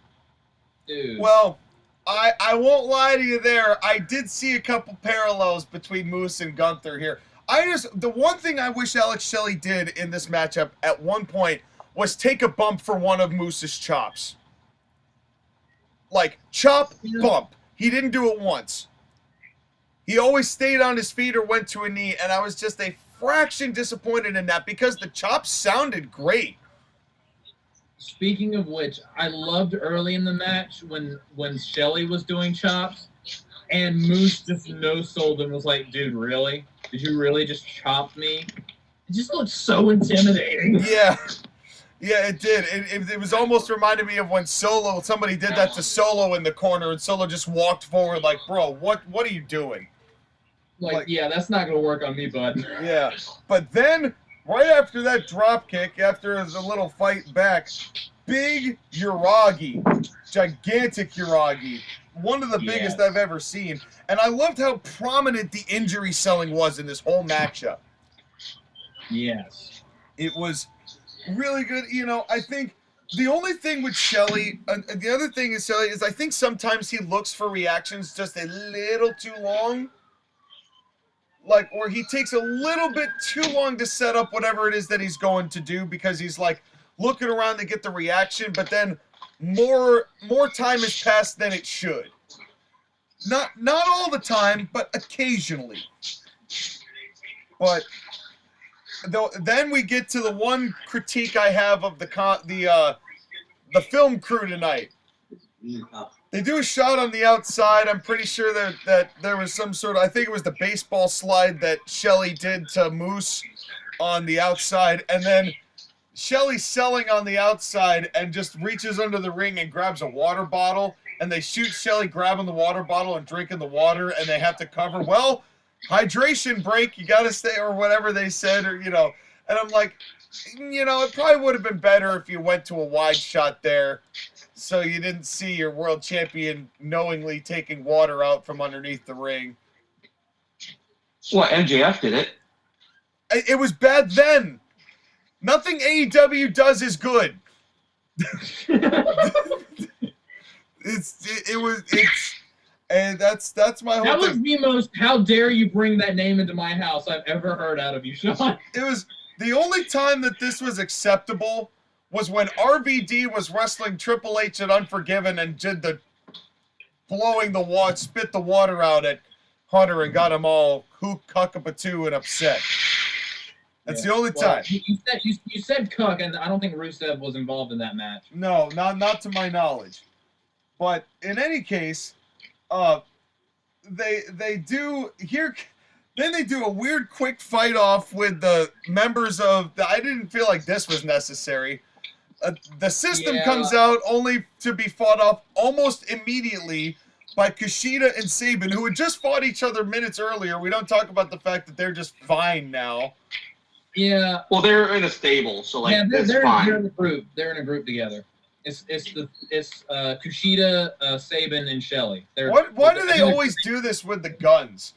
[SPEAKER 4] Dude.
[SPEAKER 2] Well, I won't lie to you there. I did see a couple parallels between Moose and Gunther here. The one thing I wish Alex Shelley did in this matchup at one point was take a bump for one of Moose's chops. Like, chop, bump. He didn't do it once. He always stayed on his feet or went to a knee, and I was just a fraction disappointed in that because the chops sounded great.
[SPEAKER 4] Speaking of which, I loved early in the match when Shelley was doing chops, and Moose just no-sold and was like, dude, really? Did you really just chop me? It just looked so intimidating.
[SPEAKER 2] Yeah. Yeah, it did. It was almost reminded me of when somebody did that to Solo in the corner, and Solo just walked forward like, bro, what are you doing?
[SPEAKER 4] Like, yeah, that's not going to work on me, bud.
[SPEAKER 2] Yeah. But then, right after that drop kick, after the little fight back, big Uragi, gigantic Uragi, one of the biggest I've ever seen. And I loved how prominent the injury selling was in this whole matchup.
[SPEAKER 4] Yes.
[SPEAKER 2] It was really good. You know, I think the only thing with Shelley, the other thing is Shelley, is I think sometimes he looks for reactions just a little too long. Like, or he takes a little bit too long to set up whatever it is that he's going to do because he's like looking around to get the reaction, but then more time has passed than it should. Not all the time, but occasionally. But then we get to the one critique I have of the film crew tonight. They do a shot on the outside. I'm pretty sure that there was some sort of, I think it was the baseball slide that Shelley did to Moose on the outside, and then Shelley's selling on the outside and just reaches under the ring and grabs a water bottle, and they shoot Shelley grabbing the water bottle and drinking the water, and they have to cover, well, hydration break, you gotta stay, or whatever they said, or, you know, and I'm like, you know, it probably would have been better if you went to a wide shot there, so you didn't see your world champion knowingly taking water out from underneath the ring.
[SPEAKER 3] Well, MJF did it.
[SPEAKER 2] It was bad then. Nothing AEW does is good. And that's my whole
[SPEAKER 4] That was
[SPEAKER 2] thing.
[SPEAKER 4] the most, how dare you bring that name into my house I've ever heard out of you, Sean.
[SPEAKER 2] It was the only time that this was acceptable was when RVD was wrestling Triple H at Unforgiven and did the blowing the water, spit the water out at Hunter and got him all cuckapatoo and upset. That's the only time.
[SPEAKER 4] You said Cuck, and I don't think Rusev was involved in that match.
[SPEAKER 2] No, not to my knowledge. But in any case, they do here. Then they do a weird quick fight off with the members of. I didn't feel like this was necessary. The system comes out only to be fought off almost immediately by Kushida and Sabin, who had just fought each other minutes earlier. We don't talk about the fact that they're just fine now.
[SPEAKER 3] Yeah. Well, they're in a stable, so like
[SPEAKER 4] they're
[SPEAKER 3] fine.
[SPEAKER 4] in a group. They're in a group together. It's Kushida, Sabin, and Shelley.
[SPEAKER 2] Why do they always do this with the guns?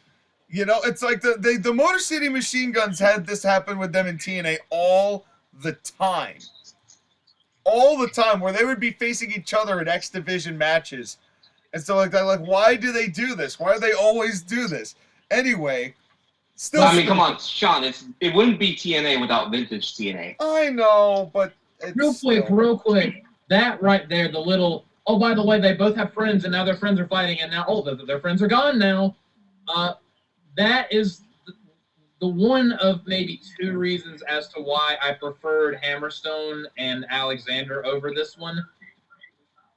[SPEAKER 2] You know, it's like the Motor City Machine Guns had this happen with them in TNA all the time. All the time, where they would be facing each other in X Division matches. And so like, why do they do this? Why do they always do this? Anyway, still.
[SPEAKER 3] I mean, come on, Sean. It wouldn't be TNA without vintage TNA.
[SPEAKER 2] I know, but it's
[SPEAKER 4] real quick. That right there, the little. Oh, by the way, they both have friends, and now their friends are fighting, and now their friends are gone now. That is the one of maybe two reasons as to why I preferred Hammerstone and Alexander over this one.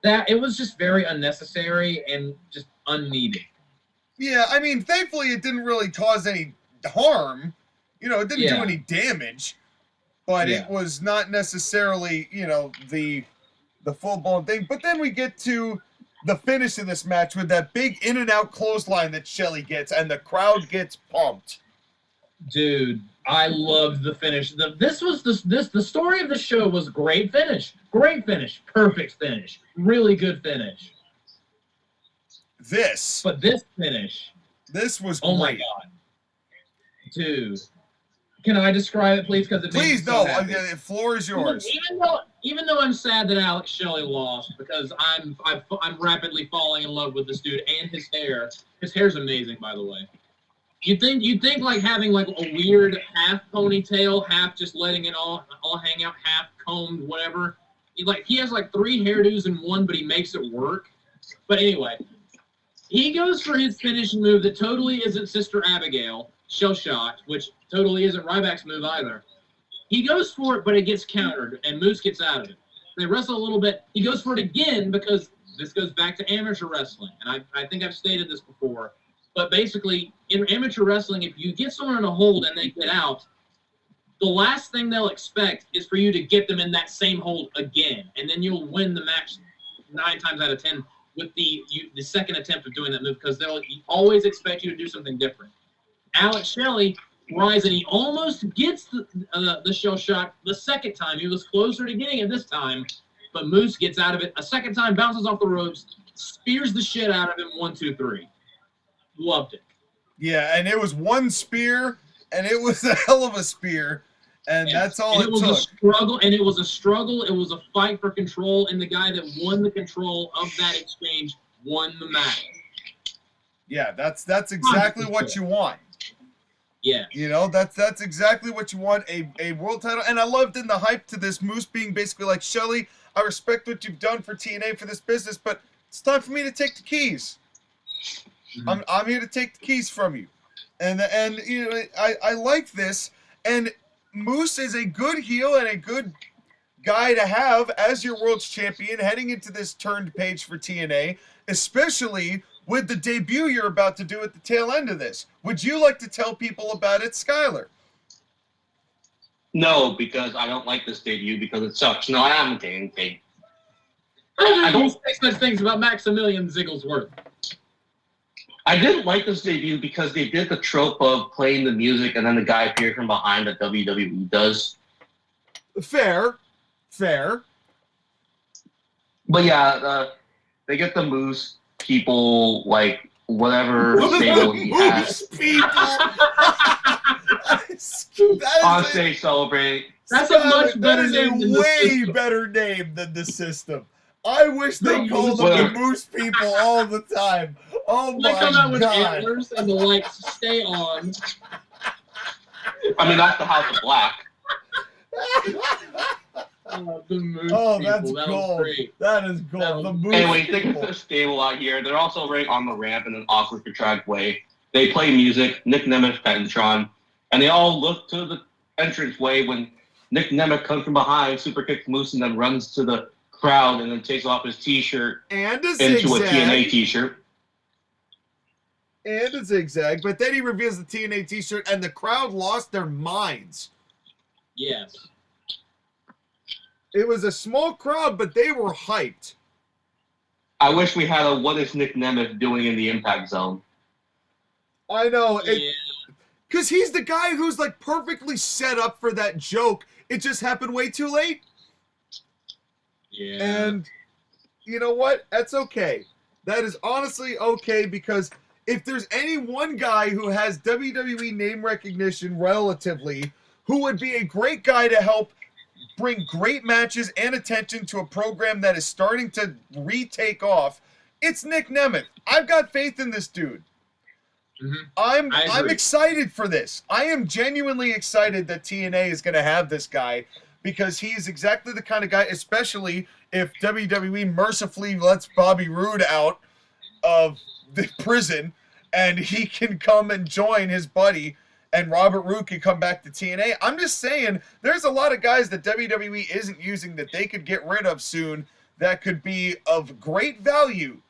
[SPEAKER 4] That it was just very unnecessary and just unneeded.
[SPEAKER 2] Yeah, I mean, thankfully it didn't really cause any harm. You know, it didn't do any damage, but it was not necessarily, you know, the full-blown thing. But then we get to the finish of this match with that big in-and-out clothesline that Shelley gets, and the crowd gets pumped.
[SPEAKER 4] Dude, I loved the finish. The story of the show was great finish, perfect finish, really good finish. But this finish,
[SPEAKER 2] this was
[SPEAKER 4] oh my god, dude! Can I describe it, please? Because
[SPEAKER 2] please no, the floor is yours.
[SPEAKER 4] Even though I'm sad that Alex Shelley lost, because I'm rapidly falling in love with this dude and his hair. His hair's amazing, by the way. You'd think like having like a weird half ponytail, half just letting it all hang out, half combed, whatever. He has like 3 hairdos in one, but he makes it work. But anyway, he goes for his finishing move that totally isn't Sister Abigail, Shell Shot, which totally isn't Ryback's move either. He goes for it, but it gets countered, and Moose gets out of it. They wrestle a little bit. He goes for it again because this goes back to amateur wrestling, and I think I've stated this before. But basically, in amateur wrestling, if you get someone in a hold and they get out, the last thing they'll expect is for you to get them in that same hold again, and then you'll win the match 9 times out of 10 with the second attempt of doing that move, because they'll always expect you to do something different. Alex Shelley rise, and he almost gets the Shell Shot the second time. He was closer to getting it this time, but Moose gets out of it a second time, bounces off the ropes, spears the shit out of him. 1, 2, 3. Loved it.
[SPEAKER 2] Yeah, and it was one spear, and it was a hell of a spear, and that's all it
[SPEAKER 4] was
[SPEAKER 2] took.
[SPEAKER 4] A struggle, and it was a struggle. It was a fight for control, and the guy that won the control of that exchange won the match.
[SPEAKER 2] Yeah, that's exactly what you want.
[SPEAKER 4] Yeah.
[SPEAKER 2] You know, that's exactly what you want, a world title. And I loved in the hype to this, Moose being basically like, Shelley, I respect what you've done for TNA for this business, but it's time for me to take the keys. Mm-hmm. I'm here to take the keys from you. And you know, I like this. And Moose is a good heel and a good guy to have as your world's champion heading into this turned page for TNA, especially with the debut you're about to do at the tail end of this. Would you like to tell people about it, Skyler?
[SPEAKER 3] No, because I don't like this debut because it sucks. No, I haven't anything.
[SPEAKER 4] I don't say such things about Maximilian Zigglesworth.
[SPEAKER 3] I didn't like this debut because they did the trope of playing the music and then the guy appeared from behind that WWE does.
[SPEAKER 2] Fair.
[SPEAKER 3] But yeah, they get the Moose people, like, whatever stable he has. On stage celebrate.
[SPEAKER 4] That's a much better name than the
[SPEAKER 2] way
[SPEAKER 4] system.
[SPEAKER 2] better name than the system. I wish they called them the Moose people all the time. Oh my god. They come out with
[SPEAKER 4] antlers and the lights stay on.
[SPEAKER 3] I mean, that's the House of Black.
[SPEAKER 4] The Moose
[SPEAKER 2] Oh,
[SPEAKER 4] people,
[SPEAKER 2] that's
[SPEAKER 4] that was
[SPEAKER 2] gold.
[SPEAKER 4] great.
[SPEAKER 2] That is gold.
[SPEAKER 4] That
[SPEAKER 2] The
[SPEAKER 4] was-
[SPEAKER 2] Moose
[SPEAKER 3] Anyway, think
[SPEAKER 2] people.
[SPEAKER 3] of the stable out here. They're also right on the ramp in an awkward, contrived way. They play music, Nick Nemeth, Tenshawn, and they all look to the entranceway when Nick Nemeth comes from behind, super kicks Moose, and then runs to the crowd and then takes off his T-shirt
[SPEAKER 2] And a
[SPEAKER 3] into a
[SPEAKER 2] zigzag.
[SPEAKER 3] TNA T-shirt.
[SPEAKER 2] And a zigzag. But then he reveals the TNA t-shirt, and the crowd lost their minds.
[SPEAKER 4] Yes.
[SPEAKER 2] It was a small crowd, but they were hyped.
[SPEAKER 3] I wish we had a what is Nick Nemeth doing in the Impact Zone.
[SPEAKER 2] I know.
[SPEAKER 4] Yeah.
[SPEAKER 2] Because he's the guy who's like perfectly set up for that joke. It just happened way too late.
[SPEAKER 4] Yeah.
[SPEAKER 2] And you know what? That's okay. That is honestly okay, because if there's any one guy who has WWE name recognition relatively, who would be a great guy to help bring great matches and attention to a program that is starting to retake off, it's Nick Nemeth. I've got faith in this dude.
[SPEAKER 4] Mhm.
[SPEAKER 2] I'm
[SPEAKER 4] I agree.
[SPEAKER 2] excited for this. I am genuinely excited that TNA is going to have this guy, because he is exactly the kind of guy, especially if WWE mercifully lets Bobby Roode out of the prison and he can come and join his buddy and Robert Roode can come back to TNA. I'm just saying, there's a lot of guys that WWE isn't using that they could get rid of soon that could be of great value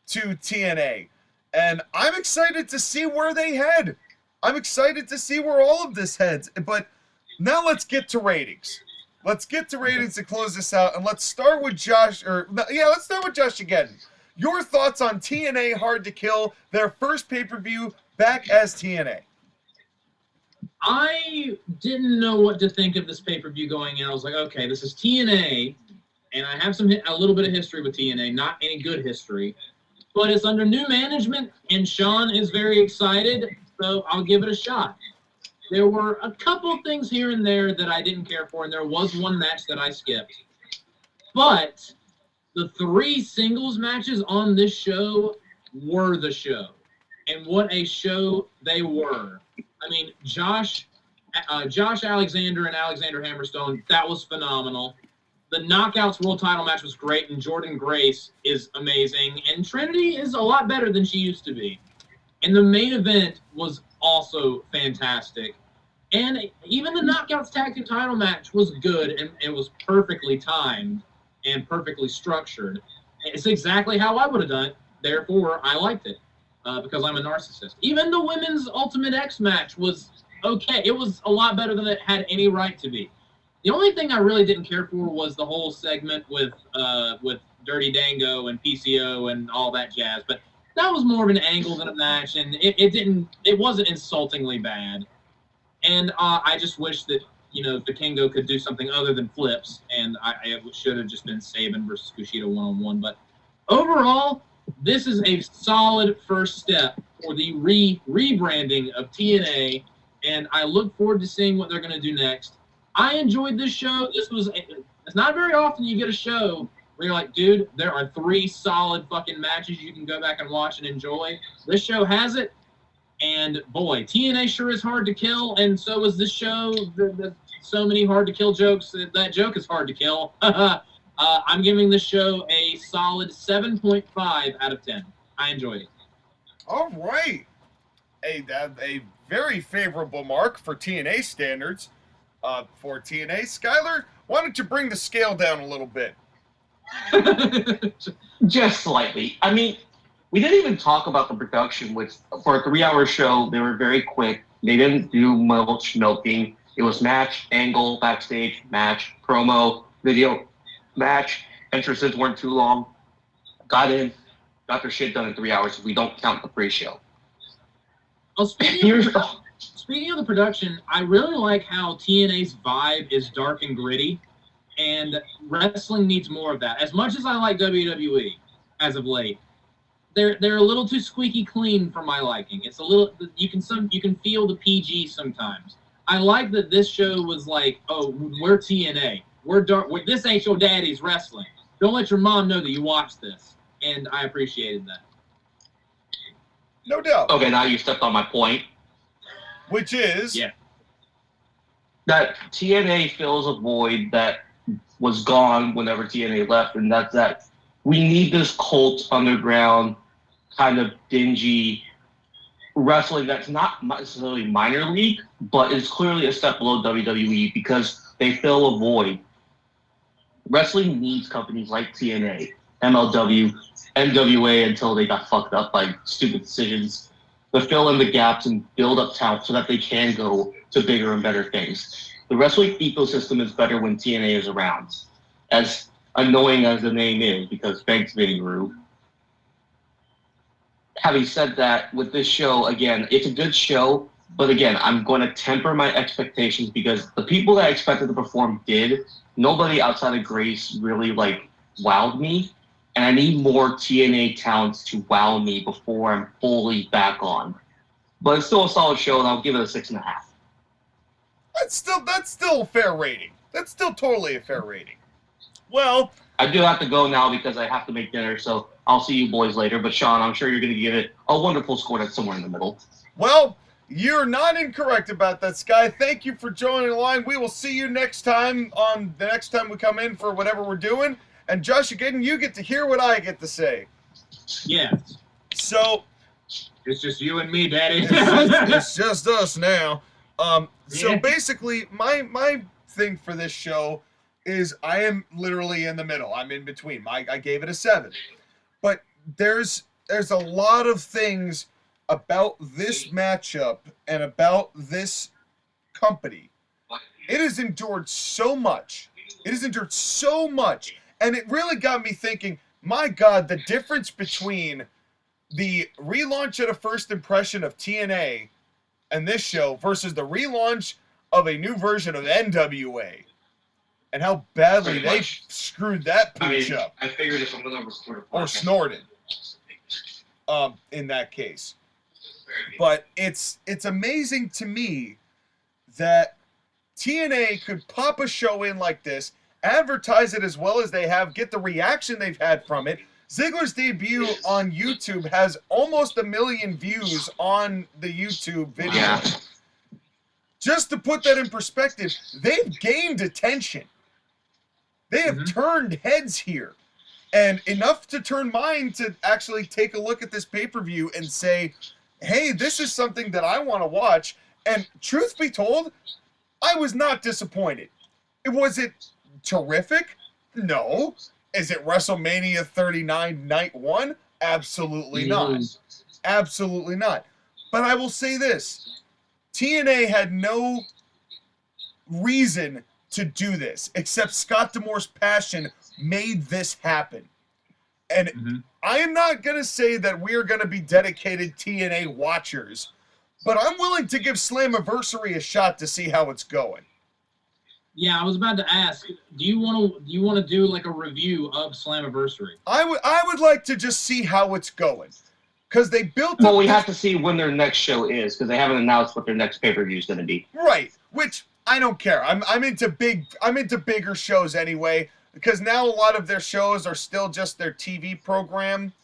[SPEAKER 2] to TNA. And I'm excited to see where they head. I'm excited to see where all of this heads. But now let's get to ratings. Let's get to ratings to close this out. And let's start with Josh. Let's start with JoshAgeddon. Your thoughts on TNA Hard to Kill, their first pay-per-view back as TNA.
[SPEAKER 4] I didn't know what to think of this pay-per-view going in. I was like, okay, this is TNA, and I have a little bit of history with TNA, not any good history, but it's under new management, and Sean is very excited, so I'll give it a shot. There were a couple things here and there that I didn't care for, and there was one match that I skipped. But the 3 singles matches on this show were the show, and what a show they were. I mean, Josh Alexander and Alexander Hammerstone, that was phenomenal. The Knockouts World Title match was great, and Jordan Grace is amazing, and Trinity is a lot better than she used to be. And the main event was also fantastic. And even the Knockouts Tag Team title match was good, and it was perfectly timed and perfectly structured. It's exactly how I would have done it, therefore I liked it. Because I'm a narcissist. Even the Women's Ultimate X match was okay. It was a lot better than it had any right to be. The only thing I really didn't care for was the whole segment with Dirty Dango and PCO and all that jazz. But that was more of an angle than a match, and it wasn't insultingly bad. And I just wish that Vikingo could do something other than flips, and it should have just been Saban versus Kushida one-on-one. But overall, this is a solid first step for the rebranding of TNA, and I look forward to seeing what they're going to do next. I enjoyed this show. It's not very often you get a show where you're like, dude, there are 3 solid fucking matches you can go back and watch and enjoy. This show has it, and boy, TNA sure is hard to kill, and so is this show. So many hard to kill jokes. That joke is hard to kill. I'm giving this show a solid 7.5 out of 10. I enjoyed it.
[SPEAKER 2] All right. A very favorable mark for TNA standards. For TNA. Skyler, why don't you bring the scale down a little bit?
[SPEAKER 3] Just slightly. I mean, we didn't even talk about the production, which for a 3-hour show, they were very quick. They didn't do much milking. It was match, angle, backstage, match, promo, video, match. Entrances weren't too long. Got in, got their shit done in 3 hours if we don't count the pre-show.
[SPEAKER 4] Well, speaking of the production, I really like how TNA's vibe is dark and gritty, and wrestling needs more of that. As much as I like WWE as of late, they're a little too squeaky clean for my liking. It's a little you can feel the PG sometimes. I like that this show was like, oh, we're TNA. We're dark. This ain't your daddy's wrestling. Don't let your mom know that you watch this. And I appreciated that.
[SPEAKER 2] No doubt.
[SPEAKER 3] Okay, now you stepped on my point.
[SPEAKER 2] Which is?
[SPEAKER 4] Yeah.
[SPEAKER 3] That TNA fills a void that was gone whenever TNA left, and that's that we need this cult underground kind of dingy wrestling that's not necessarily minor league, but is clearly a step below WWE because they fill a void. Wrestling needs companies like TNA, MLW, NWA until they got fucked up by stupid decisions to fill in the gaps and build up talent so that they can go to bigger and better things. The wrestling ecosystem is better when TNA is around, as annoying as the name is, because Banks being rude. Having said that, with this show, again, it's a good show, but again, I'm going to temper my expectations because the people that I expected to perform did. Nobody outside of Grace really, wowed me, and I need more TNA talents to wow me before I'm fully back on. But it's still a solid show, and I'll give it a 6.5.
[SPEAKER 2] That's still a fair rating. That's still totally a fair rating. Well,
[SPEAKER 3] I do have to go now because I have to make dinner, so I'll see you boys later. But Sean, I'm sure you're going to give it a wonderful score that's somewhere in the middle.
[SPEAKER 2] Well, you're not incorrect about that, Sky. Thank you for joining the line. We will see you next time on the next time we come in for whatever we're doing. And JoshAgeddon, you get to hear what I get to say.
[SPEAKER 4] Yeah.
[SPEAKER 2] So
[SPEAKER 4] It's just you and me, Daddy.
[SPEAKER 2] it's just us now. So
[SPEAKER 4] Yeah.
[SPEAKER 2] basically, my thing for this show is I am literally in the middle. I'm in between. I gave it a 7. But there's a lot of things about this matchup and about this company. It has endured so much. And it really got me thinking, my God, the difference between the relaunch at a first impression of TNA and this show versus the relaunch of a new version of NWA. And how badly they screwed that pooch up.
[SPEAKER 3] I figured if I'm going to record
[SPEAKER 2] Or snorted. In that case. But it's amazing to me that TNA could pop a show in like this, advertise it as well as they have, get the reaction they've had from it. Ziggler's debut on YouTube has almost 1 million views on the YouTube video.
[SPEAKER 3] Yeah.
[SPEAKER 2] Just to put that in perspective, they've gained attention. They have turned heads here. And enough to turn mine to actually take a look at this pay-per-view and say, hey, this is something that I want to watch. And truth be told, I was not disappointed. Was it terrific? No. Is it WrestleMania 39 Night 1? Absolutely not. Absolutely not. But I will say this. TNA had no reason to do this, except Scott D'Amore's passion made this happen. And I am not going to say that we are going to be dedicated TNA watchers, but I'm willing to give Slammiversary a shot to see how it's going.
[SPEAKER 4] Yeah, I was about to ask, do you want to do like a review of Slammiversary?
[SPEAKER 2] I would like to just see how it's going. Because they built
[SPEAKER 3] Well, we have to see when their next show is, because they haven't announced what their next pay-per-view is going to be.
[SPEAKER 2] Right, which I don't care. I'm into bigger shows anyway, because now a lot of their shows are still just their TV program,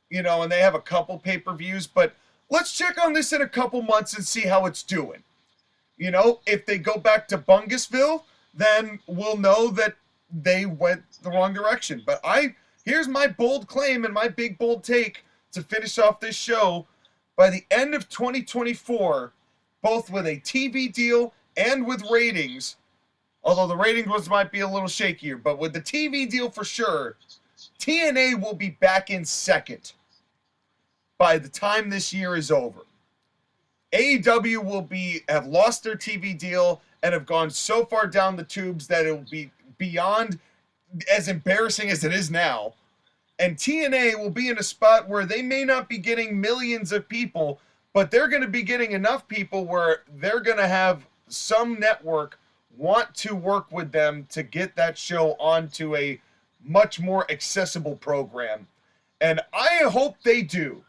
[SPEAKER 2] and they have a couple pay-per-views, but let's check on this in a couple months and see how it's doing. If they go back to Bungusville, then we'll know that they went the wrong direction. But here's my bold claim and my big bold take to finish off this show. By the end of 2024, both with a TV deal and with ratings, although the ratings might be a little shakier, but with the TV deal for sure, TNA will be back in second by the time this year is over. AEW will have lost their TV deal and have gone so far down the tubes that it will be beyond as embarrassing as it is now. And TNA will be in a spot where they may not be getting millions of people, but they're going to be getting enough people where they're going to have some network want to work with them to get that show onto a much more accessible program. And I hope they do.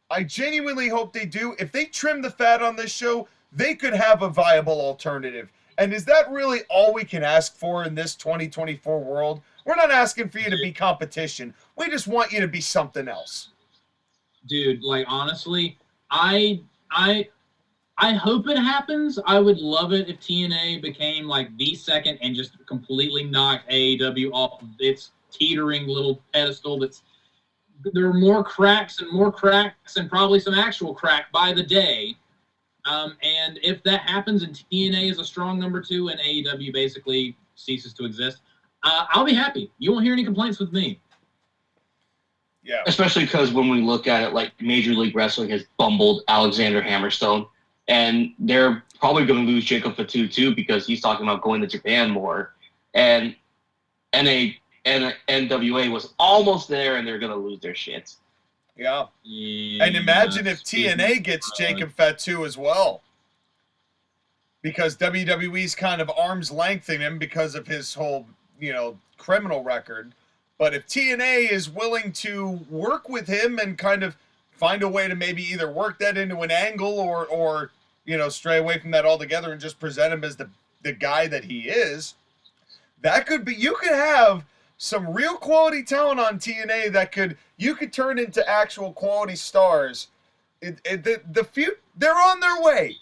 [SPEAKER 2] I genuinely hope they do. If they trim the fat on this show, they could have a viable alternative. And is that really all we can ask for in this 2024 world? We're not asking for you to be competition. We just want you to be something else.
[SPEAKER 4] Dude, honestly, I hope it happens. I would love it if TNA became like the second and just completely knocked AEW off of its teetering little pedestal. There are more cracks and probably some actual crack by the day. And if that happens and TNA is a strong number 2 and AEW basically ceases to exist, I'll be happy. You won't hear any complaints with me.
[SPEAKER 2] Yeah.
[SPEAKER 3] Especially because when we look at it, like Major League Wrestling has bumbled Alexander Hammerstone, and they're probably going to lose Jacob Fatu too because he's talking about going to Japan more. And NWA was almost there, and they're going to lose their shit.
[SPEAKER 2] Yeah. And imagine if TNA gets Jacob Fatu as well. Because WWE's kind of arm's lengthening him because of his whole, criminal record. But if TNA is willing to work with him and kind of find a way to maybe either work that into an angle or stray away from that altogether and just present him as the guy that he is, that could be, you could have some real quality talent on TNA that you could turn into actual quality stars. They're on their way.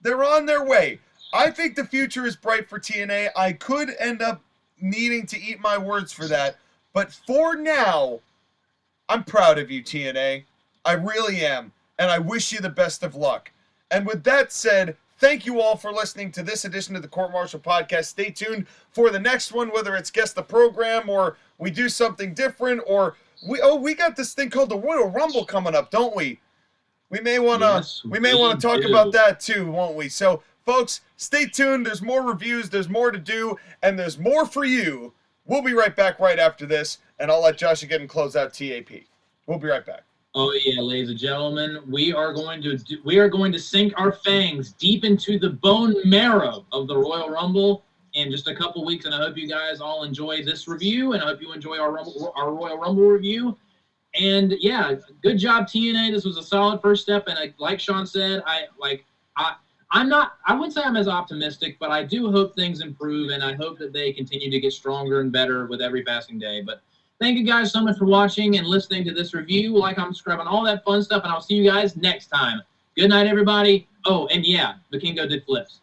[SPEAKER 2] They're on their way. I think the future is bright for TNA. I could end up needing to eat my words for that. But for now, I'm proud of you, TNA. I really am. And I wish you the best of luck. And with that said, thank you all for listening to this edition of the Court Martial Podcast. Stay tuned for the next one, whether it's guest the program or we do something different, or we got this thing called the Royal Rumble coming up, don't we? We may want to talk about that too, won't we? So, folks, stay tuned. There's more reviews, there's more to do, and there's more for you. We'll be right back right after this, and I'll let JoshAgeddon close out TAP. We'll be right back.
[SPEAKER 4] Oh yeah, ladies and gentlemen, we are going to sink our fangs deep into the bone marrow of the Royal Rumble in just a couple weeks, and I hope you guys all enjoy this review, and I hope you enjoy our Royal Rumble review. And yeah, good job TNA. This was a solid first step, and like Sean said, I wouldn't say I'm as optimistic, but I do hope things improve, and I hope that they continue to get stronger and better with every passing day. But thank you guys so much for watching and listening to this review. Like, comment, subscribe, and all that fun stuff, and I'll see you guys next time. Good night, everybody. Oh, and yeah, Vikingo did flips.